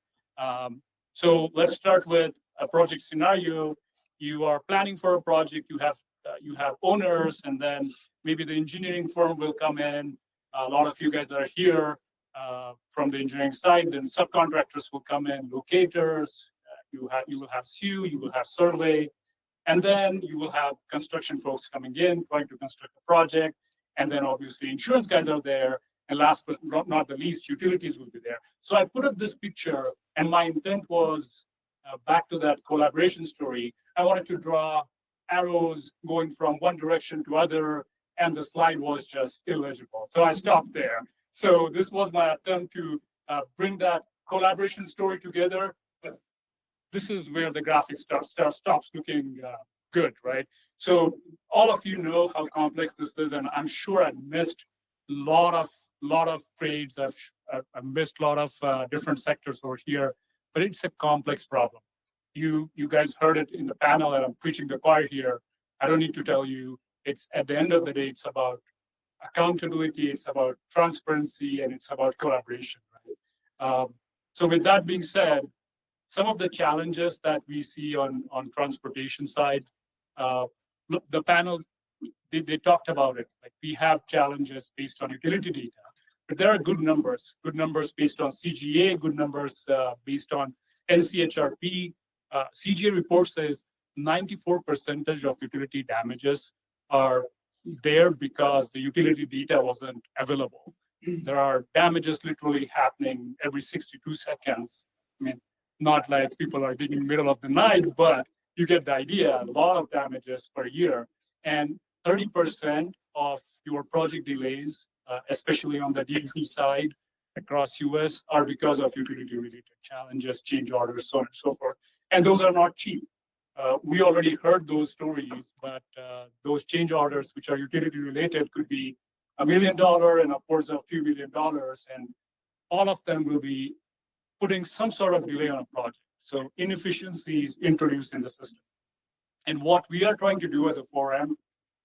So let's start with a project scenario. You are planning for a project, you have owners, and then maybe the engineering firm will come in. A lot of you guys are here from the engineering side, then subcontractors will come in, locators, you will have SU, you will have survey, and then you will have construction folks coming in, trying to construct a project, and then obviously insurance guys are there, and last but not the least, utilities will be there. So I put up this picture, and my intent was back to that collaboration story. I wanted to draw arrows going from one direction to other, and the slide was just illegible. So I stopped there. So this was my attempt to bring that collaboration story together. But this is where the graphics stops looking good, right? So all of you know how complex this is, and I'm sure I missed a lot of trades. I've missed a lot of different sectors over here, but it's a complex problem. You guys heard it in the panel, and I'm preaching the choir here. I don't need to tell you. It's at the end of the day, it's about accountability, it's about transparency, and it's about collaboration, right? So with that being said, some of the challenges that we see on transportation side, the panel, they talked about it. Like, we have challenges based on utility data, but there are good numbers based on CGA, good numbers based on NCHRP. CGA report says 94% of utility damages are there because the utility data wasn't available. There are damages literally happening every 62 seconds. I mean, not like people are digging in the middle of the night, but you get the idea, a lot of damages per year. And 30% of your project delays, especially on the DEP side, across US are because of utility related challenges, change orders, so on and so forth. And those are not cheap. We already heard those stories, but those change orders, which are utility related, could be $1 million and upwards of a few $1 million. And all of them will be putting some sort of delay on a project. So inefficiencies introduced in the system. And what we are trying to do as a 4M,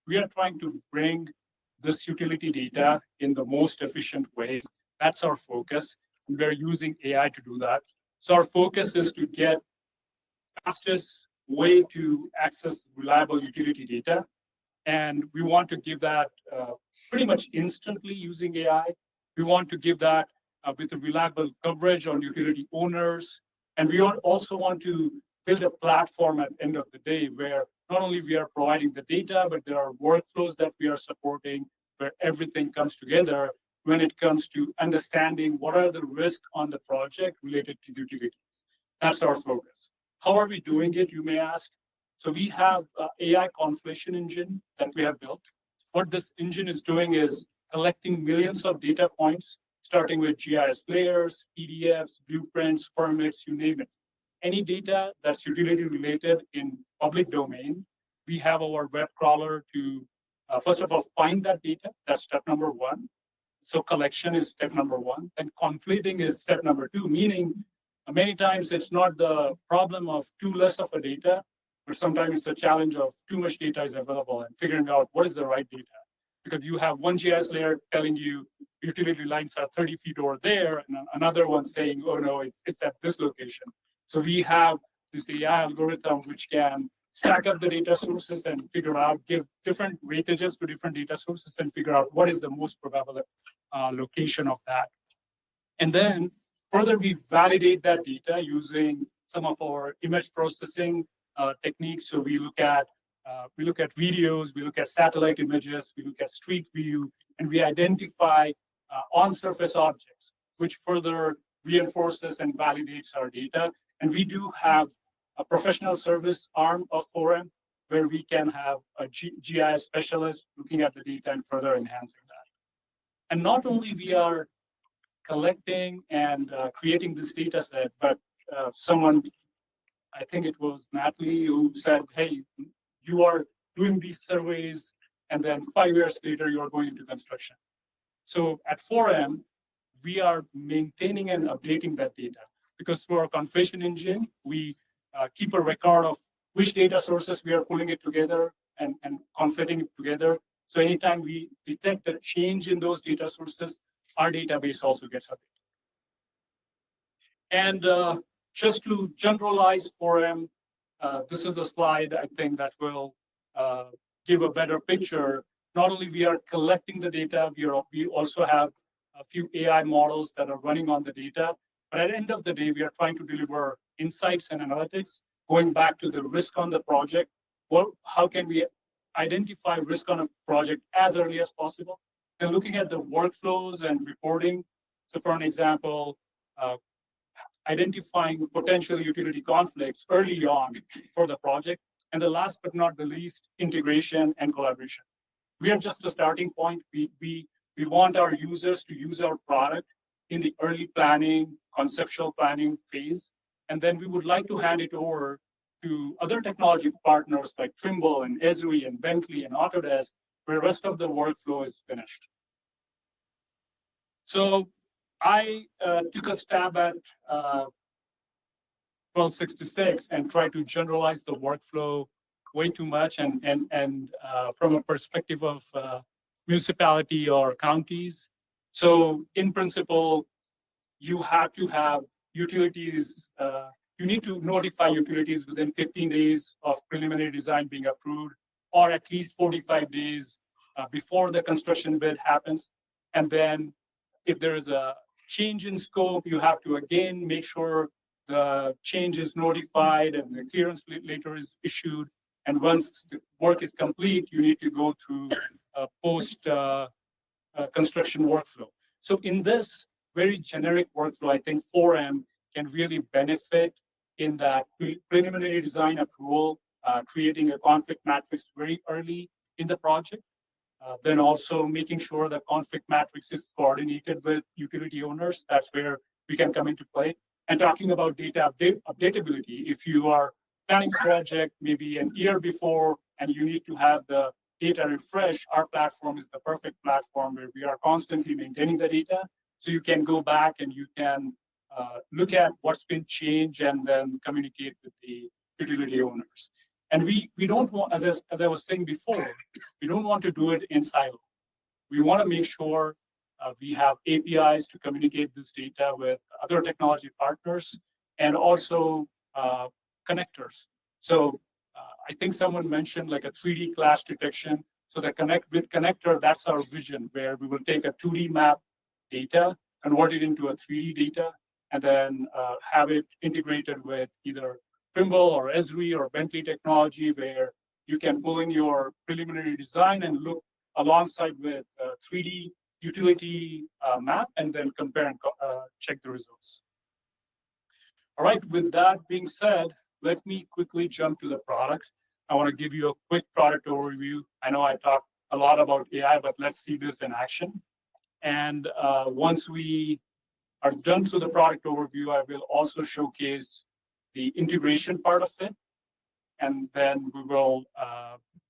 we are trying to bring this utility data in the most efficient way. That's our focus. We're using AI to do that. So our focus is to get fastest way to access reliable utility data. And we want to give that pretty much instantly using AI. We want to give that with a reliable coverage on utility owners. And we also want to build a platform at the end of the day where not only we are providing the data, but there are workflows that we are supporting where everything comes together when it comes to understanding what are the risks on the project related to utilities. That's our focus. How are we doing it, you may ask? So we have an AI conflation engine that we have built. What this engine is doing is collecting millions of data points, starting with GIS layers, PDFs, blueprints, permits, you name it. Any data that's utility related in public domain, we have our web crawler to, first of all, find that data. That's step number one. So collection is step number one. And conflating is step number two, meaning many times it's not the problem of too less of a data, but sometimes it's the challenge of too much data is available and figuring out what is the right data. Because you have one GIS layer telling you utility lines are 30 feet over there, and another one saying, oh no, it's at this location. So we have this AI algorithm which can stack up the data sources and figure out, give different weightages to different data sources and figure out what is the most probable location of that. And then further, we validate that data using some of our image processing techniques. So we look at videos, we look at satellite images, we look at street view, and we identify on-surface objects, which further reinforces and validates our data. And we do have a professional service arm of 4M where we can have a GIS specialist looking at the data and further enhancing that. And not only we are collecting and creating this data set, but someone, I think it was Natalie, who said, hey, you are doing these surveys and then 5 years later you are going into construction. So at 4M, we are maintaining and updating that data because through our conflation engine, we keep a record of which data sources we are pulling it together and conflating it together. So anytime we detect a change in those data sources, our database also gets updated. And just to generalize 4M, this is a slide I think that will give a better picture. Not only we are collecting the data, we also have a few AI models that are running on the data. But at the end of the day, we are trying to deliver insights and analytics, going back to the risk on the project. Well, how can we identify risk on a project as early as possible? And looking at the workflows and reporting. So for an example, identifying potential utility conflicts early on for the project. And the last but not the least, integration and collaboration. We are just a starting point. We want our users to use our product in the early planning, conceptual planning phase. And then we would like to hand it over to other technology partners like Trimble and Esri and Bentley and Autodesk, where the rest of the workflow is finished. So I took a stab at 1266 and tried to generalize the workflow way too much and from a perspective of municipality or counties. So in principle, you have to have utilities, you need to notify utilities within 15 days of preliminary design being approved, or at least 45 days before the construction bid happens. And then if there is a change in scope, you have to again make sure the change is notified and the clearance later is issued. And once the work is complete, you need to go through a post-construction workflow. So in this very generic workflow, I think 4M can really benefit in that preliminary design approval, creating a conflict matrix very early in the project. Then also making sure that conflict matrix is coordinated with utility owners. That's where we can come into play. And talking about data updatability, if you are planning a project maybe an year before and you need to have the data refreshed, our platform is the perfect platform where we are constantly maintaining the data. So you can go back and you can look at what's been changed and then communicate with the utility owners. And we don't want, as I was saying before, we don't want to do it in silo. We want to make sure we have APIs to communicate this data with other technology partners and also connectors. So I think someone mentioned like a 3D clash detection. So the connector, that's our vision, where we will take a 2D map data, convert it into a 3D data, and then have it integrated with either Trimble or Esri or Bentley technology, where you can pull in your preliminary design and look alongside with 3D utility map and then compare and check the results. All right, with that being said, let me quickly jump to the product. I want to give you a quick product overview. I know I talked a lot about AI, but let's see this in action. And once we are done through the product overview, I will also showcase the integration part of it. And then we will,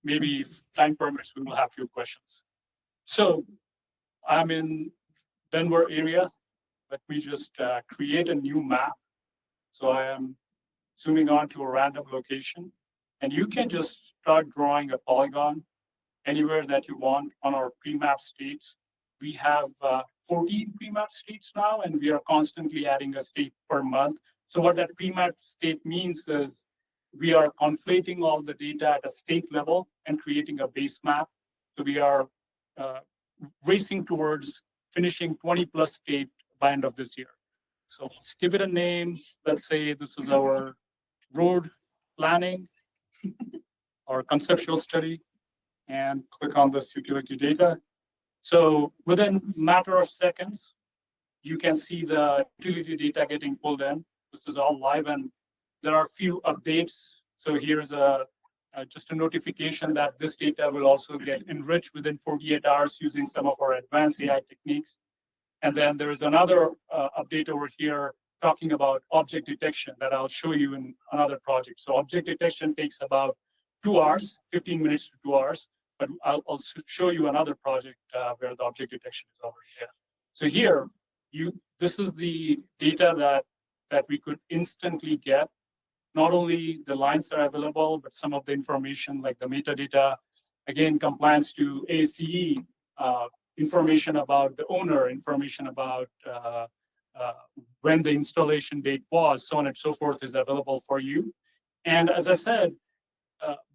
maybe if time permits, we will have a few questions. So I'm in Denver area. Let me just create a new map. So I am zooming on to a random location. And you can just start drawing a polygon anywhere that you want on our pre-map states. We have 14 pre-map states now, and we are constantly adding a state per month. So what that pre-map state means is we are conflating all the data at a state level and creating a base map. So we are racing towards finishing 20 plus state by end of this year. So let's give it a name. Let's say this is our road planning or conceptual study, and click on this utility data. So within a matter of seconds, you can see the utility data getting pulled in. This is all live, and there are a few updates. So here's just a notification that this data will also get enriched within 48 hours using some of our advanced AI techniques. And then there is another update over here talking about object detection that I'll show you in another project. So object detection takes about 2 hours, 15 minutes to 2 hours, but I'll show you another project where the object detection is over here. So here, this is the data that we could instantly get. Not only the lines are available, but some of the information like the metadata, again, compliance to ACE, information about the owner, information about when the installation date was, so on and so forth is available for you. And as I said,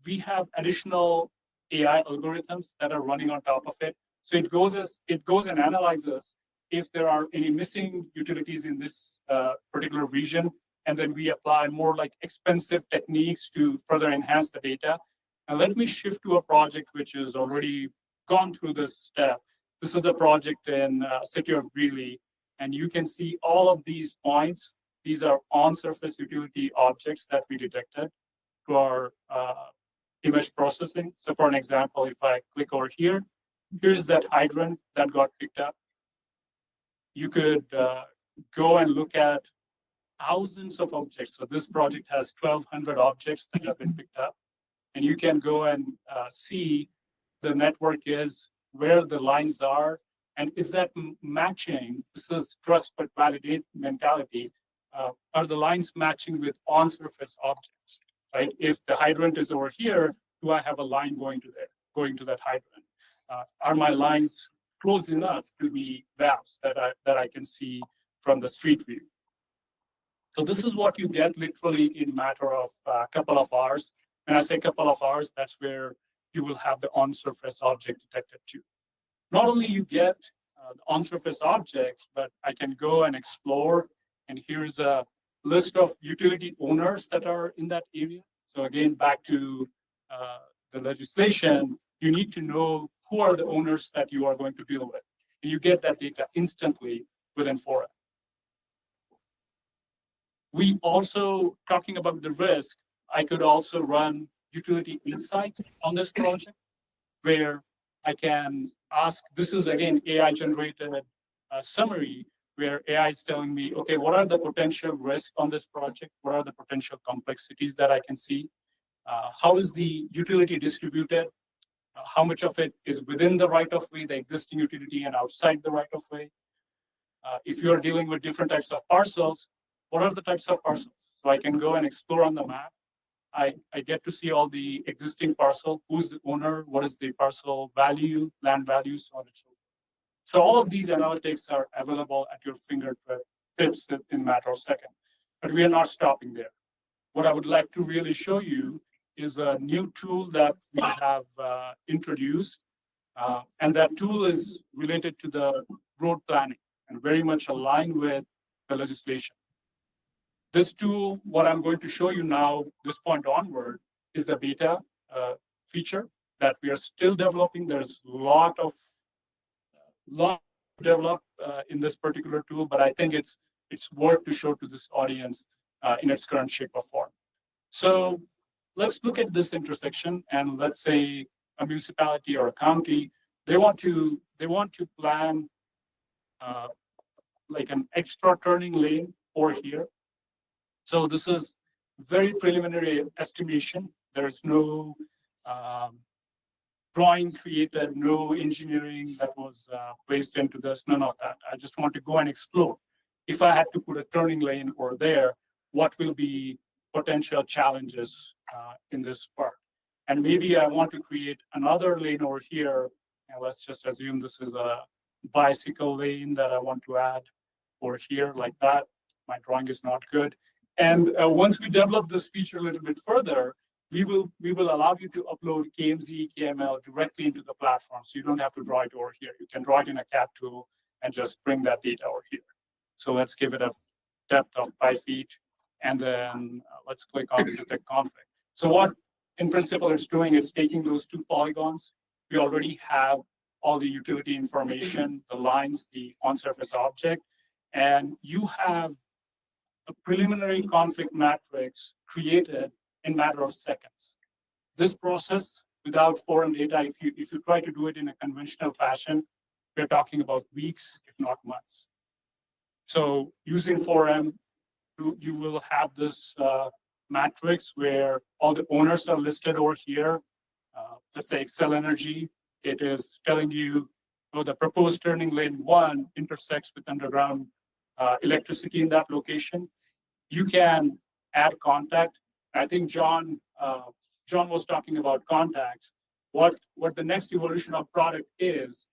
we have additional AI algorithms that are running on top of it. So it goes and analyzes if there are any missing utilities in this particular region, and then we apply more like expensive techniques to further enhance the data. And let me shift to a project which has already gone through this step. This is a project in city of Greeley, and you can see all of these points. These are on-surface utility objects that we detected to our image processing. So for an example, if I click over here, here's that hydrant that got picked up. You could go and look at thousands of objects. So this project has 1,200 objects that have been picked up. And you can go and see the network is, where the lines are, and is that matching? This is trust but validate mentality. Are the lines matching with on-surface objects, right? If the hydrant is over here, do I have a line going to that hydrant? Are my lines close enough to the valves that I can see from the street view? So this is what you get literally in a matter of a couple of hours. When I say couple of hours, that's where you will have the on-surface object detected too. Not only you get the on-surface objects, but I can go and explore. And here's a list of utility owners that are in that area. So again, back to the legislation, you need to know who are the owners that you are going to deal with. And you get that data instantly within 4 hours. We also, talking about the risk, I could also run utility insight on this project, where I can ask, this is again AI generated summary where AI is telling me, okay, what are the potential risks on this project? What are the potential complexities that I can see? How is the utility distributed? How much of it is within the right of way, the existing utility, and outside the right of way? If you're dealing with different types of parcels, what are the types of parcels? So I can go and explore on the map. I get to see all the existing parcel, who's the owner, what is the parcel value, land value, so on and so forth. So all of these analytics are available at your fingertips in a matter of seconds. But we are not stopping there. What I would like to really show you is a new tool that we have introduced. And that tool is related to the road planning and very much aligned with the legislation. This tool, what I'm going to show you now, this point onward, is the beta feature that we are still developing. There's a lot to develop in this particular tool, but I think it's worth to show to this audience in its current shape or form. So let's look at this intersection, and let's say a municipality or a county, they want to plan like an extra turning lane over here. So this is very preliminary estimation. There is no drawing created, no engineering that was placed into this, none of that. I just want to go and explore. If I had to put a turning lane over there, what will be potential challenges in this part? And maybe I want to create another lane over here. And let's just assume this is a bicycle lane that I want to add over here like that. My drawing is not good. And once we develop this feature a little bit further, we will allow you to upload KMZ, KML directly into the platform. So you don't have to draw it over here. You can draw it in a CAD tool and just bring that data over here. So let's give it a depth of 5 feet. And then let's click on detect conflict. So what in principle it's doing, it's taking those 2 polygons. We already have all the utility information, the lines, the on-surface object, and you have a preliminary conflict matrix created in a matter of seconds. This process, without foreign data, if you try to do it in a conventional fashion, we're talking about weeks, if not months. So using 4M, you will have this matrix where all the owners are listed over here. Let's say Excel Energy, it is telling you, oh, the proposed turning lane 1 intersects with underground electricity in that location. You can add contact. I think John was talking about contacts. What the next evolution of product is,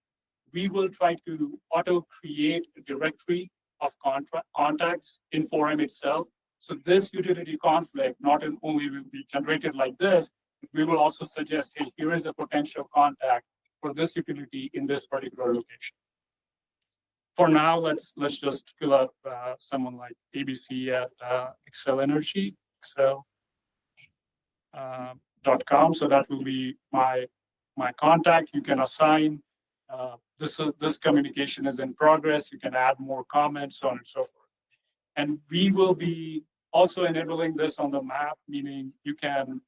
we will try to auto create a directory of contacts in 4M itself. So this utility conflict not only will be generated like this, we will also suggest, hey, here is a potential contact for this utility in this particular location. For now, let's just fill up someone like ABC at Excel Energy, excel.com. So that will be my contact. You can assign this communication is in progress. You can add more comments, so on and so forth. And we will be also enabling this on the map, meaning you can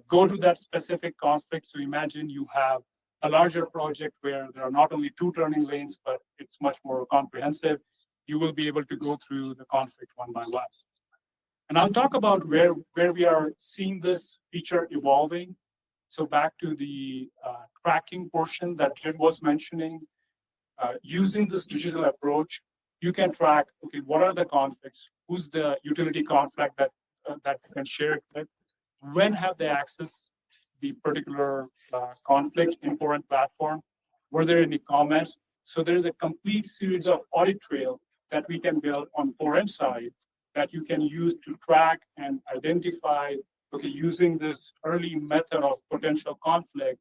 go to that specific conflict. So imagine you have a larger project where there are not only 2 turning lanes, but it's much more comprehensive. You will be able to go through the conflict one by one. And I'll talk about where we are seeing this feature evolving. So back to the tracking portion that Jim was mentioning, using this digital approach, you can track, okay, what are the conflicts? Who's the utility conflict that you can share it with? When have they accessed the particular conflict in foreign platform? Were there any comments? So there's a complete series of audit trail that we can build on foreign side that you can use to track and identify, okay, using this early method of potential conflict,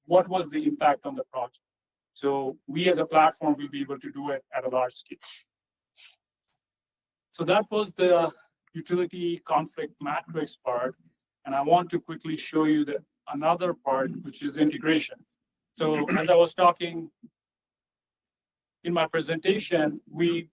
what was the impact on the project? So we as a platform will be able to do it at a large scale. So that was the utility conflict matrix part. And I want to quickly show you another part, which is integration. So as I was talking in my presentation, we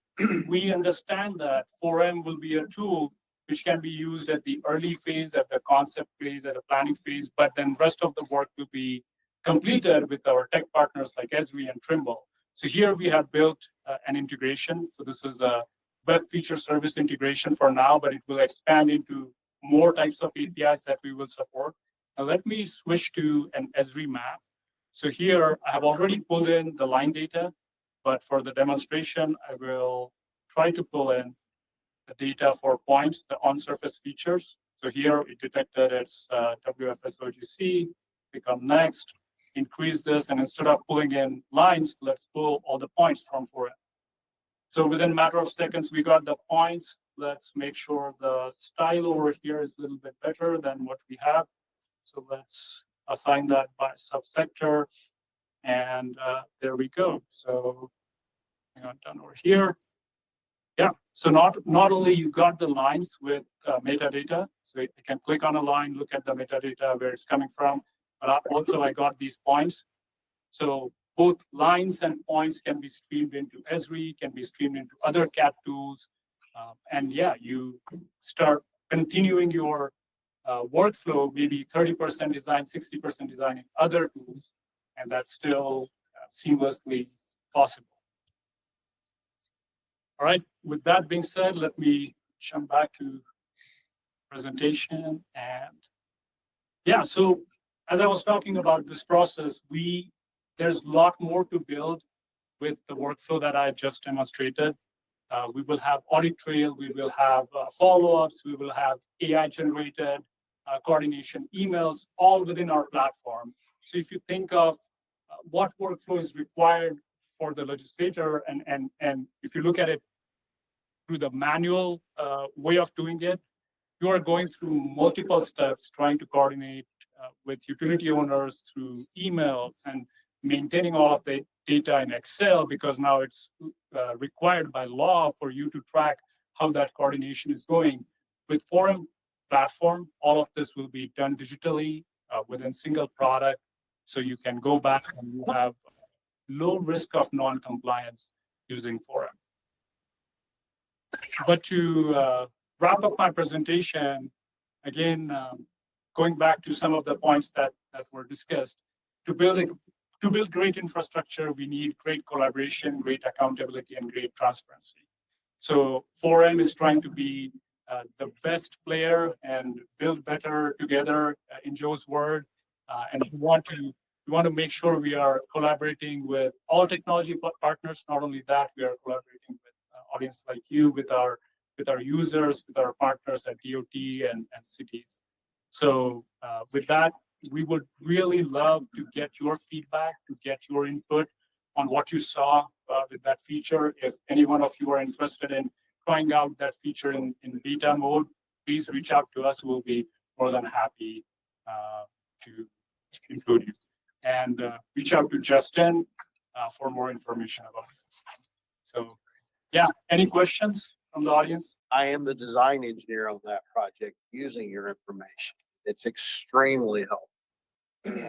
understand that 4M will be a tool which can be used at the early phase, at the concept phase, at the planning phase, but then rest of the work will be completed with our tech partners like Esri and Trimble. So here we have built an integration. So this is a web feature service integration for now, but it will expand into more types of APIs that we will support. Now let me switch to an Esri map. So here I have already pulled in the line data, but for the demonstration, I will try to pull in the data for points, the on-surface features. So here it detected its WFS OGC, click on next, increase this, and instead of pulling in lines, let's pull all the points from 4M. So within a matter of seconds, we got the points. Let's make sure the style over here is a little bit better than what we have. So let's assign that by subsector. And there we go. So I got done over here. Yeah, so not only you got the lines with metadata, so you can click on a line, look at the metadata, where it's coming from, but also I got these points. So both lines and points can be streamed into Esri, can be streamed into other CAD tools. And yeah, you start continuing your workflow, maybe 30% design, 60% design in other tools, and that's still seamlessly possible. All right, with that being said, let me jump back to presentation. And yeah, so as I was talking about this process, there's a lot more to build with the workflow that I just demonstrated. We will have audit trail, we will have follow-ups, we will have AI-generated coordination emails, all within our platform. So if you think of what workflow is required for the legislator, and if you look at it through the manual way of doing it, you are going through multiple steps trying to coordinate with utility owners through emails and maintaining all of the data in Excel, because now it's required by law for you to track how that coordination is going. With 4M platform, all of this will be done digitally within single product. So you can go back and you have low risk of non-compliance using 4M. But to wrap up my presentation, again, going back to some of the points that were discussed, to build great infrastructure, we need great collaboration, great accountability, and great transparency. So 4M is trying to be the best player and build better together, in Joe's word. And we want to make sure we are collaborating with all technology partners. Not only that, we are collaborating with audience like you, with our users, with our partners at DOT and cities. So with that, we would really love to get your feedback, to get your input on what you saw with that feature. If any one of you are interested in trying out that feature in beta mode, please reach out to us. We'll be more than happy to include you. And reach out to Justin for more information about this. So yeah, any questions from the audience? I am the design engineer on that project using your information. It's extremely helpful.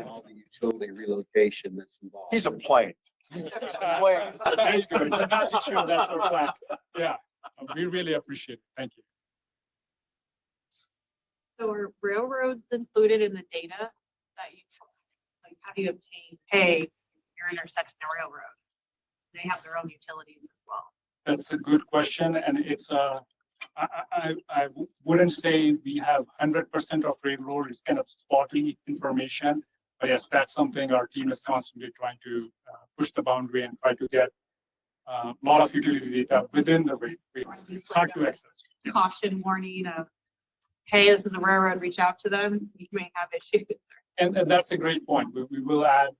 All the utility relocation that's involved. He's a plant. There you go. It's a magic show. That's our plan. Yeah, we really appreciate it. Thank you. So are railroads included in the data that you, like, how do you obtain, hey, you're intersecting a railroad? They have their own utilities as well. That's a good question, and it's I wouldn't say we have 100% of railroad. It's kind of spotty information, but yes, that's something our team is constantly trying to push the boundary and try to get a lot of utility data within the railroad. It's hard to access. Caution warning of, hey, this is a railroad, reach out to them. You may have issues. And that's a great point. We will add,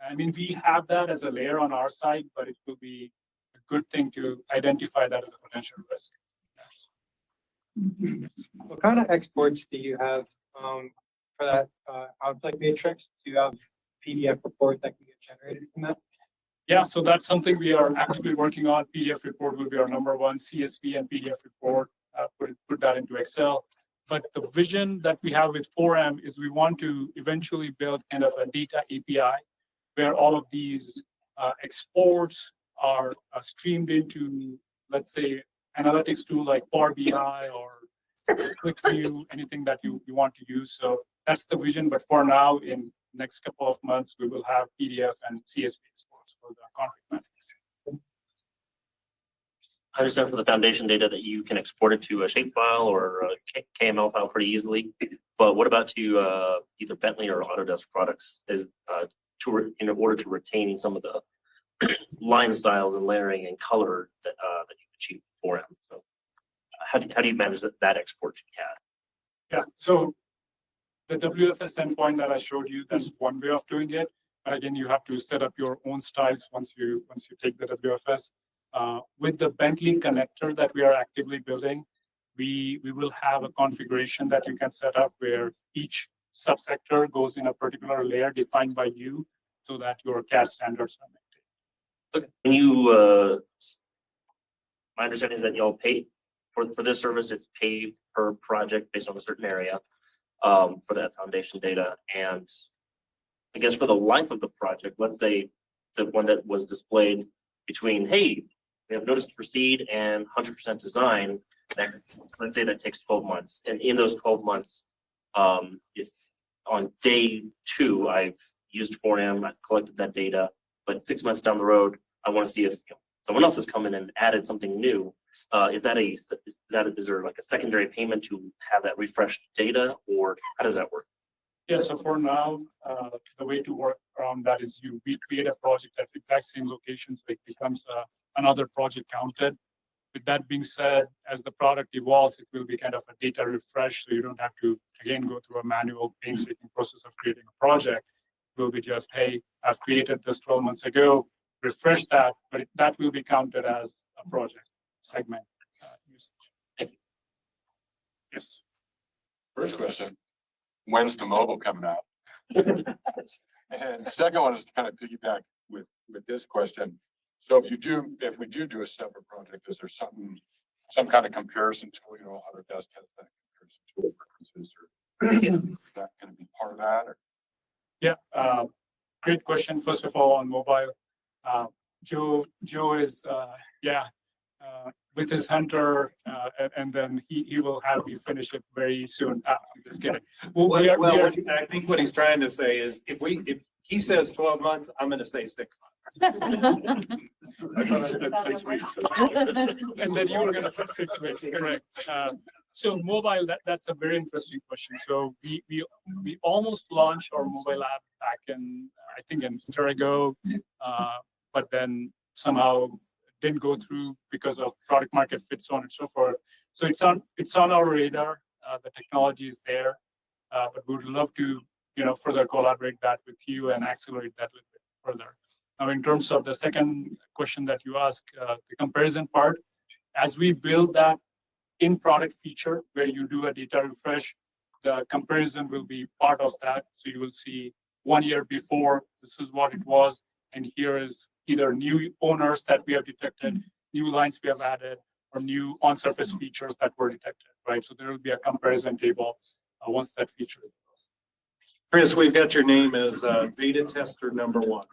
I mean, we have that as a layer on our side, but it will be a good thing to identify that as a potential risk. What kind of exports do you have for that output matrix? Do you have PDF report that can get generated from that? Yeah, so that's something we are actively working on. PDF report will be our number one. CSV and PDF report, put that into Excel. But the vision that we have with 4M is we want to eventually build kind of a data API where all of these exports are streamed into, let's say, analytics tool like Power BI or QuickView, anything that you want to use. So that's the vision. But for now, in next couple of months, we will have PDF and CSV exports for the conflict management. I understand for the foundation data that you can export it to a shapefile or a KML file pretty easily. But what about to either Bentley or Autodesk products is in order to retain some of the line styles and layering and color that you've achieved for them? So how do you manage that export to CAD? Yeah, so the WFS endpoint that I showed you, that's one way of doing it. But again, you have to set up your own styles once you take the WFS. With the Bentley connector that we are actively building, we will have a configuration that you can set up where each subsector goes in a particular layer defined by you so that your CAD standards are maintained. Okay. When you, my understanding is that y'all pay for this service, it's paid per project based on a certain area for that foundation data. And I guess for the life of the project, let's say the one that was displayed between, hey, we have notice to proceed and 100% design, that, let's say that takes 12 months. And in those 12 months, if on day 2, I've used 4M, I've collected that data, but 6 months down the road, I want to see if someone else has come in and added something new. Is there like a secondary payment to have that refreshed data, or how does that work? Yeah, so for now, the way to work around that is we create a project at the exact same location, so it becomes another project counted. With that being said, as the product evolves, it will be kind of a data refresh, so you don't have to, again, go through a manual painstaking process of creating a project. It will be just, hey, I've created this 12 months ago, refresh that, but that will be counted as a project segment usage. Thank you. Yes. First question, when's the mobile coming out? And second one is to kind of piggyback with this question. So if we do a separate project, is there some kind of comparison tool, Autodesk has that comparison tool references, or is that going to be part of that? Or? Yeah, great question. First of all, on mobile, Joe is, with his Hunter, and then he will have you finish it very soon. I'm just kidding. I think what he's trying to say is if he says 12 months, I'm going to say 6 months. I thought I said 6 weeks. And then you were going to say 6 weeks, correct. So mobile, that's a very interesting question. So we almost launched our mobile app back in, I think, a year ago, but then somehow didn't go through because of product market fit, so on and so forth. So it's on our radar. The technology is there, but we would love to further collaborate that with you and accelerate that a little bit further. Now, in terms of the second question that you asked, the comparison part, as we build that in-product feature where you do a data refresh, the comparison will be part of that. So you will see 1 year before, this is what it was, and here is either new owners that we have detected, new lines we have added, or new on-surface features that were detected, right? So there will be a comparison table once that feature is. Chris, we've got your name as beta tester number 1.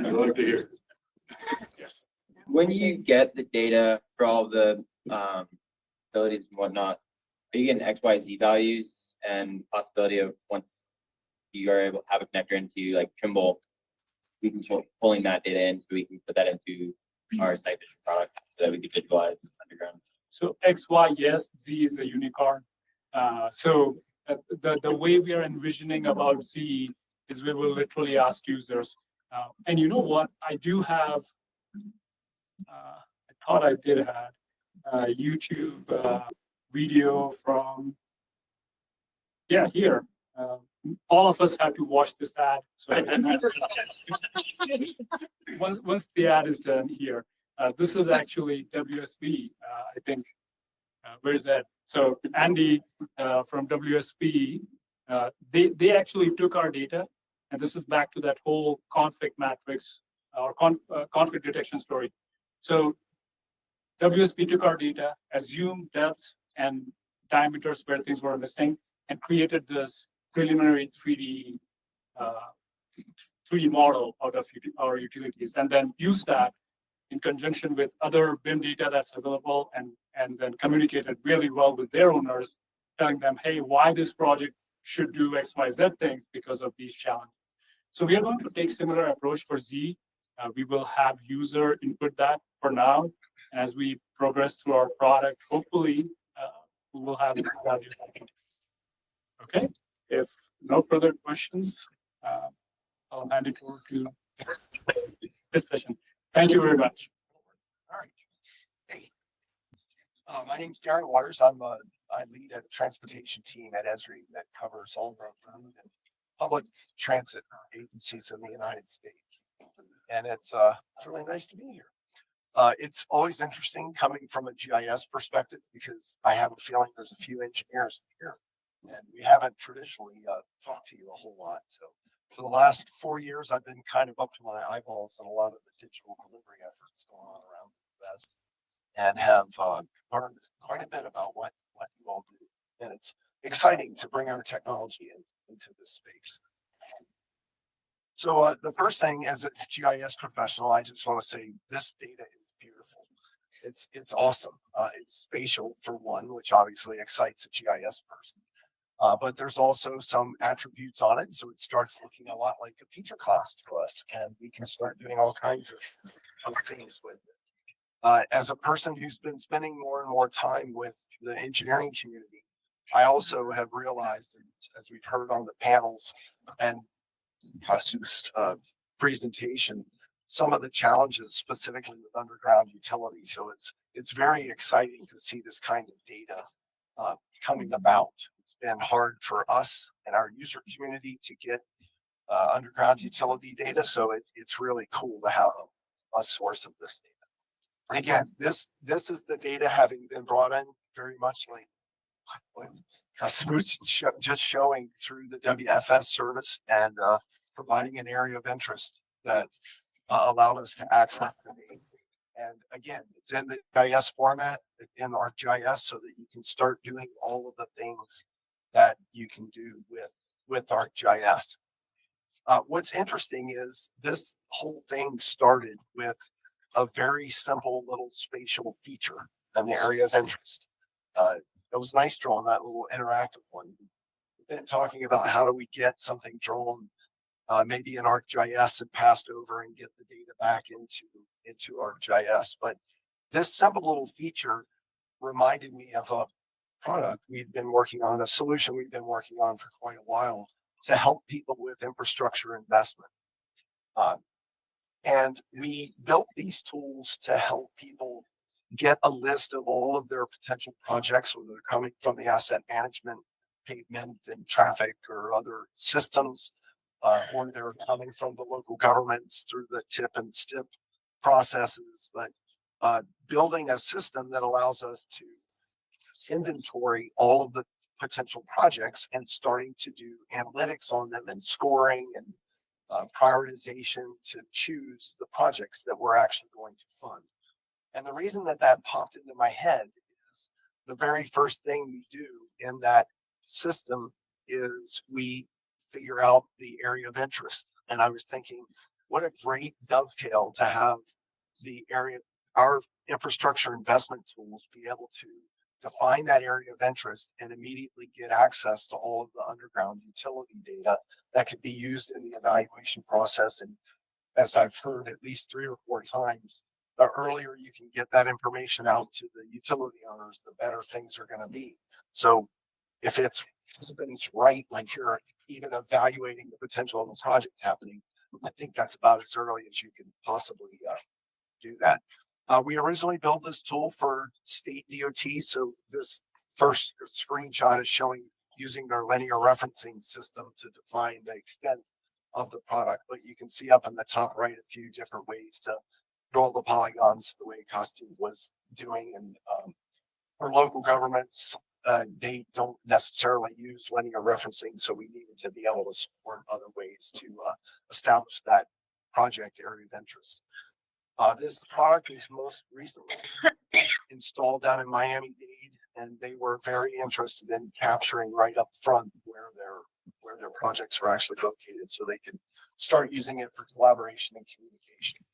I'd like to hear. Yes. When you get the data for all the facilities and whatnot, are you getting XYZ values and possibility of once you are able to have a connector into like Trimble, we can start pulling that data in so we can put that into our site vision product so that we can visualize underground? So X, Y, yes, Z is a unicorn. So the way we are envisioning about Z is we will literally ask users, and you know what, I do have, I thought I did have a YouTube video from, here. All of us have to watch this ad. So once the ad is done here, this is actually WSP, I think. Where is that? So Andy from WSP, they actually took our data, and this is back to that whole conflict matrix or conflict detection story. So WSP took our data, assumed depths and diameters where things were missing, and created this preliminary 3D model out of our utilities, and then used that in conjunction with other BIM data that's available, and then communicated really well with their owners, telling them, hey, why this project should do X, Y, Z things because of these challenges. So we are going to take similar approach for Z. We will have user input that for now. As we progress through our product, hopefully we will have value. Okay, if no further questions, I'll hand it over to this session. Thank you very much. All right. Hey, my name's Darren Waters. I lead a transportation team at Esri that covers all of our public transit agencies in the United States. And it's really nice to be here. It's always interesting coming from a GIS perspective because I have a feeling there's a few engineers here and we haven't traditionally talked to you a whole lot. So for the last 4 years, I've been kind of up to my eyeballs in a lot of the digital delivery efforts going on around the US and have learned quite a bit about what you all do. And it's exciting to bring our technology into this space. So the first thing as a GIS professional, I just want to say this data is beautiful. It's awesome. It's spatial for one, which obviously excites a GIS person. But there's also some attributes on it. So it starts looking a lot like a feature class to us, and we can start doing all kinds of things with it. As a person who's been spending more and more time with the engineering community, I also have realized, as we've heard on the panels and Kasu's presentation, some of the challenges specifically with underground utilities. So it's very exciting to see this kind of data coming about. It's been hard for us and our user community to get underground utility data. So it's really cool to have a source of this data. And again, this is the data having been brought in very much like just showing through the WFS service and providing an area of interest that allowed us to access the data. And again, it's in the GIS format in ArcGIS so that you can start doing all of the things that you can do with ArcGIS. What's interesting is this whole thing started with a very simple little spatial feature in the area of interest. It was nice drawing that little interactive one. We've been talking about how do we get something drawn maybe in ArcGIS and passed over and get the data back into ArcGIS. But this simple little feature reminded me of a product we've been working on, a solution we've been working on for quite a while to help people with infrastructure investment. And we built these tools to help people get a list of all of their potential projects, whether they're coming from the asset management, pavement and traffic or other systems, or they're coming from the local governments through the TIP and STIP processes. But building a system that allows us to inventory all of the potential projects and starting to do analytics on them and scoring and prioritization to choose the projects that we're actually going to fund. And the reason that popped into my head is the very first thing we do in that system is we figure out the area of interest. And I was thinking, what a great dovetail to have our infrastructure investment tools be able to define that area of interest and immediately get access to all of the underground utility data that could be used in the evaluation process. And as I've heard at least 3 or 4 times, the earlier you can get that information out to the utility owners, the better things are going to be. So if it's right, like you're even evaluating the potential of a project happening, I think that's about as early as you can possibly do that. We originally built this tool for state DOT. So this first screenshot is showing using their linear referencing system to define the extent of the product. But you can see up in the top right a few different ways to draw the polygons the way Costume was doing. And for local governments, they don't necessarily use linear referencing. So we needed to be able to support other ways to establish that project area of interest. This product was most recently installed down in Miami-Dade, and they were very interested in capturing right up front where their projects were actually located, so they could start using it for collaboration and communication.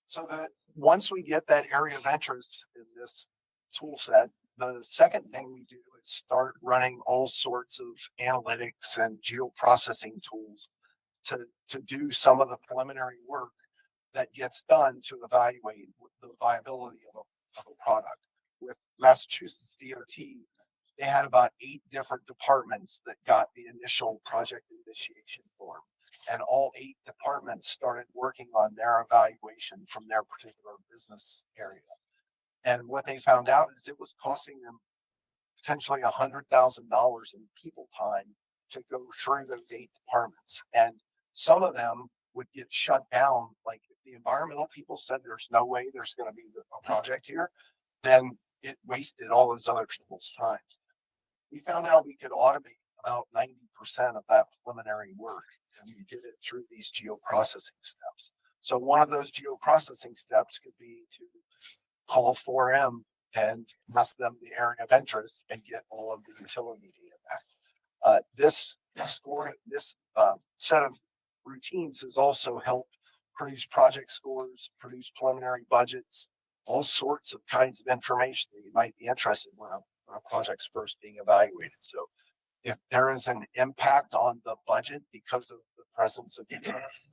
So that once we get that area of interest in this tool set, the second thing we do is start running all sorts of analytics and geoprocessing tools to do some of the preliminary work that gets done to evaluate the viability of a product. With Massachusetts DOT, they had about 8 different departments that got the initial project initiation form. And all 8 departments started working on their evaluation from their particular business area. And what they found out is it was costing them potentially $100,000 in people time to go through those 8 departments. And some of them would get shut down. Like if the environmental people said there's no way there's going to be a project here, then it wasted all those other people's times. We found out we could automate about 90% of that preliminary work, and we did it through these geoprocessing steps. So one of those geoprocessing steps could be to call 4M and ask them the area of interest and get all of the utility data back. This scoring, this set of routines has also helped produce project scores, produce preliminary budgets, all sorts of kinds of information that you might be interested in when a project's first being evaluated. So if there is an impact on the budget because of the presence of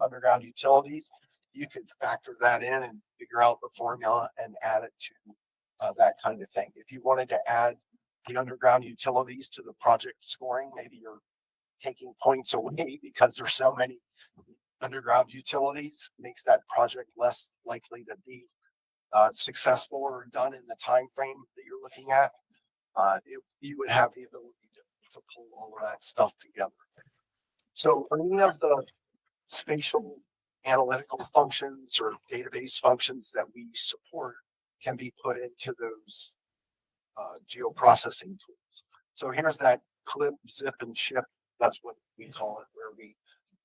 underground utilities, you could factor that in and figure out the formula and add it to that kind of thing. If you wanted to add the underground utilities to the project scoring, maybe you're taking points away because there's so many underground utilities, makes that project less likely to be successful or done in the time frame that you're looking at. You would have the ability to pull all of that stuff together. So any of the spatial analytical functions or database functions that we support can be put into those geoprocessing tools. So here's that clip, zip, and ship. That's what we call it, where we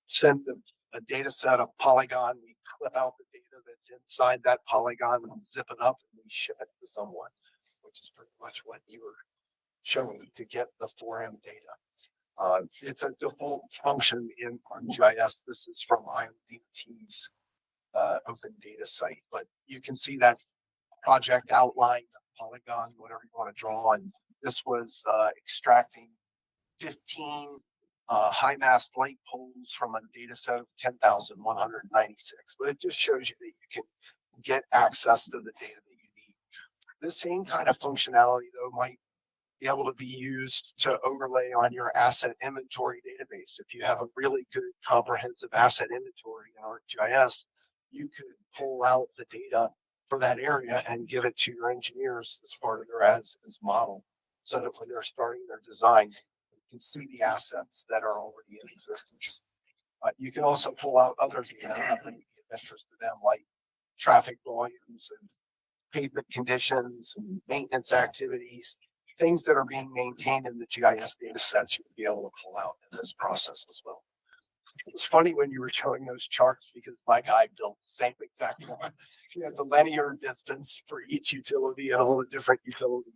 send a data set of polygon, we clip out the data that's inside that polygon and zip it up, and we ship it to someone, which is pretty much what you were showing to get the 4M data. It's a default function in ArcGIS. This is from IODT's open data site, but you can see that project outline, polygon, whatever you want to draw. And this was extracting 15 high mast light poles from a data set of 10,196. But it just shows you that you can get access to the data that you need. This same kind of functionality, though, might be able to be used to overlay on your asset inventory database. If you have a really good comprehensive asset inventory in ArcGIS, you could pull out the data for that area and give it to your engineers as part of their as model, so that when they're starting their design, you can see the assets that are already in existence. You can also pull out other data that may be of interest to them, like traffic volumes and pavement conditions and maintenance activities, things that are being maintained in the GIS data sets. You would be able to pull out in this process as well. It's funny when you were showing those charts, because my guy built the same exact one. You have the linear distance for each utility and all the different utilities.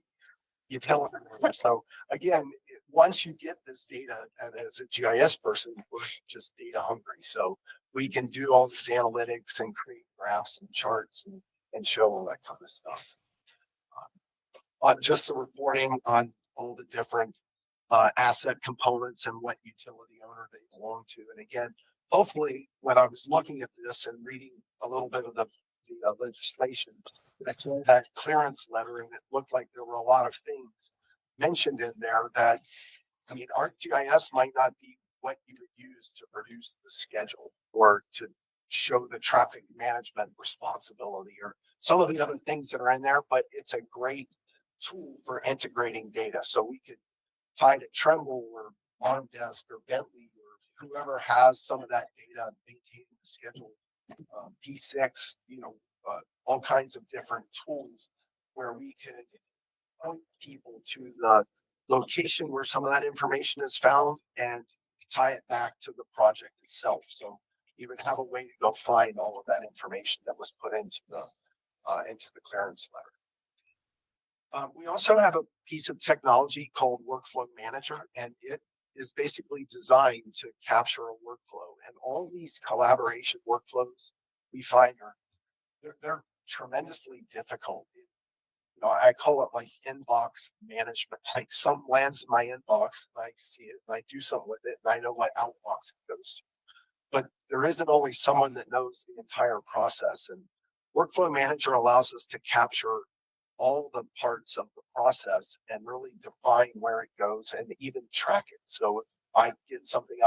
So again, once you get this data, and as a GIS person, we're just data hungry. So we can do all these analytics and create graphs and charts and show all that kind of stuff. Just the reporting on all the different asset components and what utility owner they belong to. And again, hopefully when I was looking at this and reading a little bit of the legislation, I saw that clearance letter, and it looked like there were a lot of things mentioned in there that, I mean, ArcGIS might not be what you would use to produce the schedule or to show the traffic management responsibility or some of the other things that are in there, but it's a great tool for integrating data. So we could tie to Trimble or Autodesk or Bentley or whoever has some of that data, maintaining the schedule, P6, all kinds of different tools where we could point people to the location where some of that information is found and tie it back to the project itself. So you would have a way to go find all of that information that was put into the clearance letter. We also have a piece of technology called Workflow Manager, and it is basically designed to capture a workflow. And all these collaboration workflows we find they're tremendously difficult. I call it like inbox management, like some lands in my inbox, and I see it, and I do something with it, and I know what outbox it goes to. But there isn't always someone that knows the entire process, and Workflow Manager allows us to capture all the parts of the process and really define where it goes and even track it. So if I get something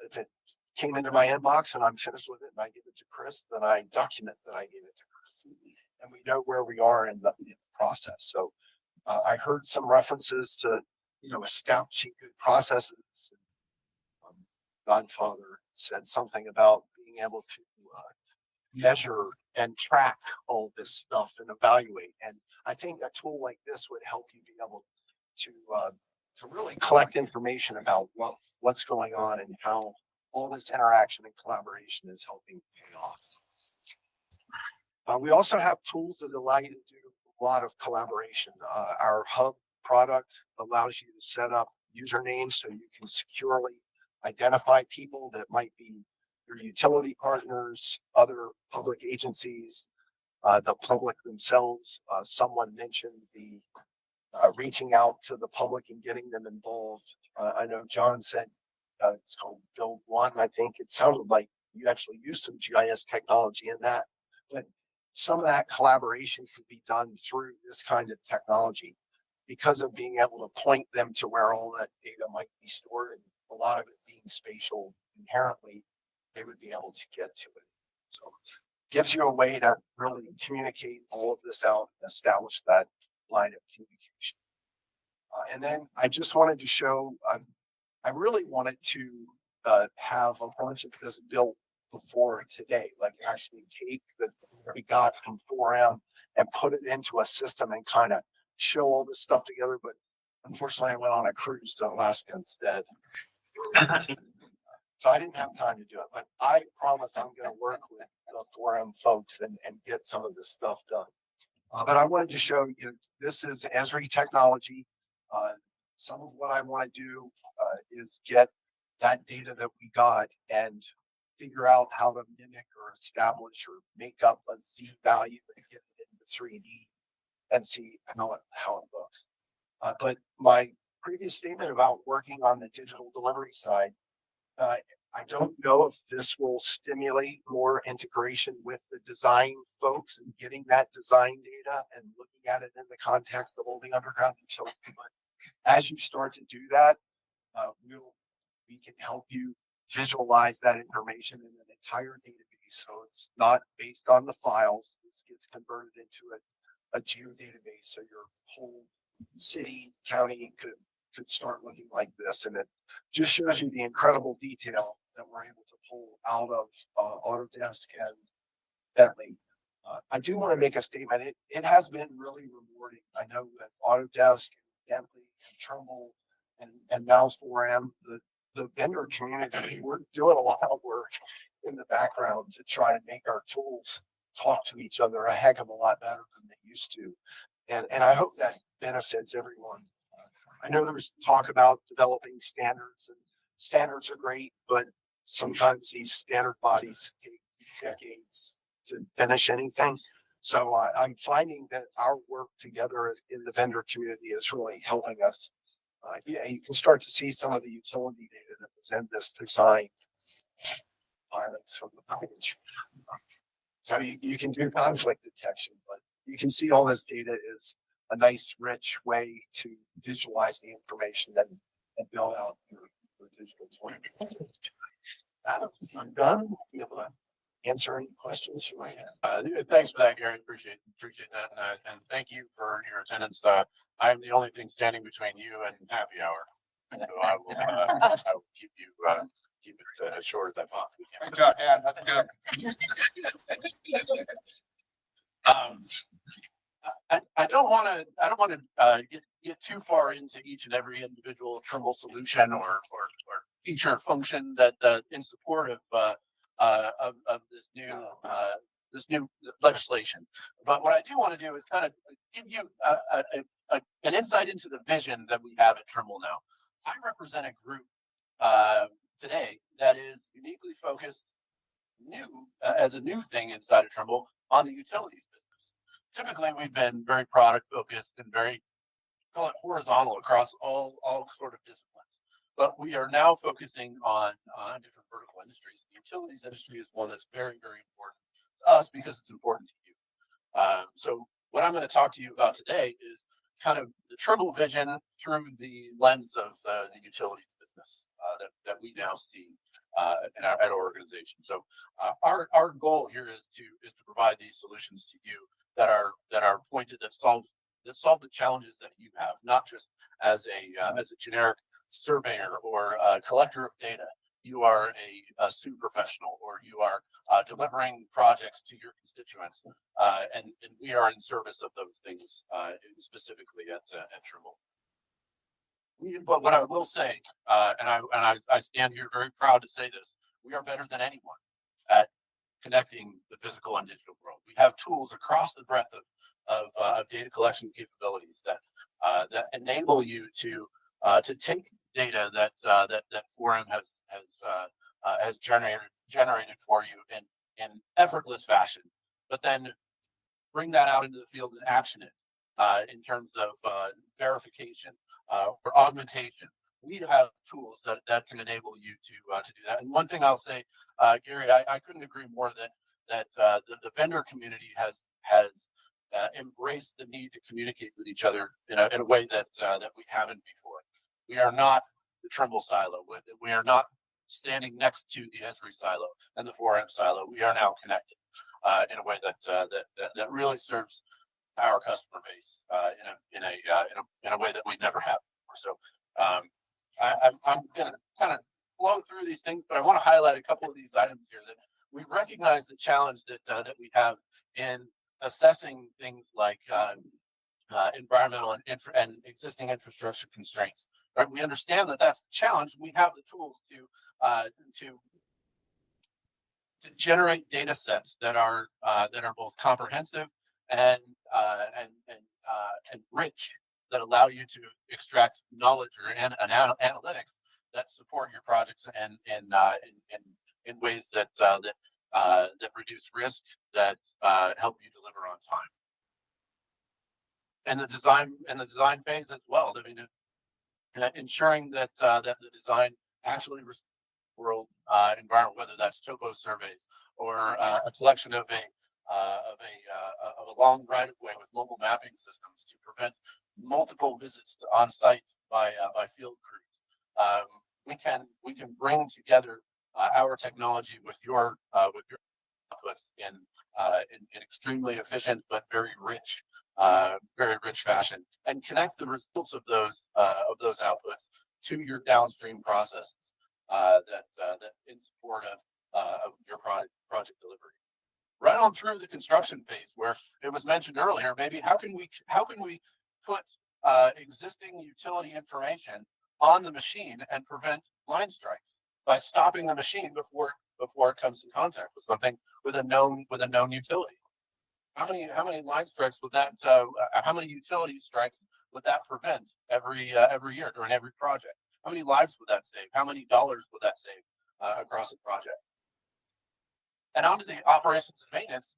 if it came into my inbox and I'm finished with it and I give it to Chris, then I document that I gave it to Chris, and we know where we are in the process. So I heard some references to, establishing good processes. Godfather said something about being able to measure and track all this stuff and evaluate. And I think a tool like this would help you be able to really collect information about what's going on and how all this interaction and collaboration is helping pay off. We also have tools that allow you to do a lot of collaboration. Our hub product allows you to set up usernames so you can securely identify people that might be your utility partners, other public agencies, the public themselves. Someone mentioned the reaching out to the public and getting them involved. I know John said it's called Build One. I think it sounded like you actually used some GIS technology in that, but some of that collaboration could be done through this kind of technology because of being able to point them to where all that data might be stored, and a lot of it being spatial inherently, they would be able to get to it. So it gives you a way to really communicate all of this out and establish that line of communication. And then I just wanted to show, I really wanted to have a bunch of this built before today, like actually take the we got from 4M and put it into a system and kind of show all this stuff together. But unfortunately, I went on a cruise to Alaska instead. So I didn't have time to do it, but I promise I'm going to work with the 4M folks and get some of this stuff done. But I wanted to show you, this is Esri technology. Some of what I want to do is get that data that we got and figure out how to mimic or establish or make up a Z value and get it into 3D and see how it looks. But my previous statement about working on the digital delivery side, I don't know if this will stimulate more integration with the design folks and getting that design data and looking at it in the context of all the underground utility. But as you start to do that, we can help you visualize that information in an entire database. So it's not based on the files. This gets converted into a geodatabase. So your whole city, county could start looking like this. And it just shows you the incredible detail that we're able to pull out of Autodesk and Bentley. I do want to make a statement. It has been really rewarding. I know that Autodesk, Bentley, and Trimble, and now 4M, the vendor community, we're doing a lot of work in the background to try to make our tools talk to each other a heck of a lot better than they used to. And I hope that benefits everyone. I know there's talk about developing standards, and standards are great, but sometimes these standard bodies take decades to finish anything. So I'm finding that our work together in the vendor community is really helping us. Yeah, you can start to see some of the utility data that was in this design filings from the package. So you can do conflict detection, but you can see all this data is a nice, rich way to visualize the information and build out your digital twin. I'm done. You able to answer any questions you might have? Thanks for that, Gary. Appreciate that. And thank you for your attendance. I'm the only thing standing between you and happy hour. So I will keep it as short as I possibly can. Good job, Dan. That's good. I don't want to get too far into each and every individual Trimble solution or feature function that in support of this new legislation. But what I do want to do is kind of give you an insight into the vision that we have at Trimble now. I represent a group today that is uniquely focused as a new thing inside of Trimble on the utilities business. typically we've been very product focused and very, call it horizontal across all sort of disciplines. But we are now focusing on different vertical industries. The utilities industry is one that's very, very important to us because it's important to you. So what I'm going to talk to you about today is kind of the Trimble vision through the lens of the utilities business that we now see at our organization. So our goal here is to provide these solutions to you that are pointed that solve the challenges that you have, not just as a generic surveyor or a collector of data. You are a SUE professional, or you are delivering projects to your constituents, and we are in service of those things specifically at Trimble. But what I will say, and I stand here very proud to say this: we are better than anyone at connecting the physical and digital world. We have tools across the breadth of data collection capabilities that enable you to take data that Forum has generated for you in effortless fashion, but then bring that out into the field and action it in terms of verification or augmentation. We have tools that can enable you to do that. And one thing I'll say, Gary, I couldn't agree more that the vendor community has embraced the need to communicate with each other in a way that we haven't before. We are not the Trimble silo. We are not standing next to the Esri silo and the 4M silo. We are now connected in a way that really serves our customer base in a way that we never have before. So I'm going to kind of flow through these things, but I want to highlight a couple of these items here that we recognize the challenge that we have in assessing things like environmental and existing infrastructure constraints. Right? We understand that that's the challenge. We have the tools to generate data sets that are both comprehensive and rich, that allow you to extract knowledge or analytics that support your projects and in ways that reduce risk, that help you deliver on time. And the design phase as well. I mean, ensuring that the design actually world environment, whether that's topo surveys or a collection of a long right of way with mobile mapping systems to prevent multiple visits on site by field crews. We can bring together our technology with your outputs in extremely efficient but very rich fashion, and connect the results of those outputs to your downstream processes that in support of your project delivery. Right on through the construction phase, where it was mentioned earlier, maybe how can we put existing utility information on the machine and prevent line strikes by stopping the machine before it comes in contact with something with a known utility. How many line strikes would that? How many utility strikes would that prevent every year during every project? How many lives would that save? How many dollars would that save across a project? And onto the operations and maintenance,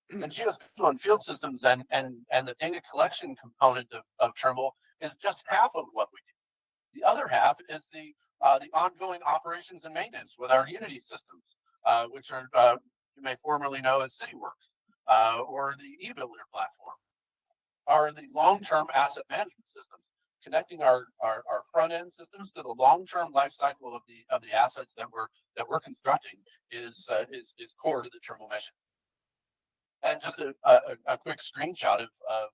the geospatial and field systems and the data collection component of Trimble is just half of what we do. The other half is the ongoing operations and maintenance with our Unity systems, which are you may formerly know as CityWorks, or the eBuilder platform, are the long-term asset management systems, connecting our front-end systems to the long-term life cycle of the assets that we're constructing is core to the Trimble mission. And just a quick screenshot of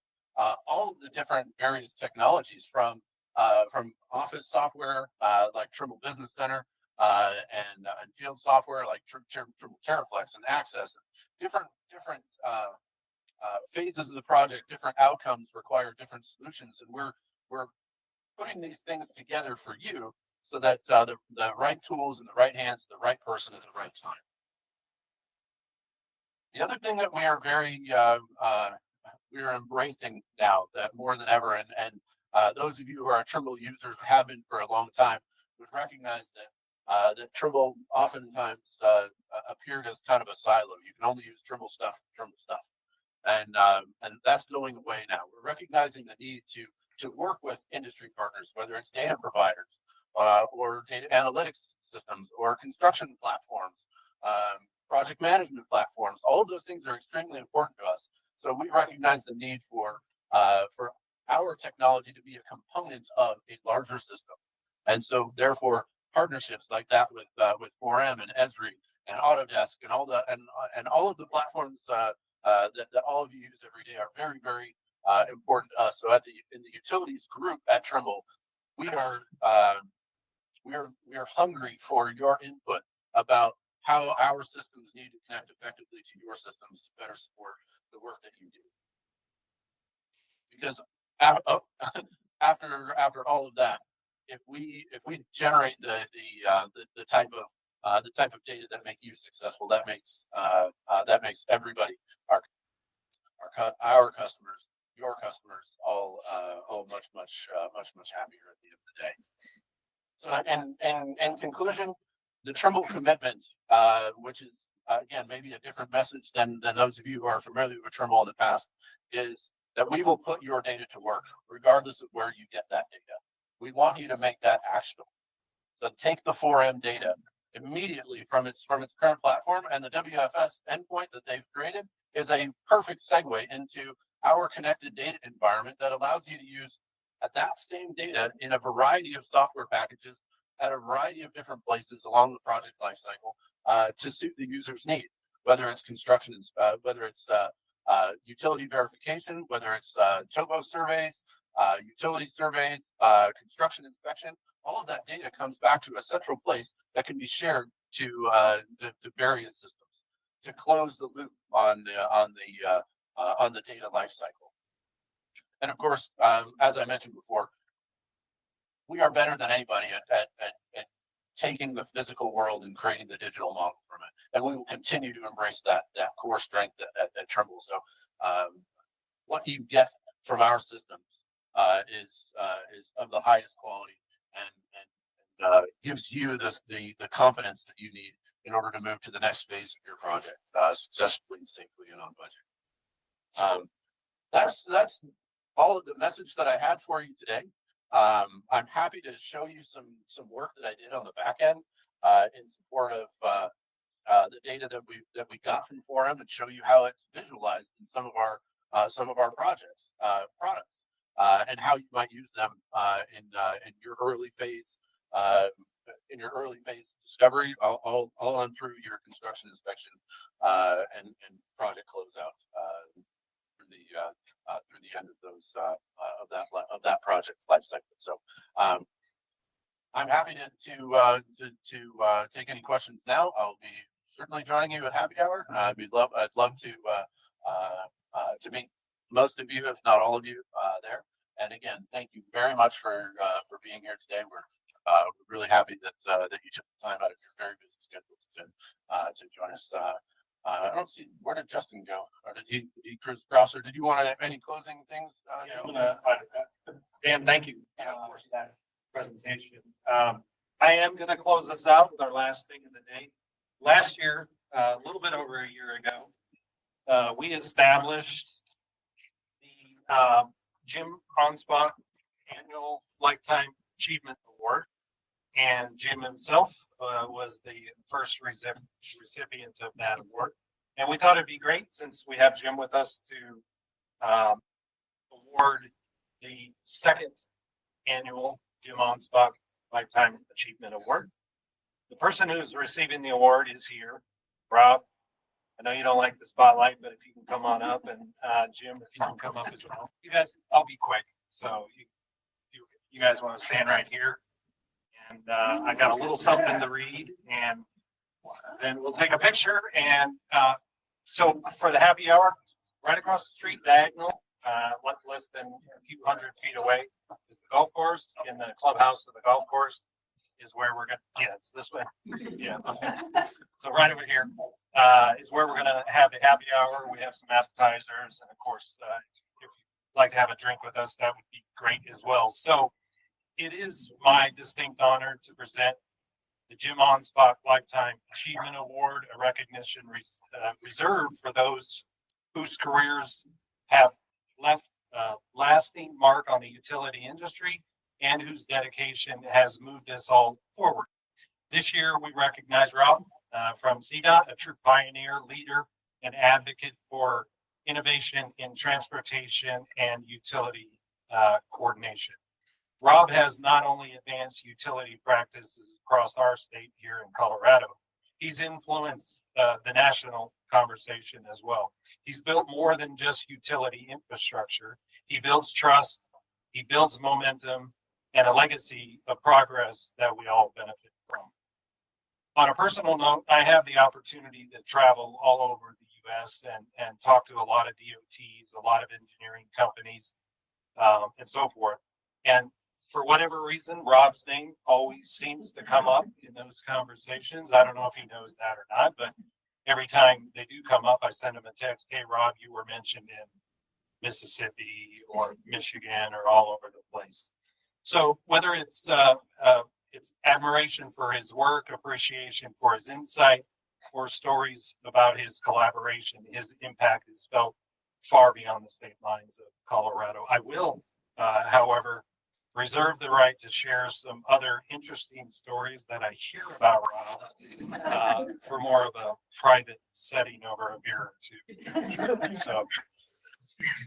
all of the different various technologies from office software like Trimble Business Center and field software like Trimble TerraFlex and Access. Different phases of the project, different outcomes require different solutions, and we're putting these things together for you so that the right tools in the right hands, the right person at the right time. The other thing that we are we are embracing now that more than ever, and those of you who are Trimble users have been for a long time, would recognize that Trimble oftentimes appeared as kind of a silo. You can only use Trimble stuff. And that's going away now. We're recognizing the need to work with industry partners, whether it's data providers, or data analytics systems, or construction platforms, project management platforms. All of those things are extremely important to us. So we recognize the need for our technology to be a component of a larger system. And so therefore partnerships like that with 4M and Esri and Autodesk and all of the platforms that all of you use every day are very, very important to us. So in the utilities group at Trimble, we are hungry for your input about how our systems need to connect effectively to your systems to better support the work that you do. Because after all of that, if we generate the type of data that make you successful, that makes everybody, our customers, your customers, all much happier at the end of the day. So in conclusion, the Trimble commitment, which is again maybe a different message than those of you who are familiar with Trimble in the past, is that we will put your data to work regardless of where you get that data. We want you to make that actionable. So take the 4M data immediately from its current platform, and the WFS endpoint that they've created is a perfect segue into our connected data environment that allows you to use that same data in a variety of software packages at a variety of different places along the project lifecycle to suit the user's need, whether it's construction, whether it's utility verification, whether it's TOPO surveys, utility surveys, construction inspection. All of that data comes back to a central place that can be shared to various systems to close the loop on the data lifecycle. And of course, as I mentioned before, we are better than anybody at taking the physical world and creating the digital model from it. And we will continue to embrace that core strength at Trimble. So what you get from our systems is of the highest quality and gives you the confidence that you need in order to move to the next phase of your project successfully, safely, and on budget. That's all of the message that I had for you today. I'm happy to show you some work that I did on the back end in support of the data that we got from 4M and show you how it's visualized in some of our products and how you might use them in your early phase discovery all on through your construction inspection and project closeout through the end of those of that project life cycle. So I'm happy to take any questions now. I'll be certainly joining you at happy hour. I'd love to meet most of you, if not all of you, there. And again, thank you very much for being here today. We're really happy that you took the time out of your very busy schedule to join us. I don't see, where did Justin go? Or did he cruise across? Or did you want any closing things? Dan, thank you for that presentation. I am going to close this out with our last thing of the day. Last year, a little bit over a year ago, we established the Jim Anspach Annual Lifetime Achievement Award, and Jim himself was the first recipient of that award. And we thought it'd be great, since we have Jim with us, to award the second annual Jim Anspach Lifetime Achievement Award. The person who's receiving the award is here, Rob. I know you don't like the spotlight, but if you can come on up, and Jim, if you can come up as well. You guys, I'll be quick. So you guys want to stand right here, and I got a little something to read, and then we'll take a picture. And so for the happy hour, right across the street, diagonal, less than a few hundred feet away, is the golf course. In the clubhouse of the golf course is where we're going to, yeah, it's this way. Yeah, okay. So right over here is where we're going to have the happy hour. We have some appetizers, and of course, if you'd like to have a drink with us, that would be great as well. So it is my distinct honor to present the Jim Anspach Lifetime Achievement Award, a recognition reserved for those whose careers have left a lasting mark on the utility industry and whose dedication has moved us all forward. This year, we recognize Rob from CDOT, a true pioneer, leader, and advocate for innovation in transportation and utility coordination. Rob has not only advanced utility practices across our state here in Colorado, he's influenced the national conversation as well. He's built more than just utility infrastructure. He builds trust, he builds momentum, and a legacy of progress that we all benefit from. On a personal note, I have the opportunity to travel all over the US and talk to a lot of DOTs, a lot of engineering companies, and so forth. And for whatever reason, Rob's name always seems to come up in those conversations. I don't know if he knows that or not, but every time they do come up, I send him a text, hey, Rob, you were mentioned in Mississippi or Michigan or all over the place. So whether it's admiration for his work, appreciation for his insight, or stories about his collaboration, his impact is felt far beyond the state lines of Colorado. I will, however, reserve the right to share some other interesting stories that I hear about Rob for more of a private setting over a beer or two. So,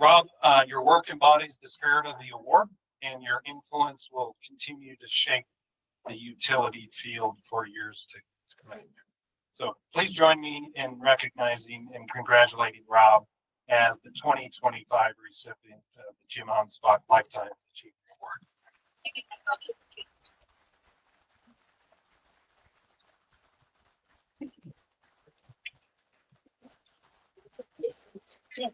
Rob, your work embodies the spirit of the award, and your influence will continue to shape the utility field for years to come. So please join me in recognizing and congratulating Rob as the 2025 recipient of the Jim Anspach Lifetime Achievement Award. Yeah.